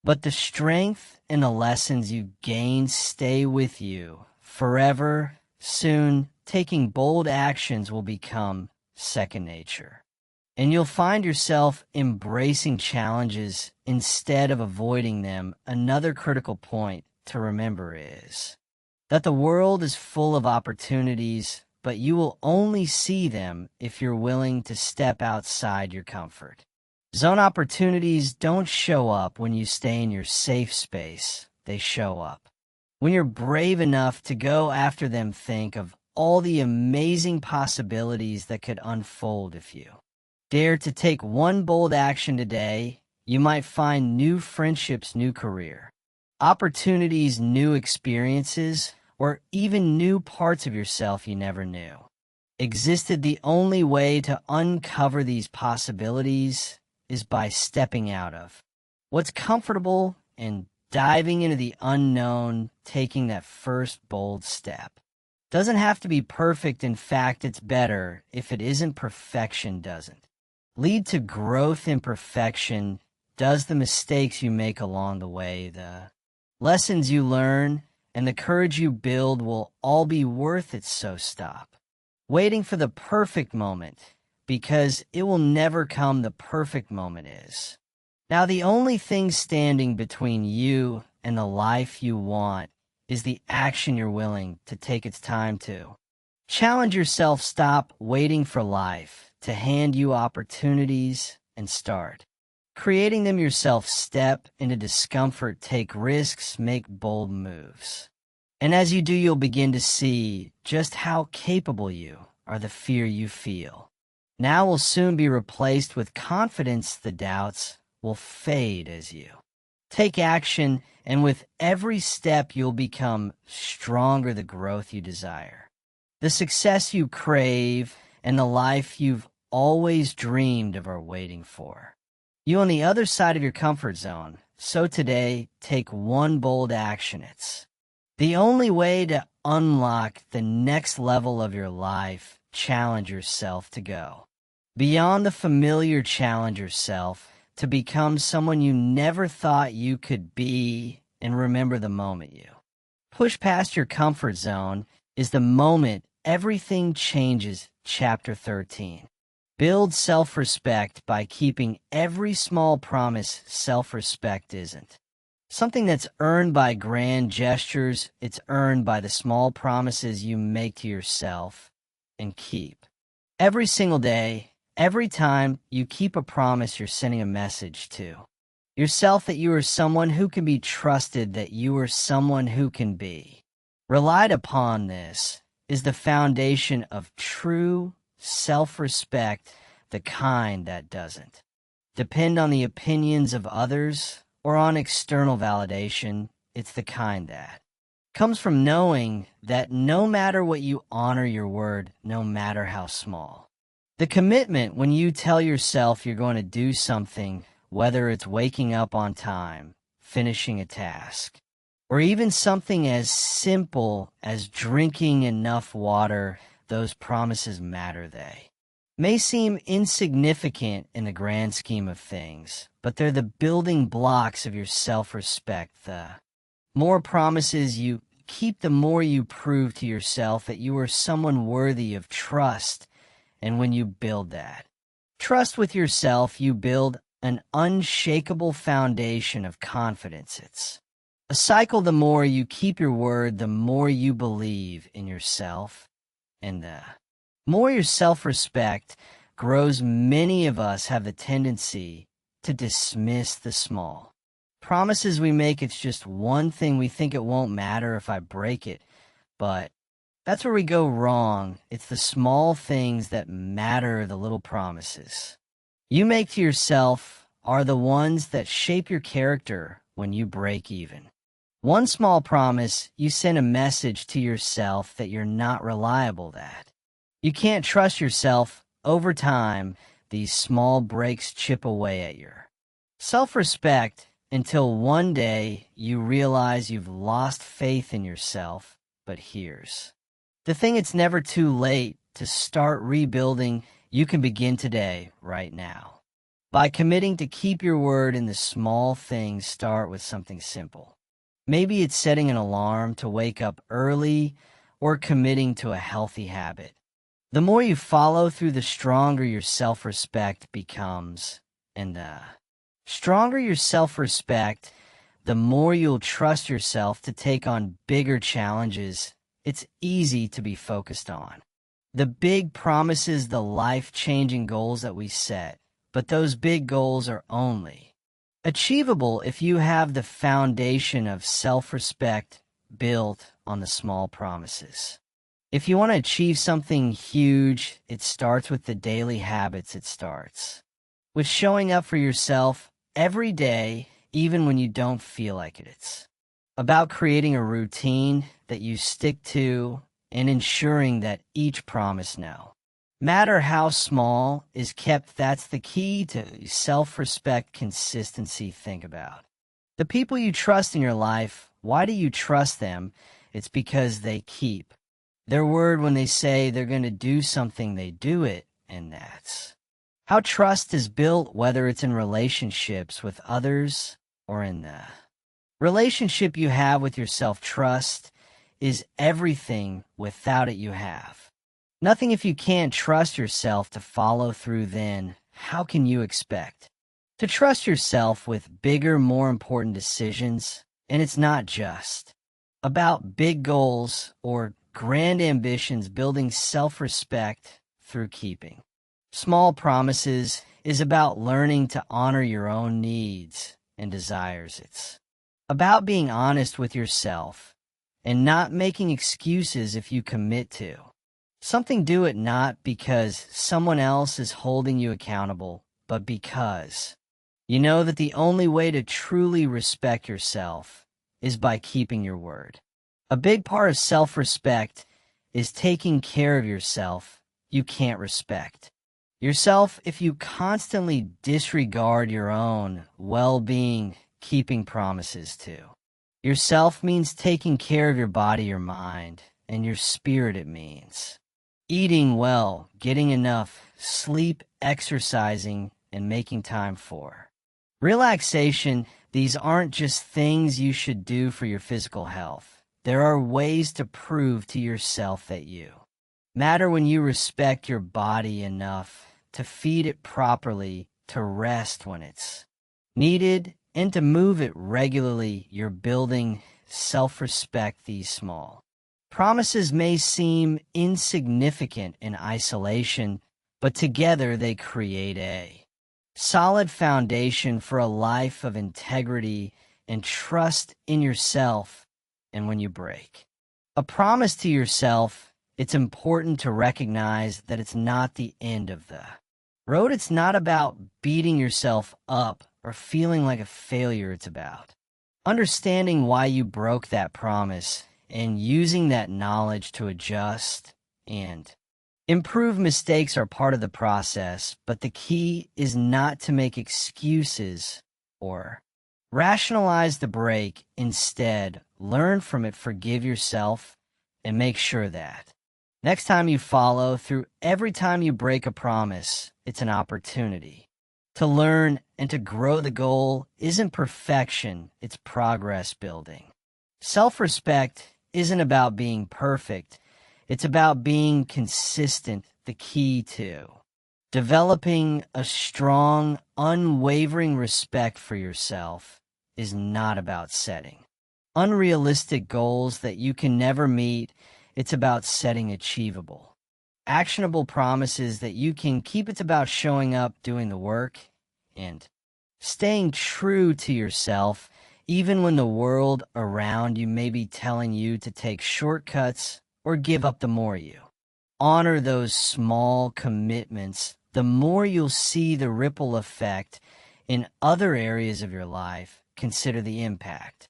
but the strength and the lessons you gain stay with you forever. Soon, taking bold actions will become second nature, and you'll find yourself embracing challenges instead of avoiding them. Another critical point to remember is that the world is full of opportunities, but you will only see them if you're willing to step outside your comfort zone. Opportunities don't show up when you stay in your safe space. They show up when you're brave enough to go after them. Think of all the amazing possibilities that could unfold if you dare to take one bold action today. You might find new friendships, new career opportunities, new experiences, or even new parts of yourself you never knew existed. The only way to uncover these possibilities is by stepping out of what's comfortable and diving into the unknown. Taking that first bold step doesn't have to be perfect. In fact, it's better if it isn't. Perfection doesn't lead to growth. Imperfection does. The mistakes you make along the way, the lessons you learn, and the courage you build will all be worth it. So stop waiting for the perfect moment, because it will never come. The perfect moment is. Now, the only thing standing between you and the life you want is the action you're willing to take its time to. Challenge yourself. Stop waiting for life to hand you opportunities and start creating them yourself. Step into discomfort, take risks, make bold moves. And as you do, you'll begin to see just how capable you are. The fear you feel now will soon be replaced with confidence. The doubts will fade as you take action, and with every step you'll become stronger. The growth you desire, the success you crave, and the life you've always dreamed of are waiting for you on the other side of your comfort zone. So today, take one bold action. It's the only way to unlock the next level of your life. Challenge yourself to go beyond the familiar. Challenge yourself to become someone you never thought you could be. And remember, the moment you push past your comfort zone is the moment everything changes. Chapter 13. Build self-respect by keeping every small promise. Self-respect isn't something that's earned by grand gestures. It's earned by the small promises you make to yourself and keep every single day. Every time you keep a promise, you're sending a message to yourself that you are someone who can be trusted, that you are someone who can be relied upon. This is the foundation of true self-respect, the kind that doesn't depend on the opinions of others or on external validation. It's the kind that comes from knowing that no matter what, you honor your word, no matter how small. The commitment when you tell yourself you're going to do something, whether it's waking up on time, finishing a task, or even something as simple as drinking enough water, those promises matter. They may seem insignificant in the grand scheme of things, but they're the building blocks of your self-respect. The more promises you keep, the more you prove to yourself that you are someone worthy of trust. And when you build that trust with yourself, you build an unshakable foundation of confidence. It's a cycle. The more you keep your word, the more you believe in yourself, and the more your self-respect grows. Many of us have the tendency to dismiss the small promises we make. It's just one thing. We think it won't matter if I break it, but that's where we go wrong. It's the small things that matter. The little promises you make to yourself are the ones that shape your character. When you break even one small promise, you send a message to yourself that you're not reliable, that you can't trust yourself. Over time, these small breaks chip away at your self-respect until one day you realize you've lost faith in yourself. But here's the thing, it's never too late to start rebuilding. You can begin today, right now, by committing to keep your word in the small things. Start with something simple. Maybe it's setting an alarm to wake up early or committing to a healthy habit. The more you follow through, the stronger your self-respect becomes. And the stronger your self-respect, the more you'll trust yourself to take on bigger challenges. It's easy to be focused on the big promises, the life-changing goals that we set, but those big goals are only achievable if you have the foundation of self-respect built on the small promises. If you want to achieve something huge, it starts with the daily habits. It starts with showing up for yourself every day, even when you don't feel like it. It's about creating a routine that you stick to and ensuring that each promise, no matter how small, is kept. That's the key to self-respect, consistency. Think about the people you trust in your life. Why do you trust them? It's because they keep their word. When they say they're going to do something, they do it. And that's how trust is built, whether it's in relationships with others or in the relationship you have with yourself. Trust is everything. Without it, you have Nothing if you can't trust yourself to follow through, then how can you expect to trust yourself with bigger, more important decisions? And it's not just about big goals or grand ambitions. Building self-respect through keeping small promises is about learning to honor your own needs and desires. It's about being honest with yourself and not making excuses if you commit to something. Do it not because someone else is holding you accountable, but because you know that the only way to truly respect yourself is by keeping your word. A big part of self-respect is taking care of yourself. You can't respect yourself if you constantly disregard your own well-being. Keeping promises to yourself means taking care of your body, your mind, and your spirit. It means eating well, getting enough sleep, exercising, and making time for relaxation. These aren't just things you should do for your physical health. There are ways to prove to yourself that you matter when you respect your body enough to feed it properly, to rest when it's needed, and to move it regularly. You're building self-respect. These small promises may seem insignificant in isolation, but together they create a solid foundation for a life of integrity and trust in yourself. And when you break a promise to yourself, it's important to recognize that it's not the end of the road. It's not about beating yourself up or feeling like a failure. It's about understanding why you broke that promise and using that knowledge to adjust and improve. Mistakes are part of the process, but the key is not to make excuses or rationalize the break. Instead, learn from it, forgive yourself, and make sure that next time you follow through. Every time you break a promise, it's an opportunity to learn and to grow. The goal isn't perfection, it's progress building. Self-respect isn't about being perfect, it's about being consistent. The key to developing a strong, unwavering respect for yourself is not about setting unrealistic goals that you can never meet. It's about setting achievable, actionable promises that you can keep. It's about showing up, doing the work, and staying true to yourself, even when the world around you may be telling you to take shortcuts or give up. The more you honor those small commitments, the more you'll see the ripple effect in other areas of your life. Consider the impact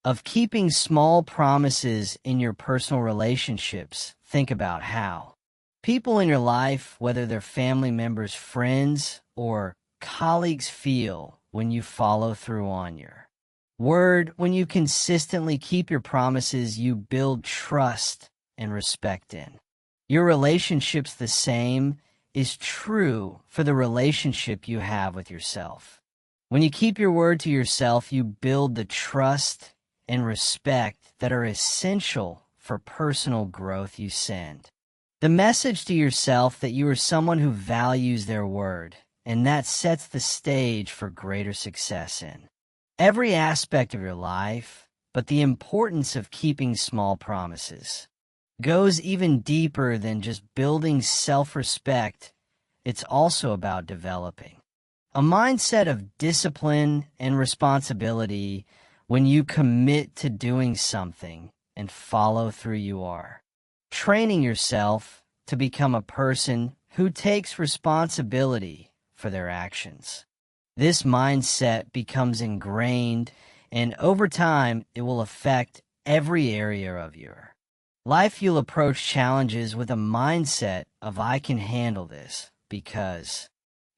of keeping small promises in your personal relationships. Think about how people in your life, whether they're family members, friends, or colleagues, feel when you follow through on your word. When you consistently keep your promises, you build trust and respect in your relationships. The same is true for the relationship you have with yourself. When you keep your word to yourself, you build the trust and respect that are essential for personal growth. You send the message to yourself that you are someone who values their word, and that sets the stage for greater success in every aspect of your life. But the importance of keeping small promises goes even deeper than just building self-respect. It's also about developing a mindset of discipline and responsibility. When you commit to doing something and follow through, you are training yourself to become a person who takes responsibility for their actions. This mindset becomes ingrained, and over time, it will affect every area of your life. You'll approach challenges with a mindset of "I can handle this," because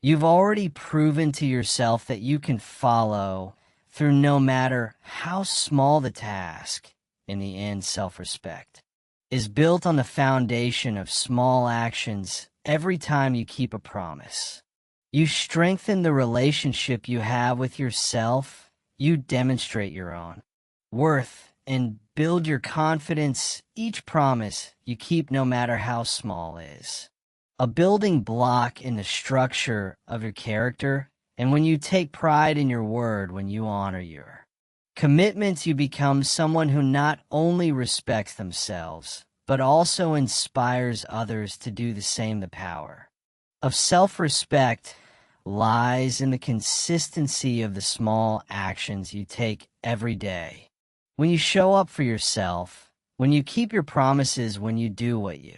you've already proven to yourself that you can follow through no matter how small the task. In the end, self-respect is built on the foundation of small actions. Every time you keep a promise, you strengthen the relationship you have with yourself. You demonstrate your own worth and build your confidence each promise you keep, no matter how small, is a building block in the structure of your character. And when you take pride in your word, when you honor your commitments, you become someone who not only respects themselves, but also inspires others to do the same. The power of self-respect lies in the consistency of the small actions you take every day. When you show up for yourself, when you keep your promises, when you do what you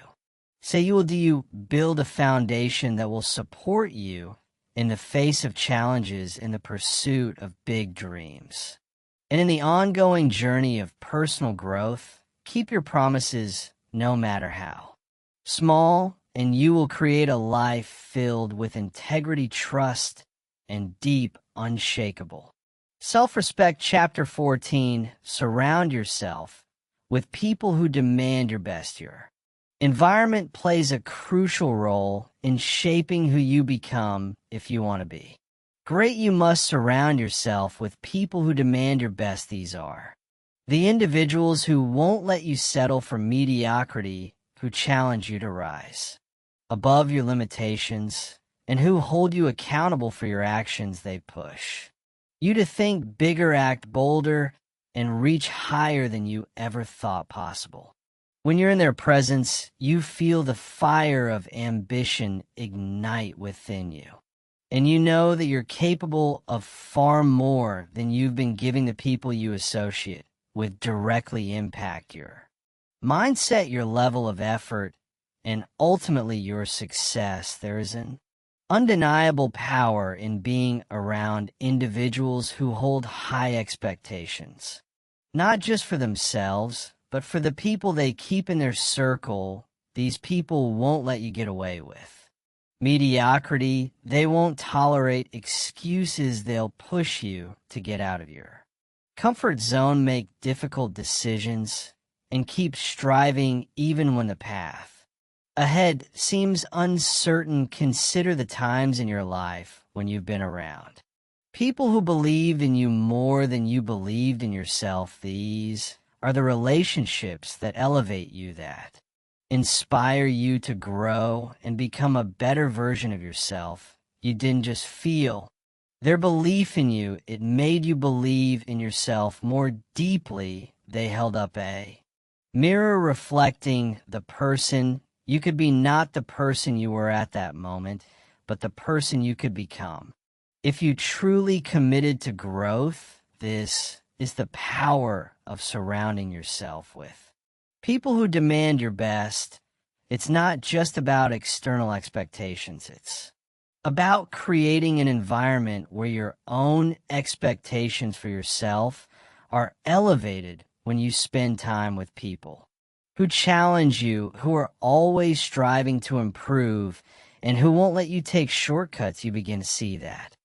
say you will do, you build a foundation that will support you in the face of challenges, in the pursuit of big dreams. And in the ongoing journey of personal growth, keep your promises no matter how small, and you will create a life filled with integrity, trust, and deep, unshakable self-respect. Chapter 14, surround yourself with people who demand your best. Your environment plays a crucial role in shaping who you become. If you want to be great, you must surround yourself with people who demand your best. These are the individuals who won't let you settle for mediocrity, who challenge you to rise above your limitations, and who hold you accountable for your actions. They push you to think bigger, act bolder, and reach higher than you ever thought possible. When you're in their presence, you feel the fire of ambition ignite within you. And you know that you're capable of far more than you've been giving the people you associate with directly impact your mindset, your level of effort, and ultimately your success. There is an undeniable power in being around individuals who hold high expectations, not just for themselves, but for the people they keep in their circle. These people won't let you get away with mediocrity. They won't tolerate excuses. They'll push you to get out of your comfort zone, make difficult decisions, and keep striving even when the path ahead seems uncertain. Consider the times in your life when you've been around people who believed in you more than you believed in yourself. These are the relationships that elevate you, that inspire you to grow and become a better version of yourself. You didn't just feel their belief in you, it made you believe in yourself more deeply. They held up a mirror reflecting the person you could be, not the person you were at that moment, but the person you could become if you truly committed to growth. This is the power of surrounding yourself with people who demand your best. It's not just about external expectations. It's about creating an environment where your own expectations for yourself are elevated. When you spend time with people who challenge you, who are always striving to improve, and who won't let you take shortcuts, you begin to see that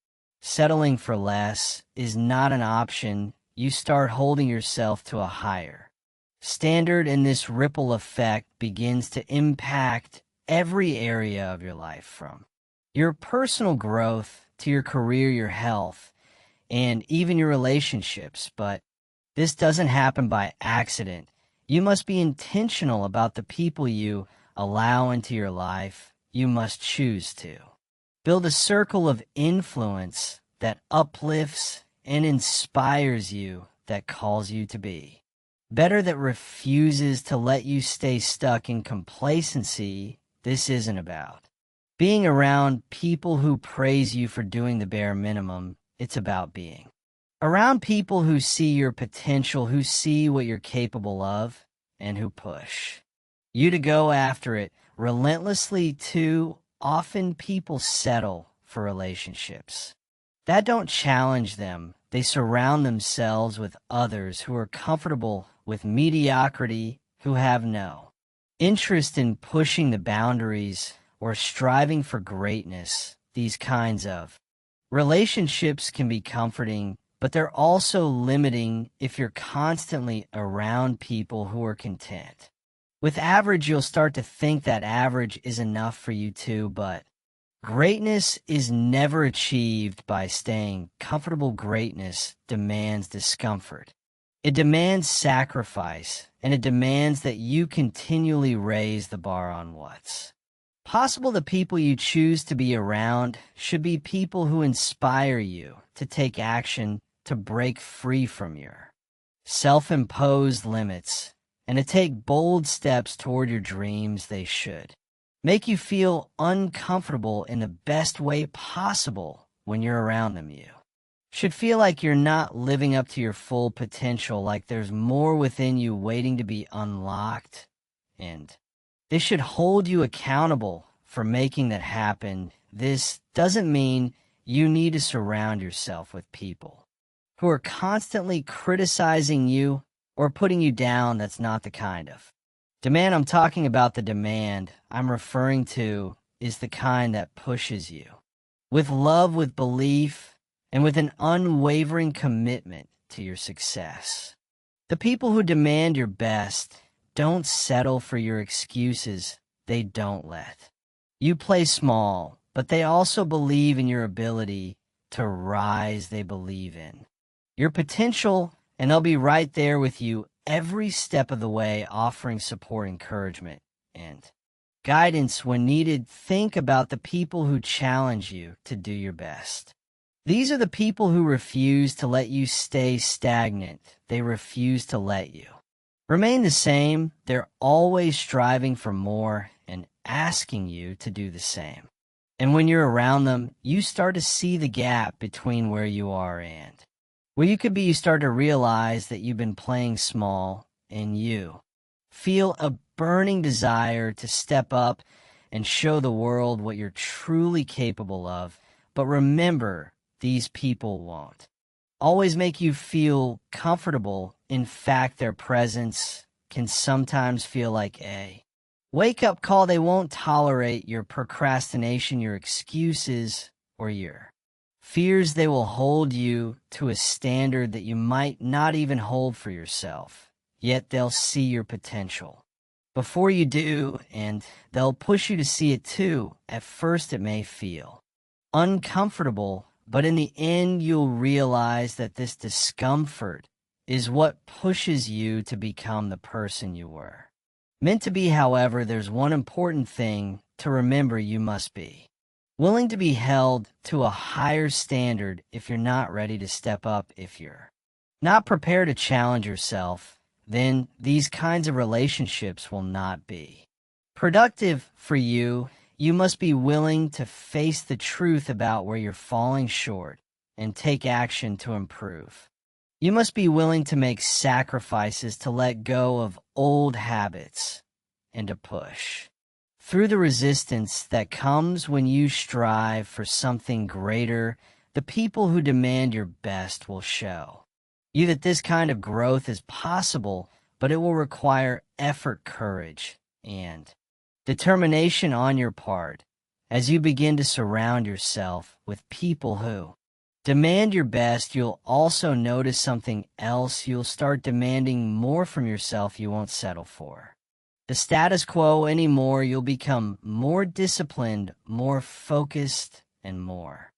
settling for less is not an option. You start holding yourself to a higher standard, and this ripple effect begins to impact every area of your life, from your personal growth to your career, your health, and even your relationships. But this doesn't happen by accident. You must be intentional about the people you allow into your life. You must choose to build a circle of influence that uplifts and inspires you, that calls you to be better, that refuses to let you stay stuck in complacency. This isn't about being around people who praise you for doing the bare minimum. It's about being around people who see your potential, who see what you're capable of, and who push you to go after it relentlessly. Too often people settle for relationships that don't challenge them. They surround themselves with others who are comfortable with mediocrity, who have no interest in pushing the boundaries or striving for greatness. These kinds of relationships can be comforting, but they're also limiting if you're constantly around people who are content with average. You'll start to think that average is enough for you too, but greatness is never achieved by staying comfortable. Greatness demands discomfort. It demands sacrifice, and it demands that you continually raise the bar on what's possible. The people you choose to be around should be people who inspire you to take action, to break free from your self-imposed limits, and to take bold steps toward your dreams. They should make you feel uncomfortable in the best way possible when you're around them. You should feel like you're not living up to your full potential, like there's more within you waiting to be unlocked, and this should hold you accountable for making that happen. This doesn't mean you need to surround yourself with people who are constantly criticizing you or putting you down. That's not the kind of demand I'm talking about. The demand I'm referring to is the kind that pushes you with love, with belief, and with an unwavering commitment to your success. The people who demand your best don't settle for your excuses. They don't let you play small, but they also believe in your ability to rise. They believe in your potential, and they'll be right there with you every step of the way, offering support, encouragement, and guidance when needed. Think about the people who challenge you to do your best. These are the people who refuse to let you stay stagnant. They refuse to let you remain the same. They're always striving for more and asking you to do the same. And when you're around them, you start to see the gap between where you are and where you could be. You start to realize that you've been playing small, and you feel a burning desire to step up and show the world what you're truly capable of. But remember, these people won't always make you feel comfortable. In fact, their presence can sometimes feel like a wake-up call. They won't tolerate your procrastination, your excuses, or your fears. They will hold you to a standard that you might not even hold for yourself. Yet they'll see your potential before you do, and they'll push you to see it too. At first, it may feel uncomfortable, but in the end, you'll realize that this discomfort is what pushes you to become the person you were meant to be. However, there's one important thing to remember. You must be willing to be held to a higher standard. If you're not ready to step up, if you're not prepared to challenge yourself, then these kinds of relationships will not be productive for you. You must be willing to face the truth about where you're falling short and take action to improve. You must be willing to make sacrifices, to let go of old habits, and to push through the resistance that comes when you strive for something greater. The people who demand your best will show you that this kind of growth is possible, but it will require effort, courage, and determination on your part. As you begin to surround yourself with people who demand your best, you'll also notice something else. You'll start demanding more from yourself. You won't settle for the status quo anymore. You'll become more disciplined, more focused, and more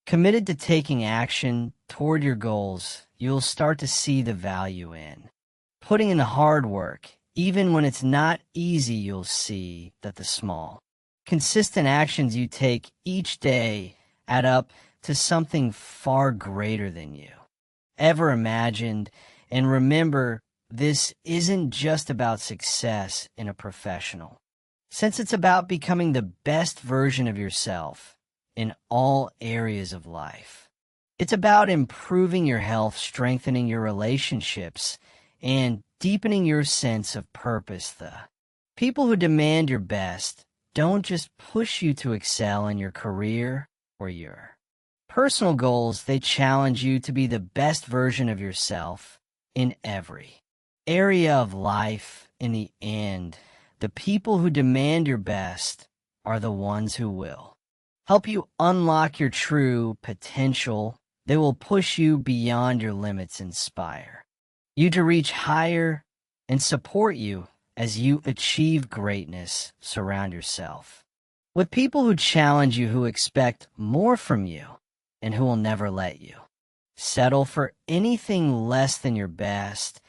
committed to taking action toward your goals. You'll start to see the value in putting in the hard work. Even when it's not easy, you'll see that the small, consistent actions you take each day add up to something far greater than you ever imagined. And remember, this isn't just about success in a professional sense. It's about becoming the best version of yourself in all areas of life. It's about improving your health, strengthening your relationships, and deepening your sense of purpose. The people who demand your best don't just push you to excel in your career or your personal goals. They challenge you to be the best version of yourself in every area of life. In the end, the people who demand your best are the ones who will help you unlock your true potential. They will push you beyond your limits, inspire you to reach higher, and support you as you achieve greatness. Surround yourself with people who challenge you, who expect more from you, and who will never let you Settle for anything less than your best,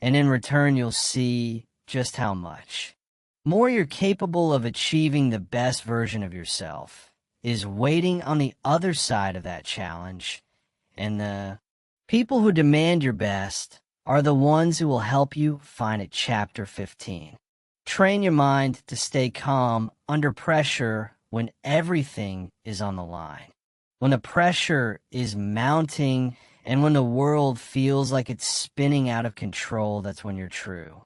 and in return you'll see just how much more you're capable of achieving the best version of yourself is waiting on the other side of that challenge, and the people who demand your best are the ones who will help you find it. Chapter 15. Train your mind to stay calm under pressure when everything is on the line. When the pressure is mounting and when the world feels like it's spinning out of control, that's when you're true.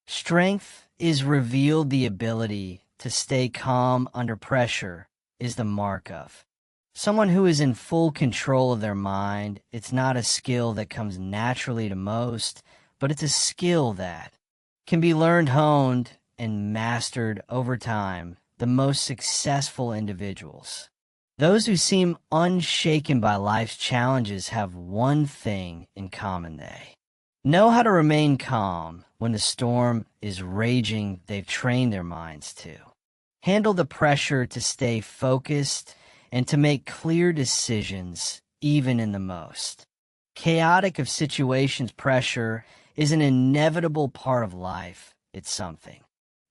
Strength is revealed. The ability to stay calm under pressure is the mark of someone who is in full control of their mind. It's not a skill that comes naturally to most, but it's a skill that can be learned, honed, and mastered over time. The most successful individuals, those who seem unshaken by life's challenges, have one thing in common. They know how to remain calm when the storm is raging. They've trained their minds to handle the pressure, to stay focused, and to make clear decisions even in the most chaotic of situations. Pressure is an inevitable part of life. It's something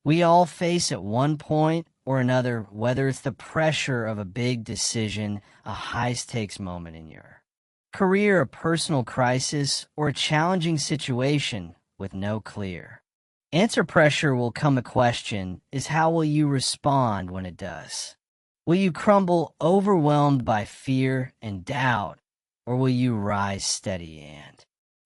we all face at one point or another, whether it's the pressure of a big decision, a high-stakes moment in your career, a personal crisis, or a challenging situation with no clear answer. Pressure will come. The question is, how will you respond when it does? Will you crumble, overwhelmed by fear and doubt, or will you rise steady and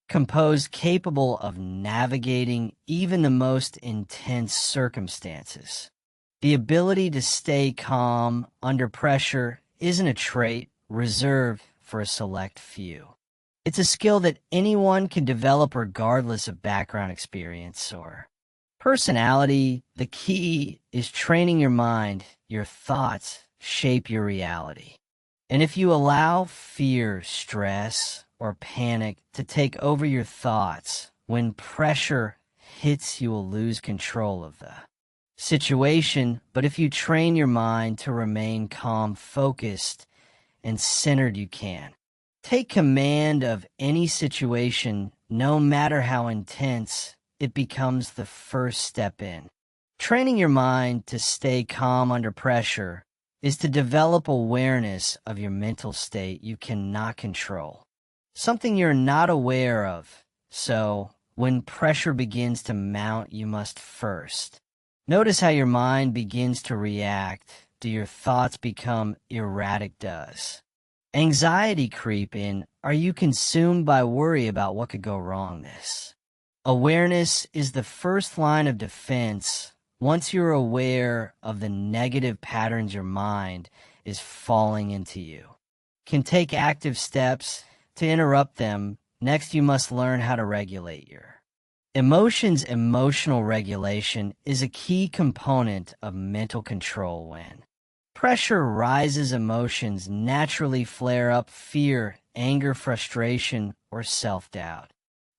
composed, capable of navigating even the most intense circumstances? The ability to stay calm under pressure isn't a trait reserved for a select few. It's a skill that anyone can develop regardless of background, experience, or personality. The key is training your mind. Your thoughts shape your reality. And if you allow fear, stress, or panic to take over your thoughts, when pressure hits, you will lose control of the situation. But if you train your mind to remain calm, focused, and centered, you can take command of any situation, no matter how intense. It becomes the first step in training your mind to stay calm under pressure is to develop awareness of your mental state. You cannot control something you're not aware of. So when pressure begins to mount, you must first notice how your mind begins to react. Do your thoughts become erratic? Does anxiety creep in? Are you consumed by worry about what could go wrong? This awareness is the first line of defense. Once you're aware of the negative patterns your mind is falling into, you can take active steps to interrupt them. Next, you must learn how to regulate your emotions. Emotional regulation is a key component of mental control. When pressure rises, emotions naturally flare up. Fear, anger, frustration, or self-doubt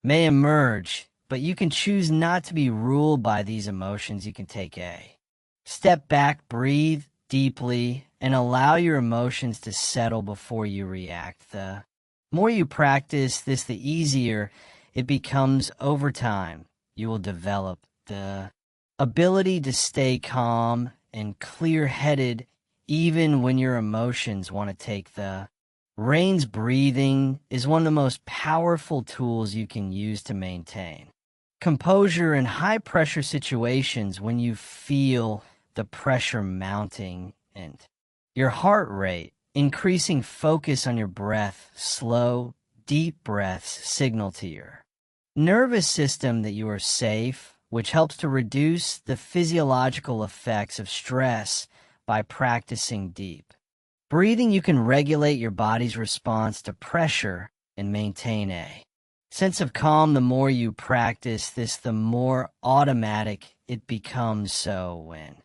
may emerge, but you can choose not to be ruled by these emotions. You can take a step back, breathe deeply, and allow your emotions to settle before you react. The more you practice this, the easier it becomes. Over time, you will develop the ability to stay calm and clear-headed even when your emotions want to take the reins. Breathing is one of the most powerful tools you can use to maintain composure in high-pressure situations. When you feel the pressure mounting and your heart rate increasing, focus on your breath. Slow, deep breaths signal to your nervous system that you are safe, which helps to reduce the physiological effects of stress. By practicing deep breathing, you can regulate your body's response to pressure and maintain a sense of calm. The more you practice this, the more automatic it becomes. So when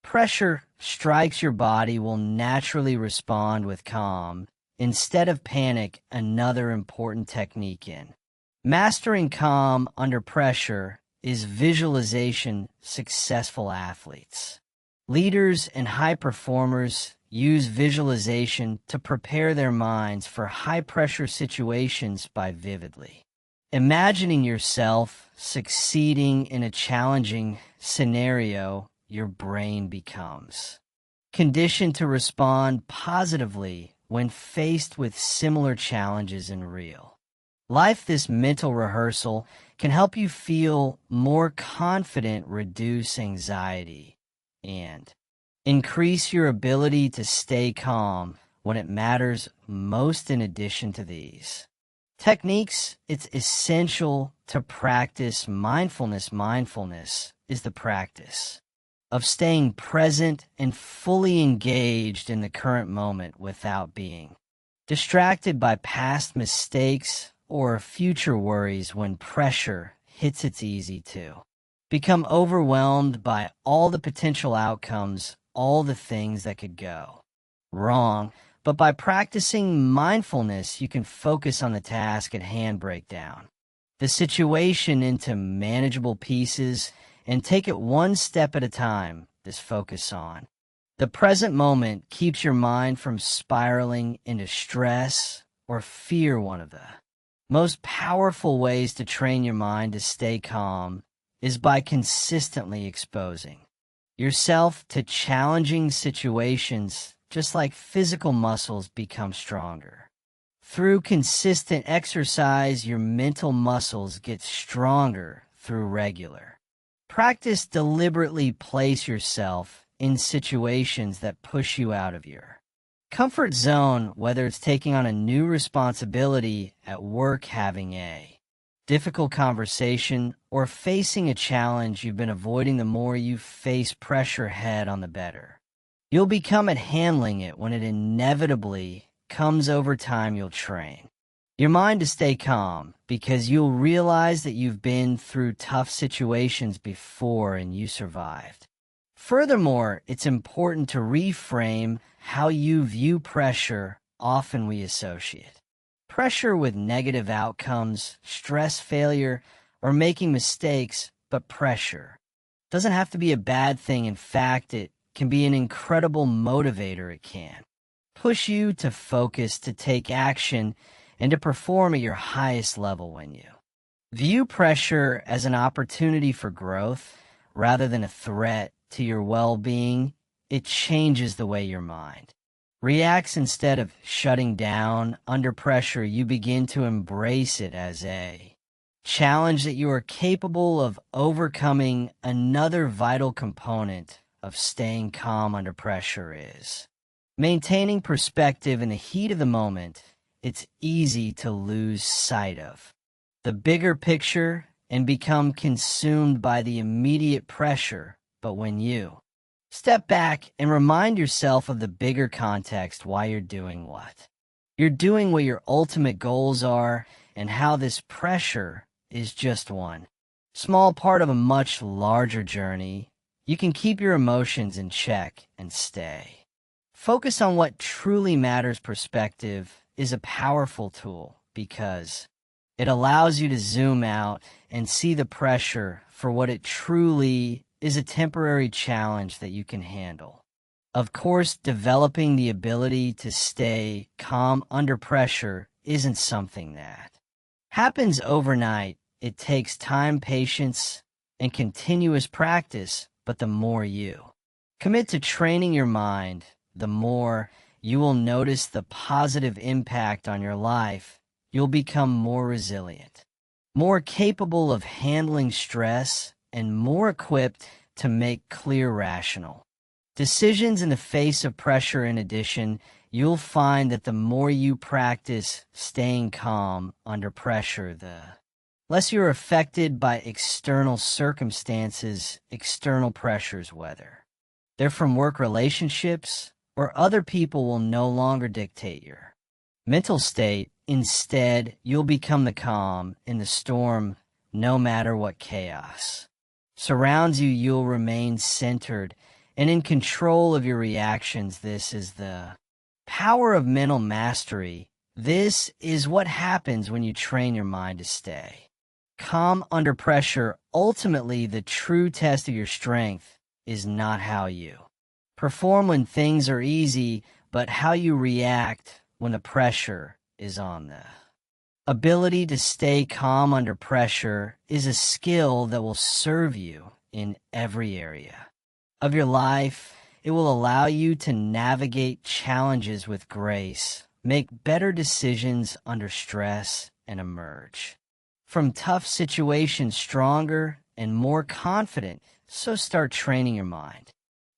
pressure strikes, your body will naturally respond with calm instead of panic. Another important technique in mastering calm under pressure is visualization. Successful athletes, leaders, and high performers use visualization to prepare their minds for high-pressure situations by vividly imagining yourself succeeding in a challenging scenario. Your brain becomes conditioned to respond positively when faced with similar challenges in real life. This mental rehearsal can help you feel more confident, reduce anxiety, and increase your ability to stay calm when it matters most. In addition to these techniques, it's essential to practice mindfulness. Mindfulness is the practice of staying present and fully engaged in the current moment without being distracted by past mistakes or future worries. When pressure hits, it's easy to become overwhelmed by all the potential outcomes, all the things that could go wrong. But by practicing mindfulness, you can focus on the task at hand, break down the situation into manageable pieces, and take it one step at a time. This focus on the present moment keeps your mind from spiraling into stress or fear. One of the most powerful ways to train your mind to stay calm is by consistently exposing yourself to challenging situations. Just like physical muscles become stronger through consistent exercise, your mental muscles get stronger through regular practice. Deliberately place yourself in situations that push you out of your comfort zone, whether it's taking on a new responsibility at work, having a difficult conversation, or facing a challenge you've been avoiding. The more you face pressure head on, the better you'll become at handling it. When it inevitably comes over time, you'll train your mind to stay calm because you'll realize that you've been through tough situations before and you survived. Furthermore, it's important to reframe how you view pressure. Often we associate pressure with negative outcomes, stress, failure, or making mistakes, but pressure doesn't have to be a bad thing. In fact, it can be an incredible motivator. It can push you to focus, to take action, and to perform at your highest level. When you view pressure as an opportunity for growth rather than a threat to your well-being, it changes the way your mind reacts. Instead of shutting down under pressure, you begin to embrace it as a challenge that you are capable of overcoming. Another vital component of staying calm under pressure is maintaining perspective. In the heat of the moment, it's easy to lose sight of the bigger picture and become consumed by the immediate pressure. But when you step back and remind yourself of the bigger context, why you're doing what you're doing, what your ultimate goals are, and how this pressure is just one small part of a much larger journey, you can keep your emotions in check and stay focused on what truly matters. Perspective is a powerful tool because it allows you to zoom out and see the pressure for what it truly is, a temporary challenge that you can handle. Of course, developing the ability to stay calm under pressure isn't something that happens overnight. It takes time, patience, and continuous practice. But the more you commit to training your mind, the more you will notice the positive impact on your life. You'll become more resilient, more capable of handling stress, and more equipped to make clear, rational decisions in the face of pressure. In addition, you'll find that the more you practice staying calm under pressure, the less you're affected by external circumstances, external pressures, whether they're from work, relationships, or other people, will no longer dictate your mental state. Instead, you'll become the calm in the storm. No matter what chaos surrounds you, you'll remain centered and in control of your reactions. This is the power of mental mastery. This is what happens when you train your mind to stay calm under pressure. Ultimately, the true test of your strength is not how you perform when things are easy, but how you react when the pressure is on. The ability to stay calm under pressure is a skill that will serve you in every area of your life. It will allow you to navigate challenges with grace, make better decisions under stress, and emerge from tough situations stronger and more confident. So start training your mind.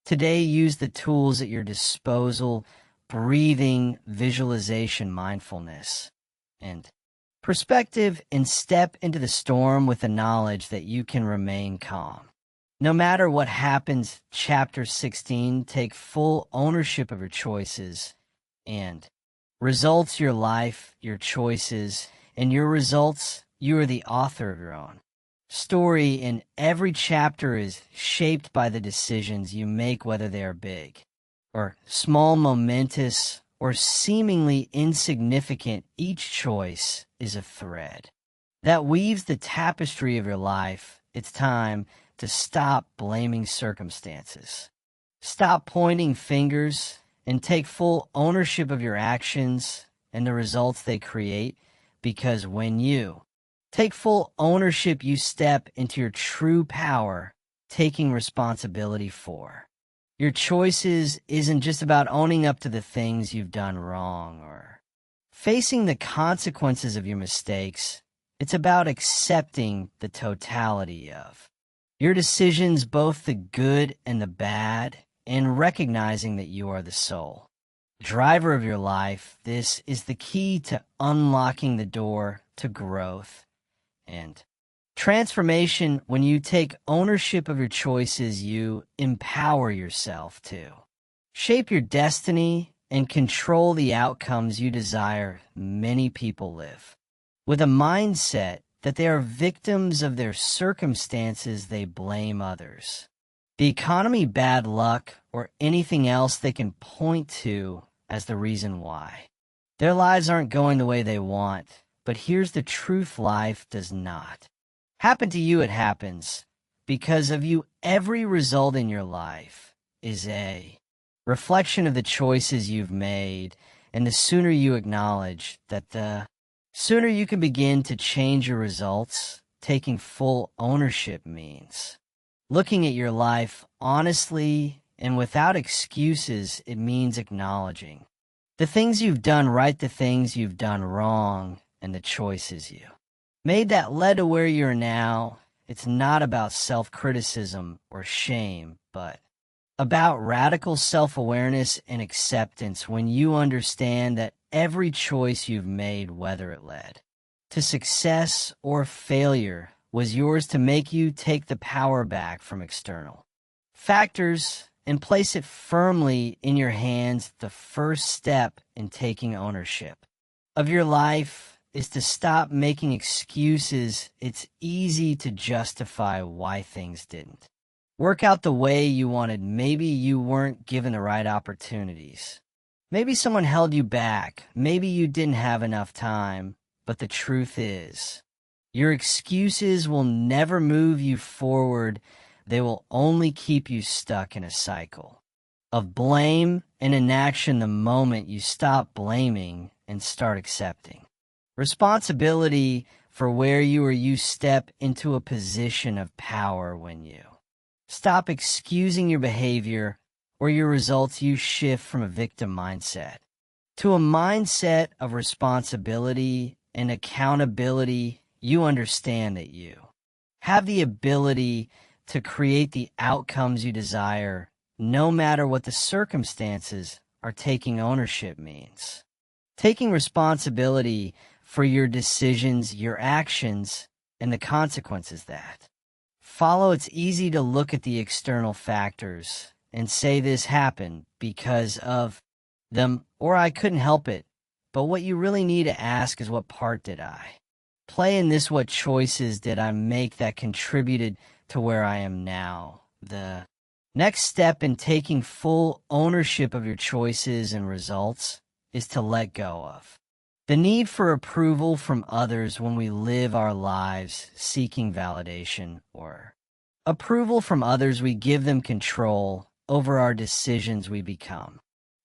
Today, use the tools at your disposal: breathing, visualization, mindfulness, and perspective, and step into the storm with the knowledge that you can remain calm. No matter what happens. Chapter 16, take full ownership of your choices and results. Your life, your choices, and your results. You are the author of your own story, and every chapter is shaped by the decisions you make, whether they are big or small, momentous or seemingly insignificant. Each choice is a thread that weaves the tapestry of your life. It's time to stop blaming circumstances. Stop pointing fingers and take full ownership of your actions and the results they create, because when you take full ownership, you step into your true power, taking responsibility for your choices. Isn't just about owning up to the things you've done wrong or facing the consequences of your mistakes. It's about accepting the totality of your decisions, both the good and the bad, and recognizing that you are the sole driver of your life. This is the key to unlocking the door to growth and transformation. When you take ownership of your choices, you empower yourself to shape your destiny and control the outcomes you desire. Many people live with a mindset that they are victims of their circumstances. They blame others, the economy, bad luck, or anything else they can point to as the reason why their lives aren't going the way they want. But here's the truth: life does not happen to you. It happens because of you. Every result in your life is a reflection of the choices you've made, and the sooner you acknowledge that, the sooner you can begin to change your results. Taking full ownership means looking at your life honestly and without excuses. It means acknowledging the things you've done right, the things you've done wrong, and the choices you made that led to where you're now. It's not about self-criticism or shame, but about radical self-awareness and acceptance. When you understand that every choice you've made, whether it led to success or failure, was yours to make, you take the power back from external factors and place it firmly in your hands. The first step in taking ownership of your life is to stop making excuses. It's easy to justify why things didn't work out the way you wanted. Maybe you weren't given the right opportunities. Maybe someone held you back. Maybe you didn't have enough time. But the truth is, your excuses will never move you forward. They will only keep you stuck in a cycle of blame and inaction. The moment you stop blaming and start accepting responsibility for where you are, you step into a position of power. When you stop excusing your behavior or your results, you shift from a victim mindset to a mindset of responsibility and accountability. You understand that you have the ability to create the outcomes you desire, no matter what the circumstances are. Taking ownership means taking responsibility for your decisions, your actions, and the consequences that follow. It's easy to look at the external factors and say this happened because of them, or I couldn't help it. But what you really need to ask is, what part did I play in this? What choices did I make that contributed to where I am now? The next step in taking full ownership of your choices and results is to let go of the need for approval from others. When we live our lives seeking validation or approval from others, we give them control over our decisions we become,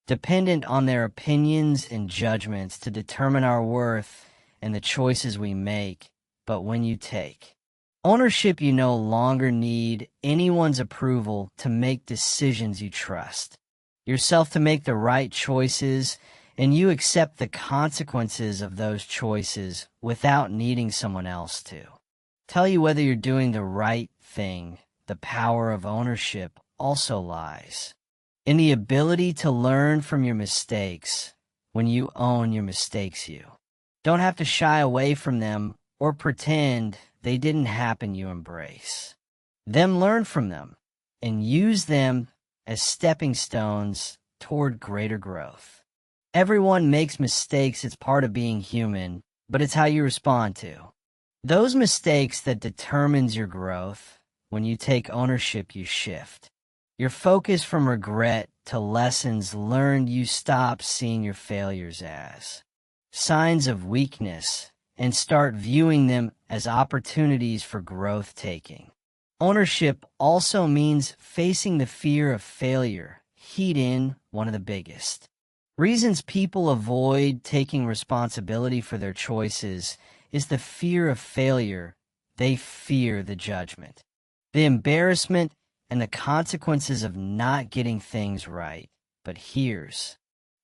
dependent on their opinions and judgments to determine our worth and the choices we make. But when you take ownership, you no longer need anyone's approval to make decisions. You trust yourself to make the right choices, and you accept the consequences of those choices without needing someone else to tell you whether you're doing the right thing. The power of ownership also lies in the ability to learn from your mistakes. When you own your mistakes, you don't have to shy away from them or pretend they didn't happen. You embrace them, learn from them, and use them as stepping stones toward greater growth. Everyone makes mistakes. It's part of being human, but it's how you respond to those mistakes that determines your growth. When you take ownership, you shift your focus from regret to lessons learned. You stop seeing your failures as signs of weakness and start viewing them as opportunities for growth. Taking ownership also means facing the fear of failure. Heed in one of the biggest reasons people avoid taking responsibility for their choices is the fear of failure. They fear the judgment, the embarrassment, and the consequences of not getting things right. But here's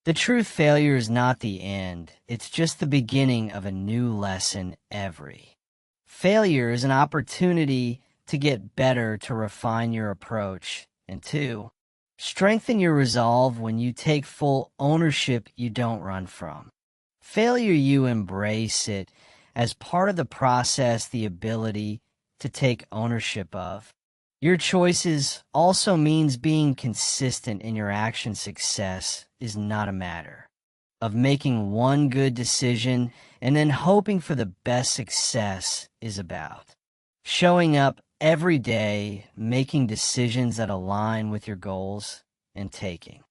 the truth: failure is not the end. It's just the beginning of a new lesson. Every failure is an opportunity to get better, to refine your approach, and to strengthen your resolve. When you take full ownership, you don't run from failure. You embrace it as part of the process. The ability to take ownership of your choices also means being consistent in your action. Success is not a matter of making one good decision and then hoping for the best. Success is about showing up every day, making decisions that align with your goals, and taking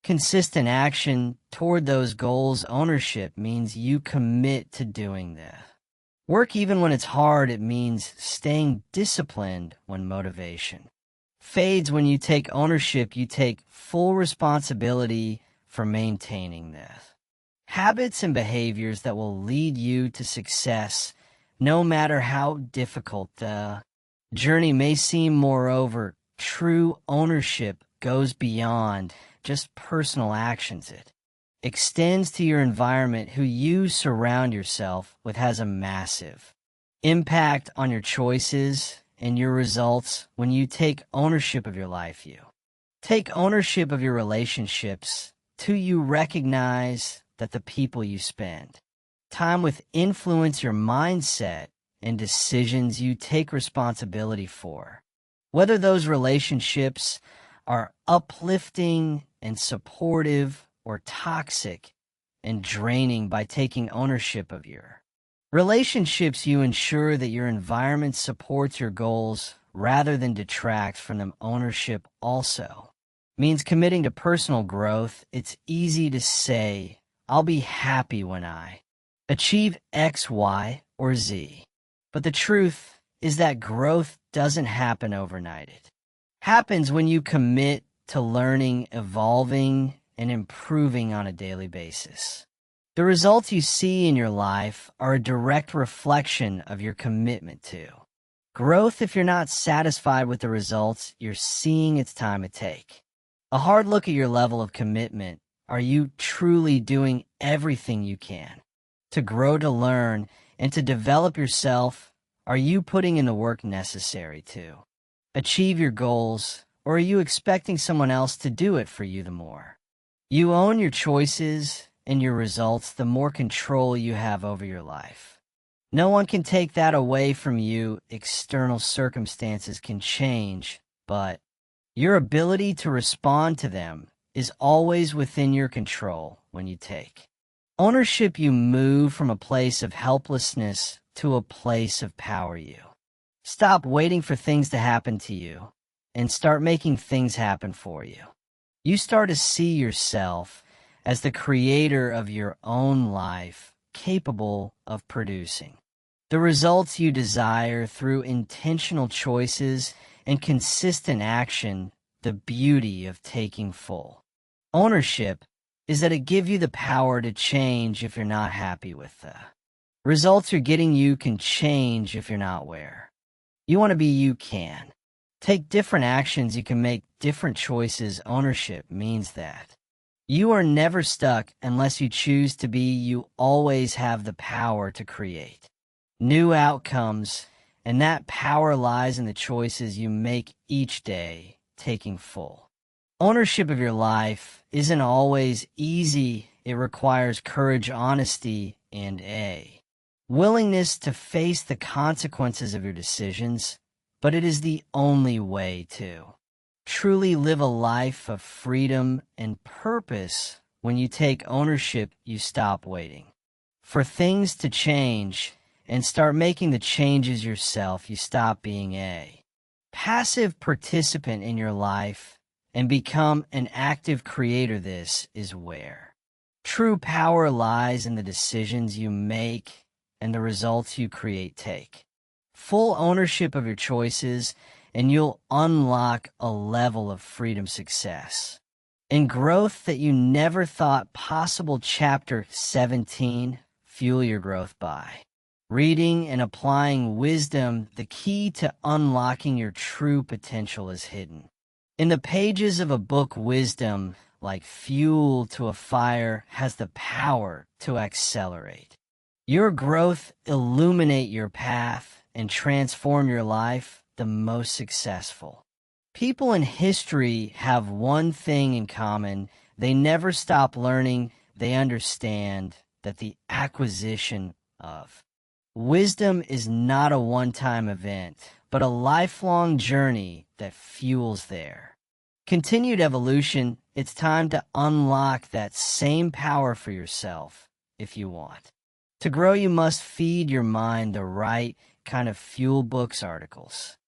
consistent action toward those goals. Ownership means you commit to doing this work even when it's hard. It means staying disciplined when motivation fades. When you take ownership, you take full responsibility for maintaining the habits and behaviors that will lead you to success, no matter how difficult the journey may seem. Moreover, true ownership goes beyond just personal actions. It extends to your environment. Who you surround yourself with has a massive impact on your choices and your results. When you take ownership of your life, you take ownership of your relationships. Too, you recognize that the people you spend time with influence your mindset and decisions you take responsibility for. Whether those relationships are uplifting and supportive or toxic and draining. By taking ownership of your relationships, you ensure that your environment supports your goals rather than detracts from them. Ownership also means committing to personal growth. It's easy to say, I'll be happy when I achieve X, Y, or Z. But the truth is that growth doesn't happen overnight. It happens when you commit to learning, evolving, and improving on a daily basis. The results you see in your life are a direct reflection of your commitment to growth. If you're not satisfied with the results you're seeing, it's time to take a hard look at your level of commitment. Are you truly doing everything you can to grow, to learn, and to develop yourself? Are you putting in the work necessary to achieve your goals, or are you expecting someone else to do it for you? The more you own your choices and your results, the more control you have over your life. No one can take that away from you. External circumstances can change, but your ability to respond to them is always within your control. When you take ownership, you move from a place of helplessness to a place of power. You stop waiting for things to happen to you and start making things happen for you. You start to see yourself as the creator of your own life, capable of producing the results you desire through intentional choices and consistent action. the beauty of taking full ownership is that it gives you the power to change if you're not happy with the results you're getting. You can change if you're not where you want to be. You can take different actions. You can make different choices. Ownership means that you are never stuck unless you choose to be. You always have the power to create new outcomes, and that power lies in the choices you make each day. Taking full ownership of your life isn't always easy. It requires courage, honesty, and a willingness to face the consequences of your decisions, but it is the only way to truly live a life of freedom and purpose. When you take ownership, you stop waiting for things to change and start making the changes yourself. You stop being a passive participant in your life and become an active creator. This is where true power lies, in the decisions you make and the results you create. Take full ownership of your choices, and you'll unlock a level of freedom, success, and growth that you never thought possible. Chapter 17. Fuel your growth by reading and applying wisdom. The key to unlocking your true potential is hidden in the pages of a book. Wisdom, like fuel to a fire, has the power to accelerate your growth, illuminate your path, and transform your life. The most successful people in history have one thing in common: they never stop learning. They understand that the acquisition of wisdom is not a one-time event, but a lifelong journey that fuels their continued evolution. It's time to unlock that same power for yourself. If you want to grow, you must feed your mind the right kind of fuel. Books, articles,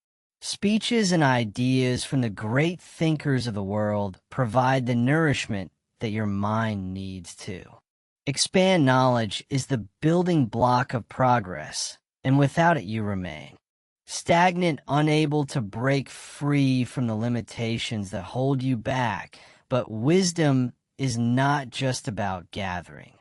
speeches, and ideas from the great thinkers of the world provide the nourishment that your mind needs to expand. Knowledge is the building block of progress, and without it you remain stagnant, unable to break free from the limitations that hold you back. But wisdom is not just about gathering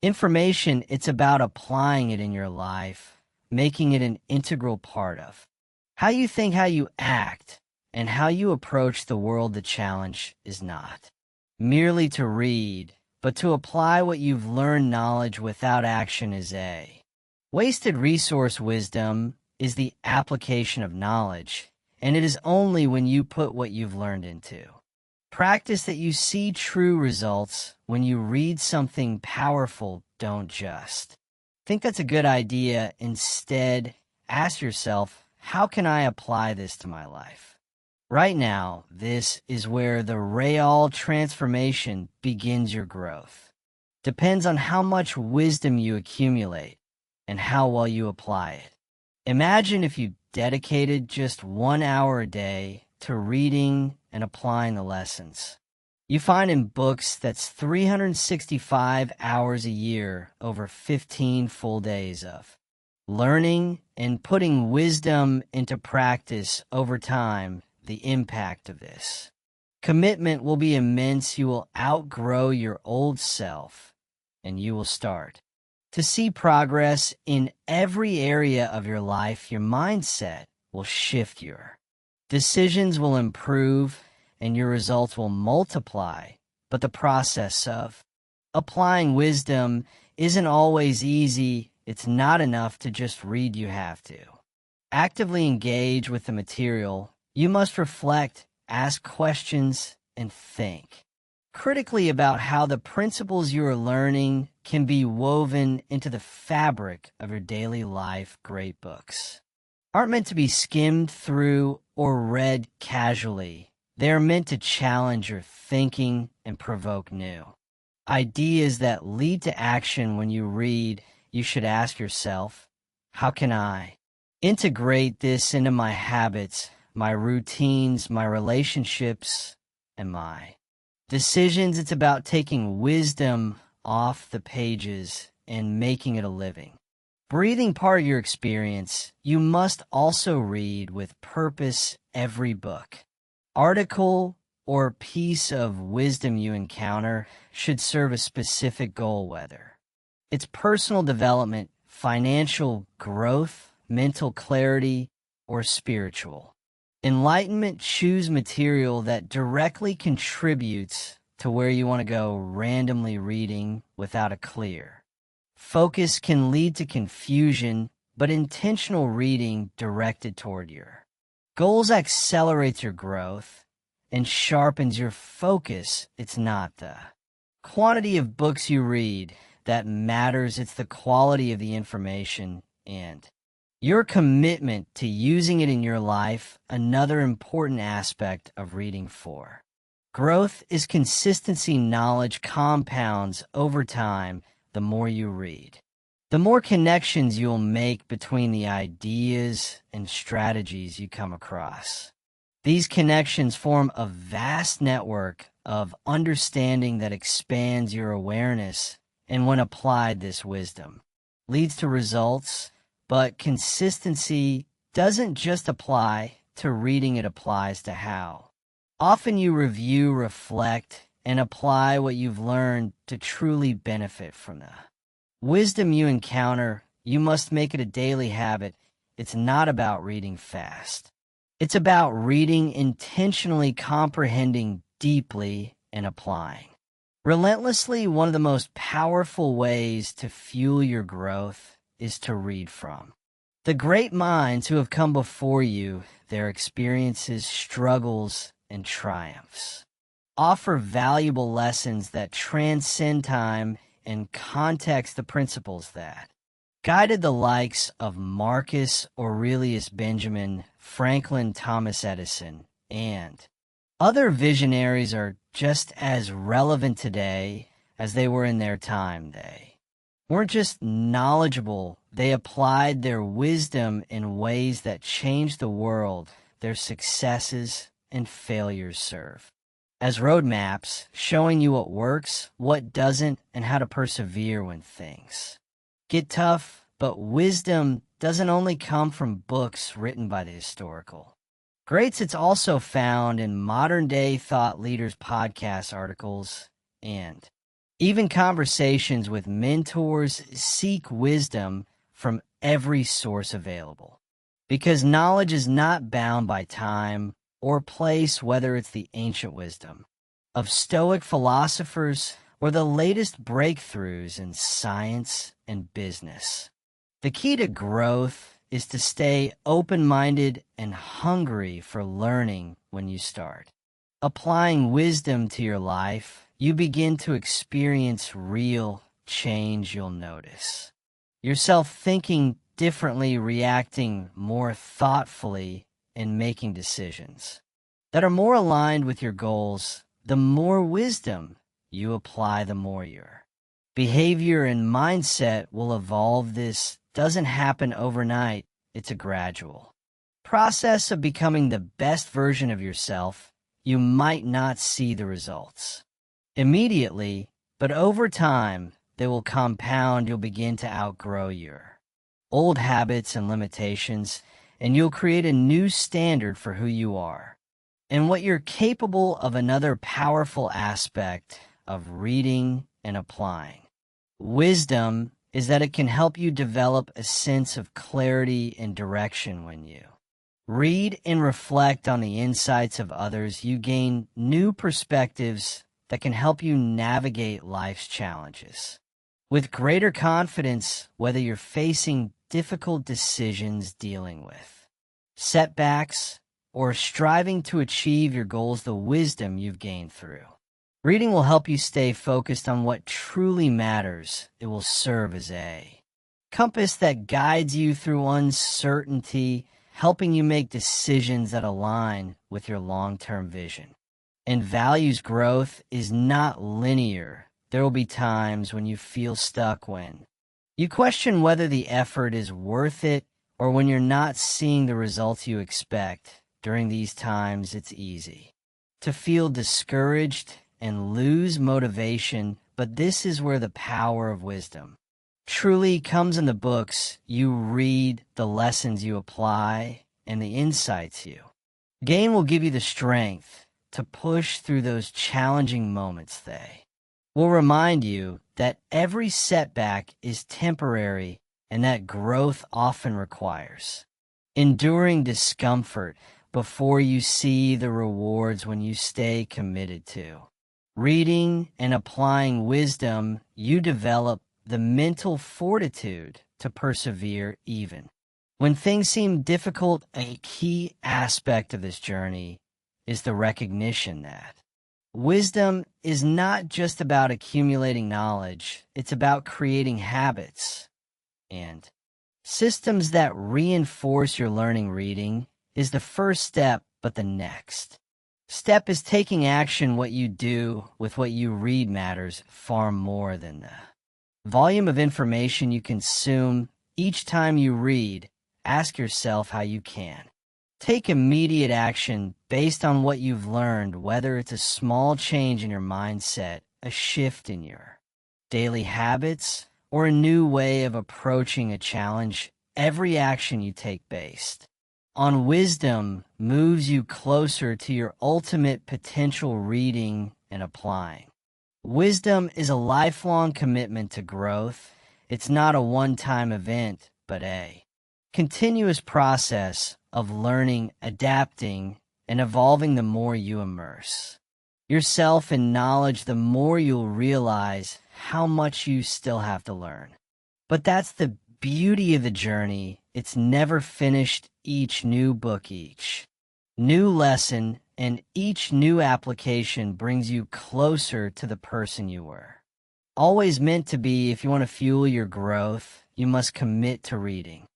information, it's about applying it in your life, making it an integral part of how you think, how you act, and how you approach the world. The challenge is not merely to read, but to apply what you've learned. Knowledge without action is a wasted resource. Wisdom is the application of knowledge, and it is only when you put what you've learned into practice that you see true results. When you read something powerful, don't just think that's a good idea. Instead, ask yourself, how can I apply this to my life right now? This is where the real transformation begins. Your growth depends on how much wisdom you accumulate and how well you apply it. Imagine if you dedicated just 1 hour a day to reading and applying the lessons you find in books. That's 365 hours a year, over 15 full days of learning and putting wisdom into practice. Over time, the impact of this commitment will be immense. You will outgrow your old self, and you will start to see progress in every area of your life. Your mindset will shift, your decisions will improve, and your results will multiply. But the process of applying wisdom isn't always easy. It's not enough to just read. You have to actively engage with the material. You must reflect, ask questions, and think critically about how the principles you are learning can be woven into the fabric of your daily life. Great books aren't meant to be skimmed through or read casually. They are meant to challenge your thinking and provoke new ideas that lead to action. When you read, you should ask yourself, how can I integrate this into my habits, my routines, my relationships, and my decisions? It's about taking wisdom off the pages and making it a living, breathing part of your experience. You must also read with purpose. Every book article or piece of wisdom you encounter should serve a specific goal, whether it's personal development, financial growth, mental clarity, or spiritual. Enlightenment, choose material that directly contributes to where you want to go. Randomly reading without a clear focus can lead to confusion, but intentional reading directed toward your goals accelerates your growth and sharpens your focus. It's not the quantity of books you read that matters, it's the quality of the information and your commitment to using it in your life. Another important aspect of reading for growth is consistency. Knowledge compounds over time. The more you read, the more connections you'll make between the ideas and strategies you come across. These connections form a vast network of understanding that expands your awareness, and when applied, this wisdom leads to results. But consistency doesn't just apply to reading, it applies to how often you review, reflect, and apply what you've learned to truly benefit from the wisdom you encounter. You must make it a daily habit. It's not about reading fast. It's about reading intentionally, comprehending deeply, and applying relentlessly. One of the most powerful ways to fuel your growth is to read from the great minds who have come before you. Their experiences, struggles, and triumphs offer valuable lessons that transcend time and context. The principles that guided the likes of Marcus Aurelius Benjamin Franklin, Thomas Edison, and other visionaries are just as relevant today as they were in their time. They weren't just knowledgeable, they applied their wisdom in ways that changed the world. Their successes and failures serve as roadmaps, showing you what works, what doesn't, and how to persevere when things get tough. But wisdom doesn't only come from books written by the historical greats. It's also found in modern-day thought leaders, podcasts, articles, and even conversations with mentors. Seek wisdom from every source available, because knowledge is not bound by time or place, whether it's the ancient wisdom of Stoic philosophers or the latest breakthroughs in science and business. The key to growth is to stay open-minded and hungry for learning. When you start applying wisdom to your life, you begin to experience real change. You'll notice yourself thinking differently, reacting more thoughtfully, and making decisions that are more aligned with your goals. The more wisdom you apply, the more your behavior and mindset will evolve. This doesn't happen overnight. It's a gradual process of becoming the best version of yourself. You might not see the results immediately, but over time, they will compound. You'll begin to outgrow your old habits and limitations, and you'll create a new standard for who you are and what you're capable of. Another powerful aspect of reading and applying wisdom is that it can help you develop a sense of clarity and direction. When you read and reflect on the insights of others, you gain new perspectives that can help you navigate life's challenges with greater confidence. Whether you're facing difficult decisions, dealing with setbacks, or striving to achieve your goals, the wisdom you've gained through reading will help you stay focused on what truly matters. It will serve as a compass that guides you through uncertainty, helping you make decisions that align with your long-term vision and values. Growth is not linear. There will be times when you feel stuck, when you question whether the effort is worth it, or when you're not seeing the results you expect. During these times, it's easy to feel discouraged and lose motivation, but this is where the power of wisdom truly comes in the books you read, the lessons you apply, and the insights you Gain will give you the strength to push through those challenging moments. They will remind you that every setback is temporary and that growth often requires enduring discomfort before you see the rewards when you stay committed to reading and applying wisdom. You develop the mental fortitude to persevere even when things seem difficult. A key aspect of this journey is the recognition that wisdom is not just about accumulating knowledge, it's about creating habits and systems that reinforce your learning. Reading is the first step, but the next step is taking action. What you do with what you read matters far more than the volume of information you consume. Each time you read, ask yourself how you can take immediate action based on what you've learned, whether it's a small change in your mindset, a shift in your daily habits, or a new way of approaching a challenge. Every action you take based on wisdom moves you closer to your ultimate potential. Reading and applying wisdom is a lifelong commitment to growth. It's not a one-time event, but a continuous process of learning, adapting, and evolving. The more you immerse yourself in knowledge, the more you'll realize how much you still have to learn. But that's the beauty of the journey. It's never finished. Each new book, each new lesson, and each new application brings you closer to the person you were always meant to be. If you want to fuel your growth, you must commit to reading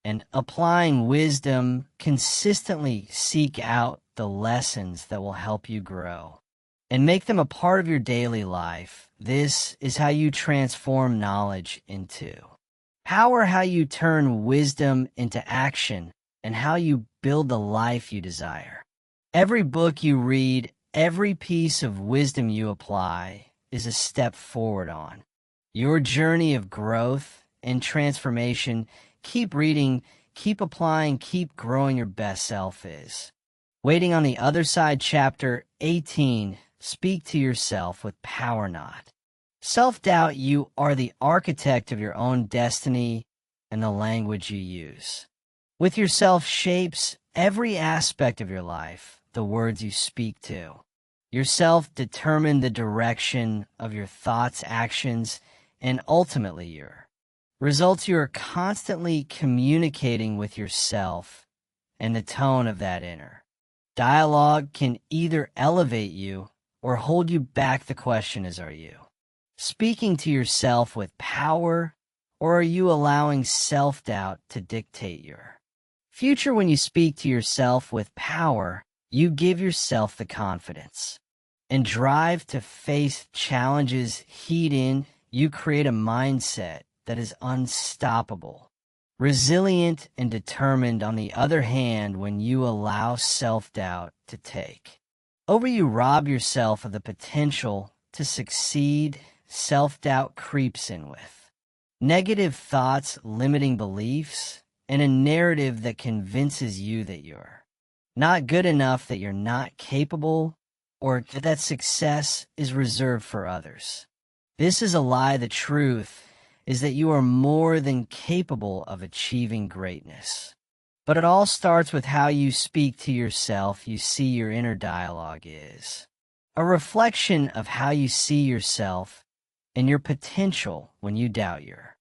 and applying wisdom. Consistently seek out the lessons that will help you grow and make them a part of your daily life. This is how you transform knowledge into power, how you turn wisdom into action, and how you build the life you desire. Every book you read, every piece of wisdom you apply is a step forward on your journey of growth and transformation. Keep reading, keep applying, keep growing. Your best self is waiting on the other side. Chapter 18. Speak to yourself with power, not self-doubt. You are the architect of your own destiny, and the language you use with yourself shapes every aspect of your life. The words you speak to yourself determine the direction of your thoughts, actions, and ultimately your results. You are constantly communicating with yourself, and the tone of that inner dialogue can either elevate you or hold you back. The question is, are you speaking to yourself with power, or are you allowing self-doubt to dictate your future? When you speak to yourself with power, you give yourself the confidence and drive to face challenges head in. You create a mindset that is unstoppable, resilient, and determined. On the other hand, when you allow self-doubt to take over, you rob yourself of the potential to succeed. Self-doubt creeps in with negative thoughts, limiting beliefs, and a narrative that convinces you that you're not good enough, that you're not capable, or that success is reserved for others. This is a lie. The truth is that you are more than capable of achieving greatness. But it all starts with how you speak to yourself. You see, your inner dialogue is a reflection of how you see yourself and your potential. When you doubt your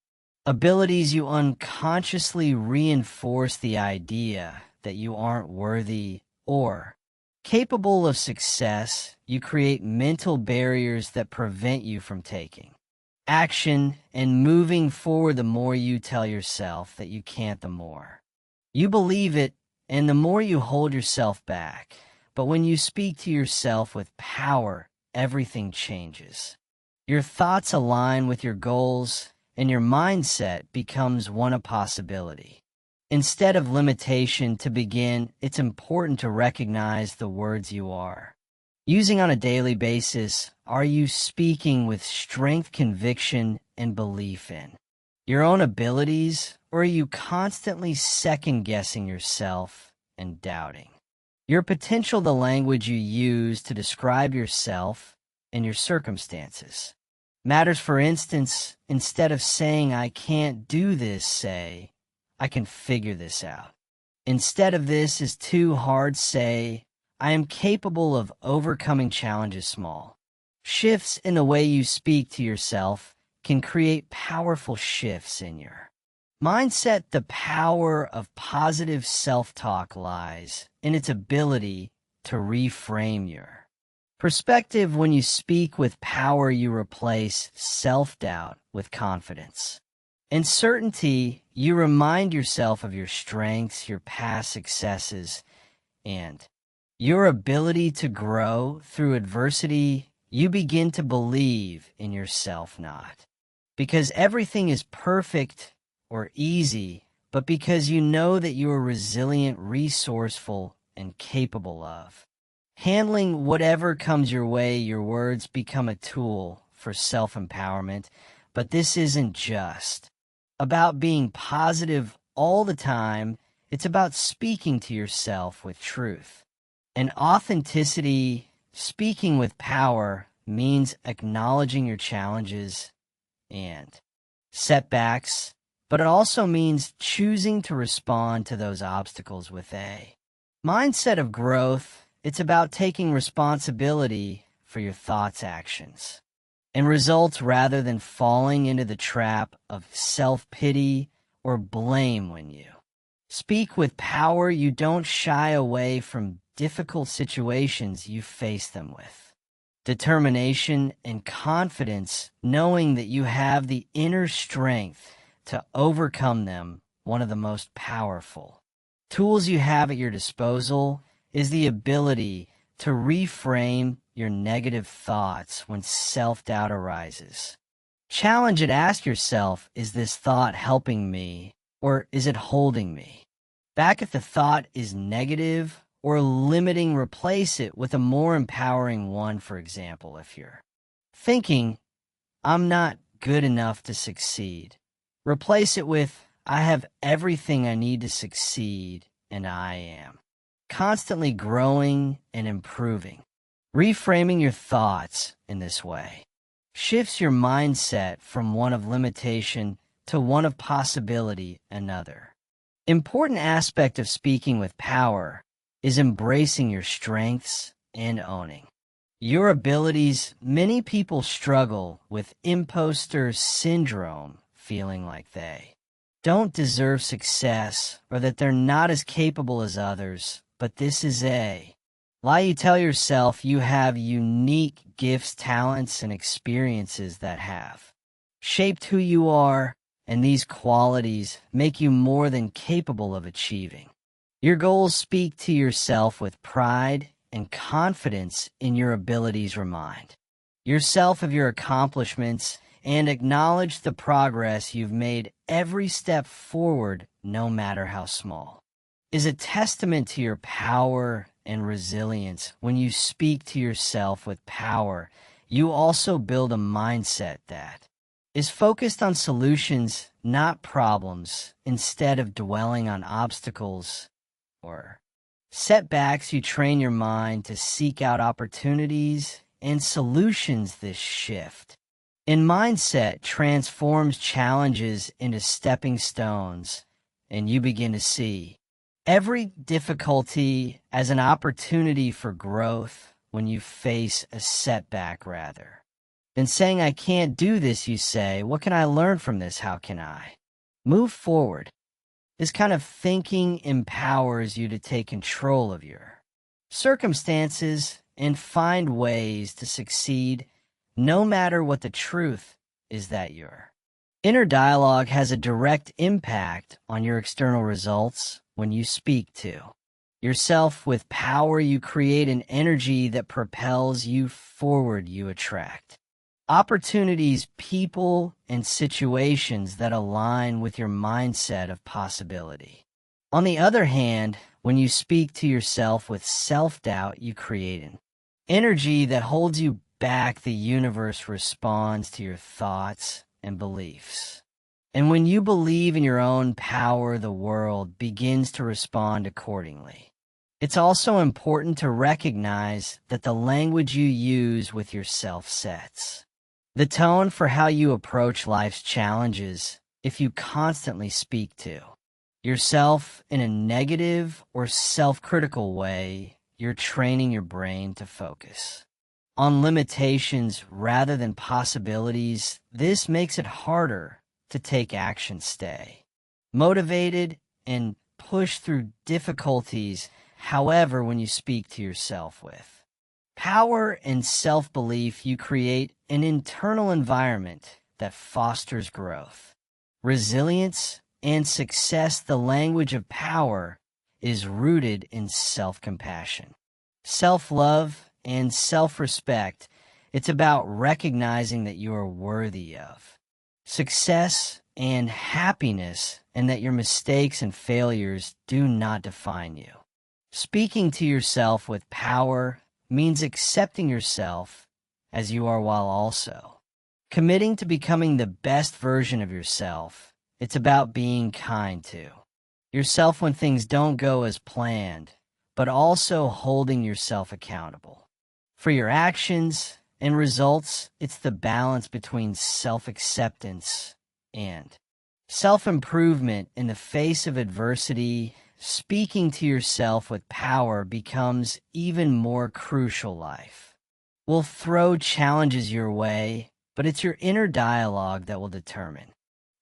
abilities, you unconsciously reinforce the idea that you aren't worthy or capable of success. You create mental barriers that prevent you from taking action and moving forward. The more you tell yourself that you can't, the more you believe it, and the more you hold yourself back. But when you speak to yourself with power, everything changes. Your thoughts align with your goals, and your mindset becomes one of possibility instead of limitation. To begin, it's important to recognize the words you are using on a daily basis. Are you speaking with strength, conviction, and belief in your own abilities, or are you constantly second-guessing yourself and doubting Your potential, the language you use to describe yourself and your circumstances. Matters. For instance, instead of saying, I can't do this, say, I can figure this out. Instead of this is too hard, say, I am capable of overcoming challenges small. Shifts in the way you speak to yourself can create powerful shifts in your mindset. The power of positive self-talk lies in its ability to reframe your perspective. When you speak with power, you replace self-doubt with confidence. In certainty, you remind yourself of your strengths, your past successes, and your ability to grow through adversity. You begin to believe in yourself, not because everything is perfect or easy, but because you know that you are resilient, resourceful, and capable of handling whatever comes your way. Your words become a tool for self-empowerment, but this isn't just about being positive all the time. It's about speaking to yourself with truth and authenticity. Speaking with power means acknowledging your challenges and setbacks, but it also means choosing to respond to those obstacles with a mindset of growth. It's about taking responsibility for your thoughts, actions, and results rather than falling into the trap of self-pity or blame. When you speak with power, you don't shy away from difficult situations. You face them with determination and confidence, knowing that you have the inner strength to overcome them. One of the most powerful tools you have at your disposal is the ability to reframe your negative thoughts when self-doubt arises. Challenge it. Ask yourself, is this thought helping me or is it holding me back? If the thought is negative or limiting, replace it with a more empowering one. For example, if you're thinking, I'm not good enough to succeed, replace it with, I have everything I need to succeed and I am constantly growing and improving. Reframing your thoughts in this way shifts your mindset from one of limitation to one of possibility. Another important aspect of speaking with power is embracing your strengths and owning your abilities. Many people struggle with imposter syndrome, feeling like they don't deserve success or that they're not as capable as others. But this is a lie. You tell yourself you have unique gifts, talents, and experiences that have shaped who you are, and these qualities make you more than capable of achieving your goals. Speak to yourself with pride and confidence in your abilities. Remind yourself of your accomplishments and acknowledge the progress you've made. Every step forward, no matter how small, is a testament to your power and resilience. When you speak to yourself with power, you also build a mindset that is focused on solutions, not problems. Instead of dwelling on obstacles or setbacks, you train your mind to seek out opportunities and solutions. This shift in mindset transforms challenges into stepping stones, and you begin to see every difficulty as an opportunity for growth. When you face a setback, rather than saying, I can't do this, you say, what can I learn from this? How can I move forward? This kind of thinking empowers you to take control of your circumstances and find ways to succeed, no matter what the truth is that your inner dialogue has a direct impact on your external results. When you speak to yourself with power, you create an energy that propels you forward. You attract opportunities, people, and situations that align with your mindset of possibility. On the other hand, when you speak to yourself with self-doubt, you create an energy that holds you back. The universe responds to your thoughts and beliefs. And when you believe in your own power, the world begins to respond accordingly. It's also important to recognize that the language you use with yourself sets the tone for how you approach life's challenges. If you constantly speak to yourself in a negative or self-critical way, you're training your brain to focus on limitations rather than possibilities. This makes it harder to take action, stay motivated, and push through difficulties. However, when you speak to yourself with power and self-belief, you create an internal environment that fosters growth, resilience, and success. The language of power is rooted in self-compassion, self-love, and self-respect. It's about recognizing that you are worthy of success and happiness, and that your mistakes and failures do not define you. Speaking to yourself with power means accepting yourself as you are while also committing to becoming the best version of yourself. It's about being kind to yourself when things don't go as planned, but also holding yourself accountable for your actions and results. It's the balance between self-acceptance and self-improvement in the face of adversity. Speaking to yourself with power becomes even more crucial. Life will throw challenges your way, but it's your inner dialogue that will determine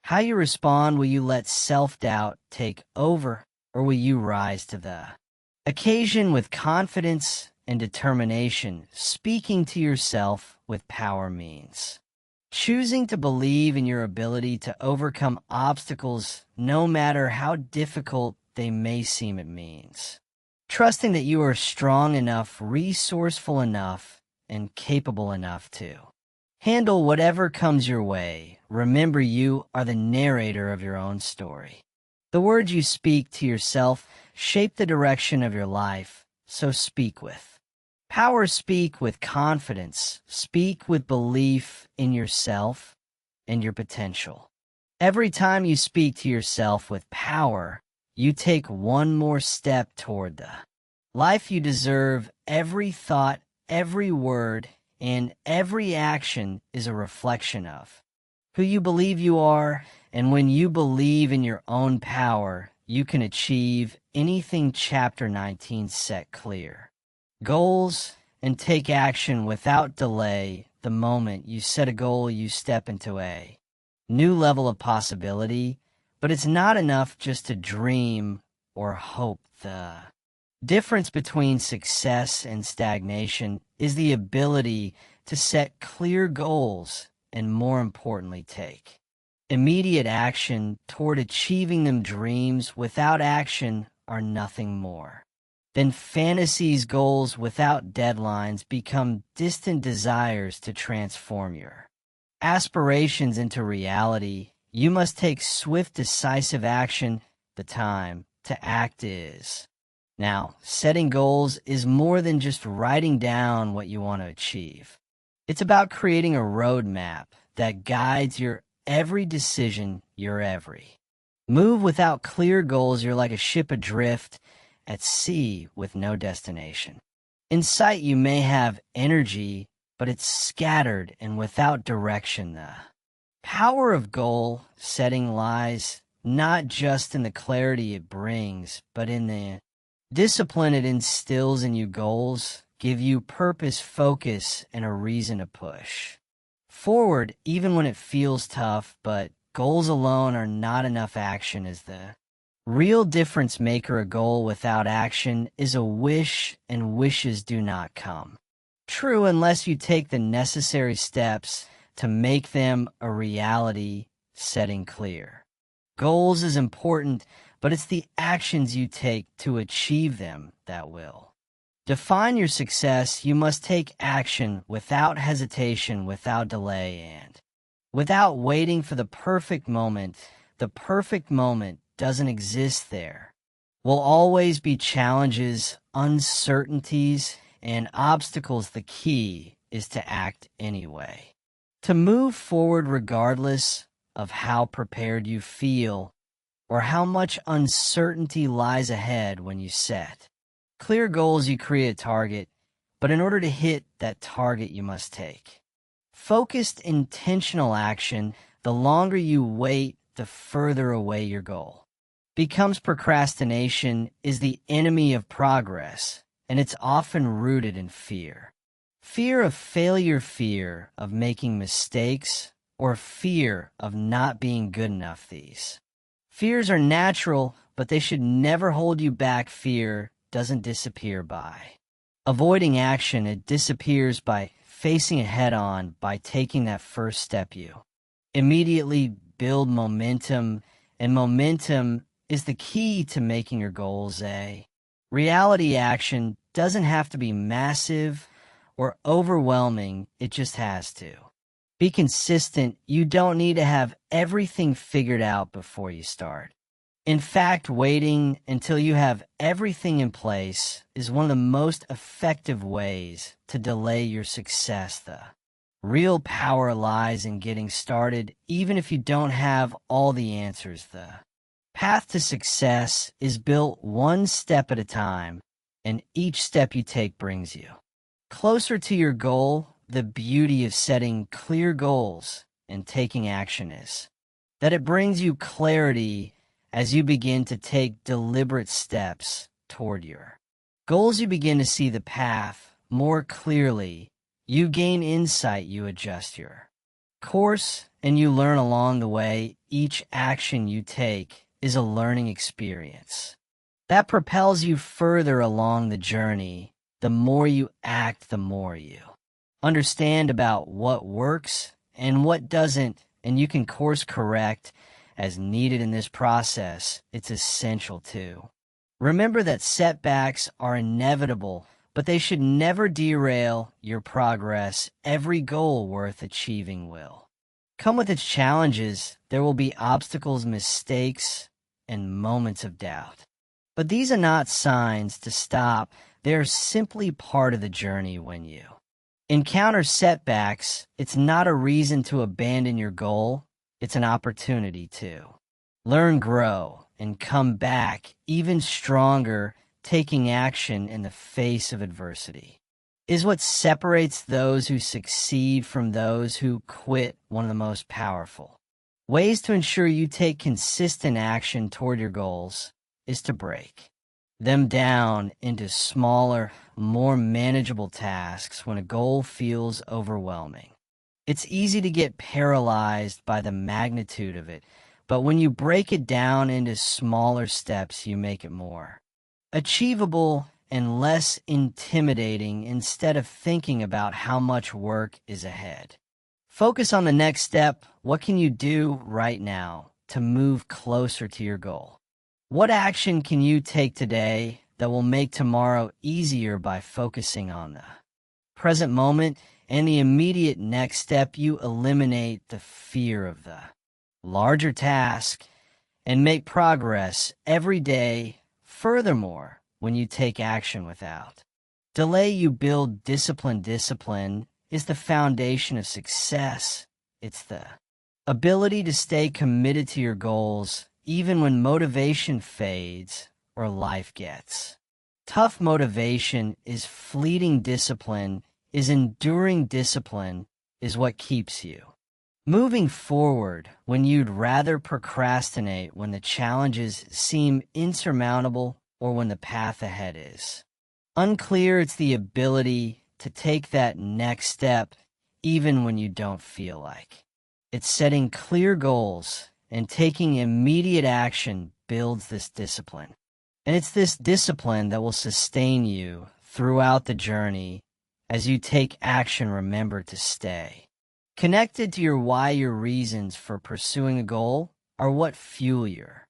how you respond. Will you let self-doubt take over, or will you rise to the occasion with confidence and determination? Speaking to yourself with power means choosing to believe in your ability to overcome obstacles, no matter how difficult they may seem. It means trusting that you are strong enough, resourceful enough, and capable enough to handle whatever comes your way. Remember, you are the narrator of your own story. The words you speak to yourself shape the direction of your life, so speak with power, speak with confidence, speak with belief in yourself and your potential. Every time you speak to yourself with power, you take one more step toward the life you deserve. Every thought, every word, and every action is a reflection of who you believe you are, and when you believe in your own power, you can achieve anything. Chapter 19. Set clear goals and take action without delay. The moment you set a goal, you step into a new level of possibility, but it's not enough just to dream or hope. The difference between success and stagnation is the ability to set clear goals and, more importantly, take immediate action toward achieving them. Dreams without action are nothing more than fantasies. Goals without deadlines become distant desires. To transform your aspirations into reality, you must take swift, decisive action. The time to act is now. Setting goals is more than just writing down what you want to achieve. It's about creating a roadmap that guides your every decision, your every move. Without clear goals, you're like a ship adrift at sea with no destination in sight. You may have energy, but it's scattered and without direction. The power of goal setting lies not just in the clarity it brings, but in the discipline it instills in you. Goals give you purpose, focus, and a reason to push forward even when it feels tough. But goals alone are not enough. Action is the real difference maker. A goal without action is a wish, and wishes do not come true unless you take the necessary steps to make them a reality. Setting clear goals is important, but it's the actions you take to achieve them that will define your success. You must take action without hesitation, without delay, and without waiting for the perfect moment. The perfect moment doesn't exist. There will always be challenges, uncertainties, and obstacles. The key is to act anyway, to move forward regardless of how prepared you feel or how much uncertainty lies ahead. When you set Clear goals, you create a target, but in order to hit that target, you must take. Focused, intentional action, the longer you wait, the further away your goal becomes. Procrastination is the enemy of progress, and it's often rooted in fear. Fear of failure, fear of making mistakes, or fear of not being good enough. These fears are natural, but they should never hold you back. Fear doesn't disappear by avoiding action. It disappears by facing it head on, by taking that first step. You immediately build momentum, and momentum is the key to making your goals a reality. Action doesn't have to be massive or overwhelming, it just has to be consistent. You don't need to have everything figured out before you start. In fact, waiting until you have everything in place is one of the most effective ways to delay your success. The real power lies in getting started, even if you don't have all the answers. The path to success is built one step at a time, and each step you take brings you closer to your goal. The beauty of setting clear goals and taking action is that it brings you clarity as you begin to take deliberate steps toward your goals. You begin to see the path more clearly. You gain insight, you adjust your course, and you learn along the way. Each action you take is a learning experience that propels you further along the journey. The more you act, the more you understand about what works and what doesn't, and you can course correct as needed in this process. It's essential to remember that setbacks are inevitable, but they should never derail your progress. Every goal worth achieving will come with its challenges. There will be obstacles, mistakes, and moments of doubt. But these are not signs to stop. They're simply part of the journey. When you encounter setbacks, it's not a reason to abandon your goal. It's an opportunity to learn, grow, and come back even stronger. Taking action in the face of adversity is what separates those who succeed from those who quit. One of the most powerful ways to ensure you take consistent action toward your goals is to break them down into smaller, more manageable tasks. When a goal feels overwhelming, it's easy to get paralyzed by the magnitude of it, but when you break it down into smaller steps, you make it more achievable and less intimidating. Instead of thinking about how much work is ahead, focus on the next step. What can you do right now to move closer to your goal? What action can you take today that will make tomorrow easier? By focusing on the present moment and the immediate next step, you eliminate the fear of the larger task and make progress every day. Furthermore, when you take action without delay, you build discipline. Discipline is the foundation of success. It's the ability to stay committed to your goals even when motivation fades or life gets tough. Motivation is fleeting. Discipline is enduring. Discipline is what keeps you moving forward when you'd rather procrastinate, when the challenges seem insurmountable, or when the path ahead is unclear. It's the ability to take that next step even when you don't feel like. It's setting clear goals and taking immediate action builds this discipline. And it's this discipline that will sustain you throughout the journey. As you take action, remember to stay connected to your why. Your reasons for pursuing a goal are what fuel your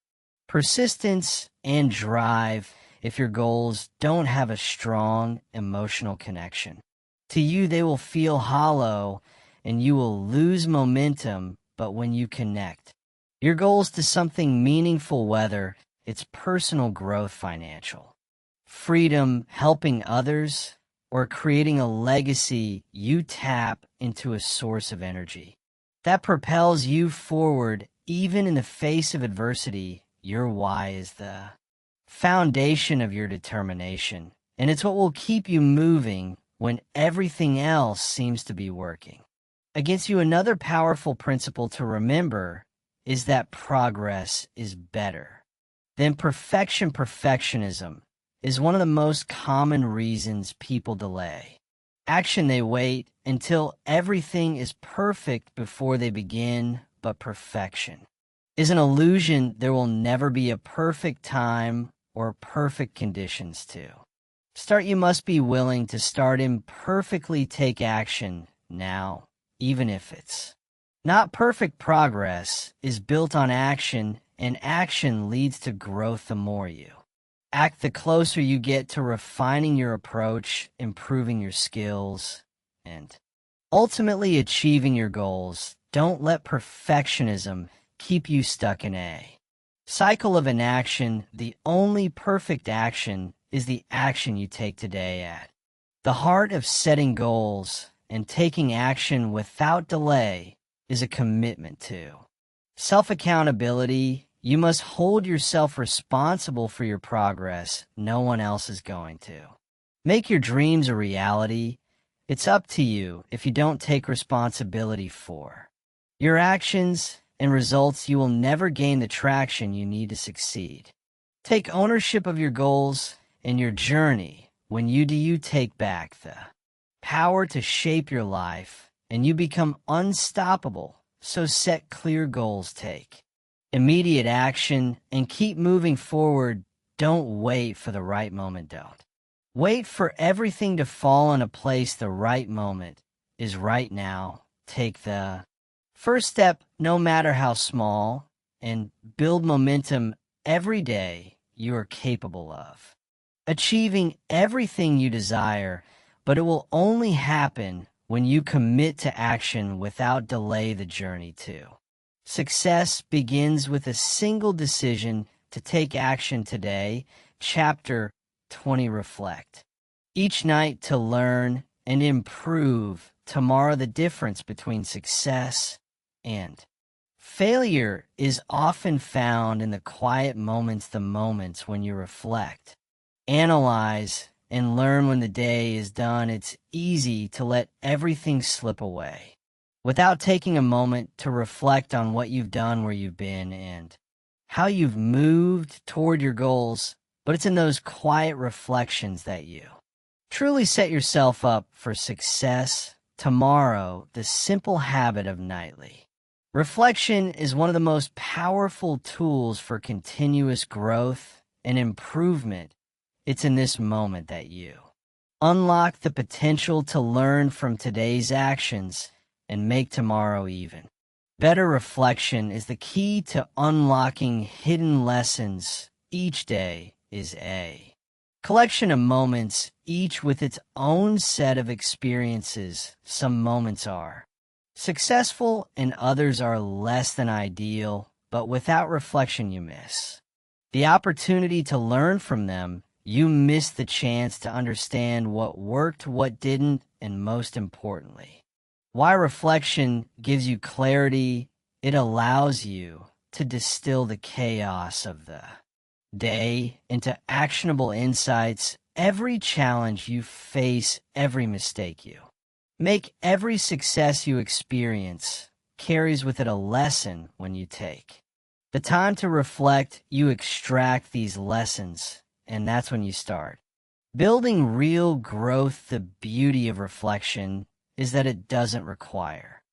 persistence and drive. If your goals don't have a strong emotional connection to you, they will feel hollow and you will lose momentum. But when you connect your goals to something meaningful, whether it's personal growth, financial freedom, helping others, or creating a legacy, you tap into a source of energy that propels you forward even in the face of adversity. Your why is the foundation of your determination. and it's what will keep you moving when everything else seems to be working. Against you, another powerful principle to remember is that progress is better. Then perfectionism is one of the most common reasons people delay. Action, they wait until everything is perfect before they begin, but perfection is an illusion. There will never be a perfect time or perfect conditions to start. You must be willing to start imperfectly, take action now, even if it's not perfect. Progress is built on action, and action leads to growth. The more you act, the closer you get to refining your approach, improving your skills, and ultimately achieving your goals. Don't let perfectionism keep you stuck in a cycle of inaction. The only perfect action is the action you take today. At the heart of setting goals and taking action without delay is a commitment to self-accountability. You must hold yourself responsible for your progress. No one else is going to make your dreams a reality. It's up to you. If you don't take responsibility for your actions and results, you will never gain the traction you need to succeed. Take ownership of your goals and your journey. When you do, you take back the power to shape your life, and you become unstoppable. So set clear goals, take immediate action, and keep moving forward. Don't wait for the right moment. Don't wait for everything to fall into place. The right moment is right now. Take the first step, no matter how small, and build momentum. Every day you are capable of achieving everything you desire, but it will only happen when you commit to action without delay. The journey to success begins with a single decision to take action today. Chapter 20. Reflect each night to learn and improve tomorrow. The difference between success and failure is often found in the quiet moments, the moments when you reflect, analyze, and learn. When the day is done, it's easy to let everything slip away without taking a moment to reflect on what you've done, where you've been, and how you've moved toward your goals. But it's in those quiet reflections that you truly set yourself up for success tomorrow. The simple habit of nightly reflection is one of the most powerful tools for continuous growth and improvement. It's in this moment that you unlock the potential to learn from today's actions and make tomorrow even better. Reflection is the key to unlocking hidden lessons. Each day is a collection of moments, each with its own set of experiences. Some moments are successful and others are less than ideal, but without reflection you miss the opportunity to learn from them. You miss the chance to understand what worked, what didn't, and most importantly, why. Reflection gives you clarity. It allows you to distill the chaos of the day into actionable insights. Every challenge you face, every mistake you make, every success you experience carries with it a lesson. When you take the time to reflect, you extract these lessons, and that's when you start building real growth. The beauty of reflection is that it doesn't require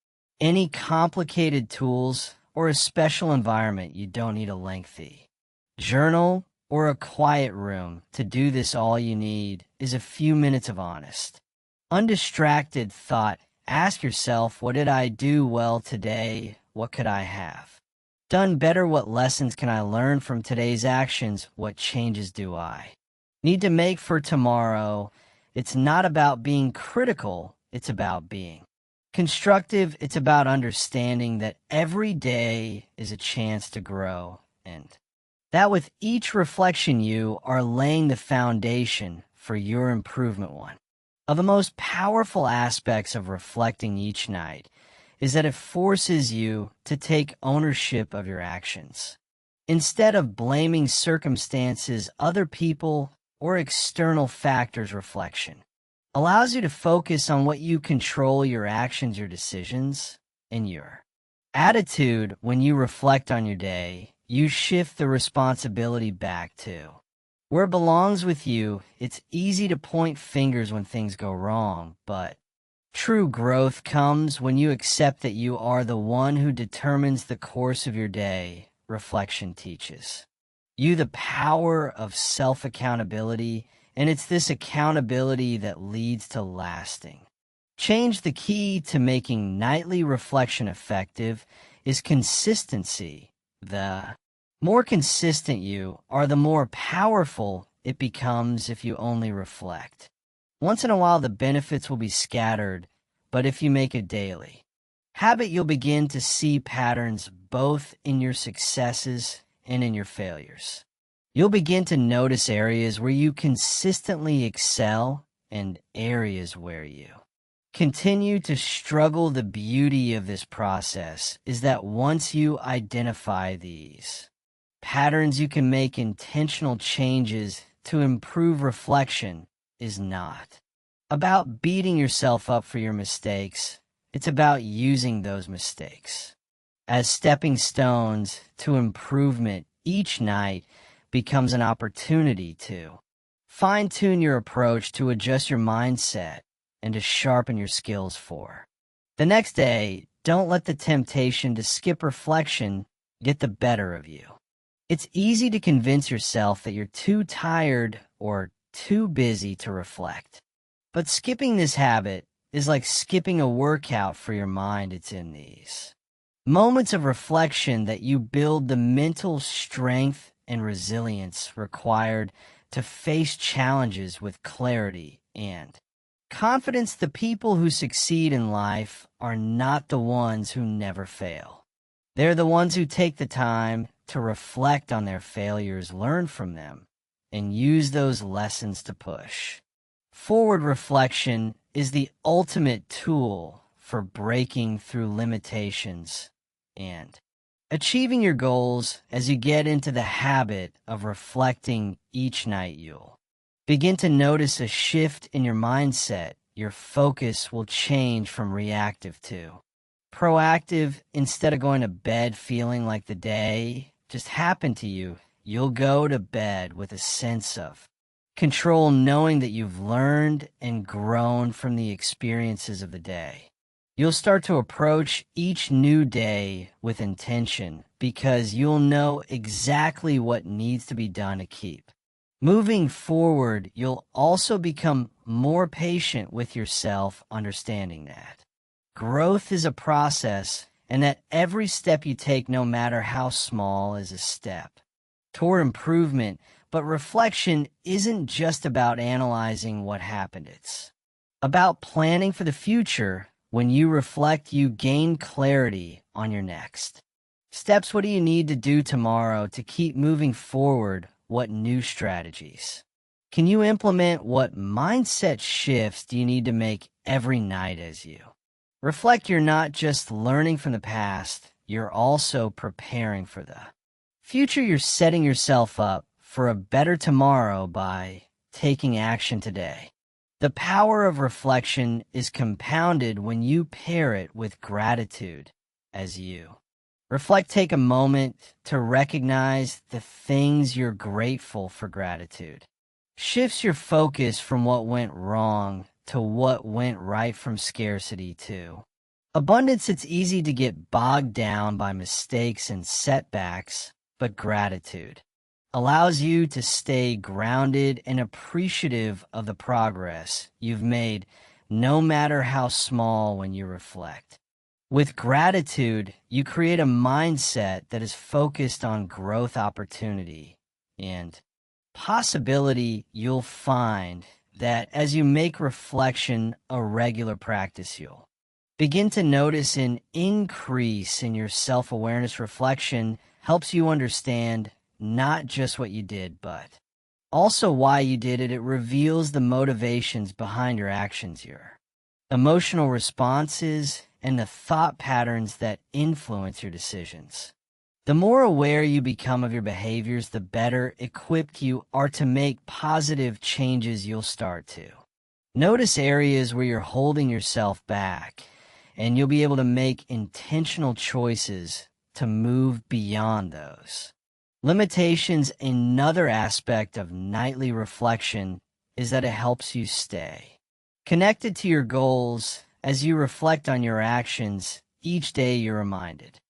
any complicated tools or a special environment. You don't need a lengthy journal or a quiet room to do this. All you need is a few minutes of honest, undistracted thought. Ask yourself, what did I do well today? What could I have done better? What lessons can I learn from today's actions? What changes do I need to make for tomorrow? It's not about being critical. It's about being constructive. It's about understanding that every day is a chance to grow, and that with each reflection you are laying the foundation for your improvement. One of the most powerful aspects of reflecting each night is that it forces you to take ownership of your actions. Instead of blaming circumstances, other people, or external factors reflection. Allows you to focus on what you control, your actions, your decisions, and your attitude. When you reflect on your day, you shift the responsibility back to where it belongs with you. It's easy to point fingers when things go wrong, but true growth comes when you accept that you are the one who determines the course of your day. Reflection teaches you the power of self-accountability, and it's this accountability that leads to lasting change. The key to making nightly reflection effective is consistency. The more consistent you are, the more powerful it becomes. If you only reflect once in a while, the benefits will be scattered, but if you make a daily habit, you'll begin to see patterns both in your successes and in your failures. You'll begin to notice areas where you consistently excel and areas where you continue to struggle. The beauty of this process is that once you identify these patterns, you can make intentional changes to improve. Reflection is not about beating yourself up for your mistakes. It's about using those mistakes as stepping stones to improvement. Each night becomes an opportunity to fine-tune your approach, to adjust your mindset, and to sharpen your skills for the next day. Don't let the temptation to skip reflection get the better of you. It's easy to convince yourself that you're too tired or too busy to reflect. But skipping this habit is like skipping a workout for your mind. It's in these moments of reflection that you build the mental strength and resilience required to face challenges with clarity and confidence. The people who succeed in life are not the ones who never fail. They're the ones who take the time to reflect on their failures, learn from them, and use those lessons to push forward. Reflection is the ultimate tool for breaking through limitations and achieving your goals. As you get into the habit of reflecting each night, you'll begin to notice a shift in your mindset. Your focus will change from reactive to proactive. Instead of going to bed feeling like the day just happened to you, you'll go to bed with a sense of control, knowing that you've learned and grown from the experiences of the day. You'll start to approach each new day with intention, because you'll know exactly what needs to be done to keep moving forward. You'll also become more patient with yourself, understanding that growth is a process, and that every step you take, no matter how small, is a step toward improvement. But reflection isn't just about analyzing what happened. It's about planning for the future. When you reflect, you gain clarity on your next steps. What do you need to do tomorrow to keep moving forward? What new strategies can you implement? What mindset shifts do you need to make every night? As you reflect, you're not just learning from the past, you're also preparing for the future. You're setting yourself up for a better tomorrow by taking action today. The power of reflection is compounded when you pair it with gratitude. As you reflect, take a moment to recognize the things you're grateful for. Gratitude shifts your focus from what went wrong to what went right, from scarcity to abundance. It's easy to get bogged down by mistakes and setbacks, but gratitude allows you to stay grounded and appreciative of the progress you've made, no matter how small. When you reflect with gratitude, you create a mindset that is focused on growth, opportunity, and possibility. You'll find that as you make reflection a regular practice, you'll begin to notice an increase in your self-awareness. Reflection helps you understand not just what you did, but also why you did it. It reveals the motivations behind your actions, your emotional responses, and the thought patterns that influence your decisions. The more aware you become of your behaviors, the better equipped you are to make positive changes you'll start to. Notice areas where you're holding yourself back, and you'll be able to make intentional choices to move beyond those. Limitations, another aspect of nightly reflection, is that it helps you stay connected to your goals. As you reflect on your actions, each day you're reminded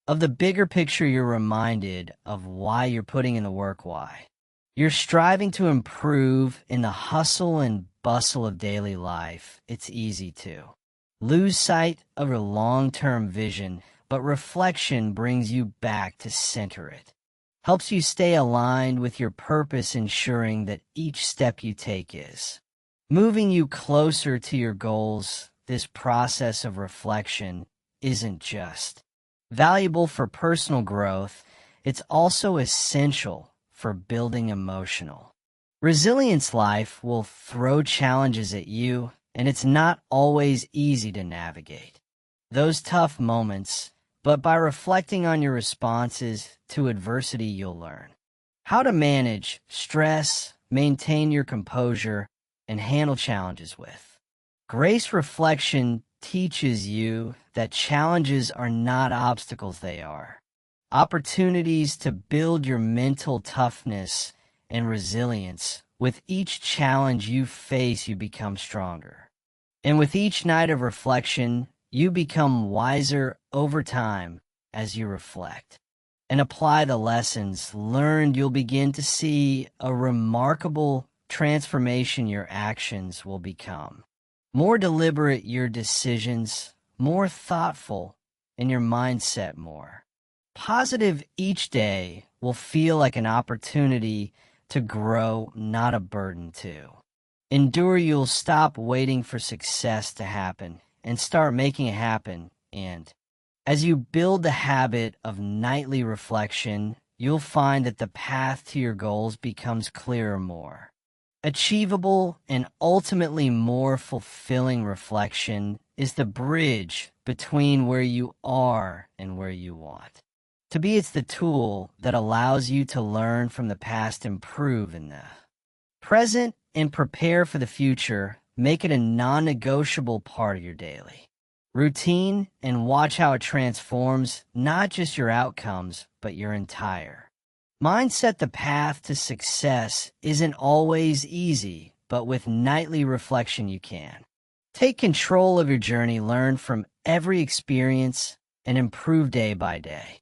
of the bigger picture. You're reminded of why you're putting in the work, why you're striving to improve. In the hustle and bustle of daily life, it's easy to lose sight of your long-term vision, but reflection brings you back to center it, helps you stay aligned with your purpose, ensuring that each step you take is moving you closer to your goals. This process of reflection isn't just valuable for personal growth, it's also essential for building emotional resilience. Life will throw challenges at you, and it's not always easy to navigate those tough moments, but by reflecting on your responses to adversity, you'll learn how to manage stress, maintain your composure, and handle challenges with grace. Reflection teaches you that challenges are not obstacles, they are opportunities to build your mental toughness and resilience. With each challenge you face, you become stronger. And with each night of reflection, you become wiser over time. As you reflect and apply the lessons learned, you'll begin to see a remarkable transformation. Your actions will become more deliberate, your decisions more thoughtful, and your mindset more positive. Each day will feel like an opportunity to grow, not a burden to endure. You'll stop waiting for success to happen and start making it happen. And as you build the habit of nightly reflection, you'll find that the path to your goals becomes clearer, more achievable, and ultimately more fulfilling. Reflection is the bridge between where you are and where you want to be. It's the tool that allows you to learn from the past, improve in the present, and prepare for the future. Make it a non-negotiable part of your daily routine and watch how it transforms not just your outcomes, but your entire mindset. The path to success isn't always easy, but with nightly reflection, you can take control of your journey, learn from every experience, and improve day by day.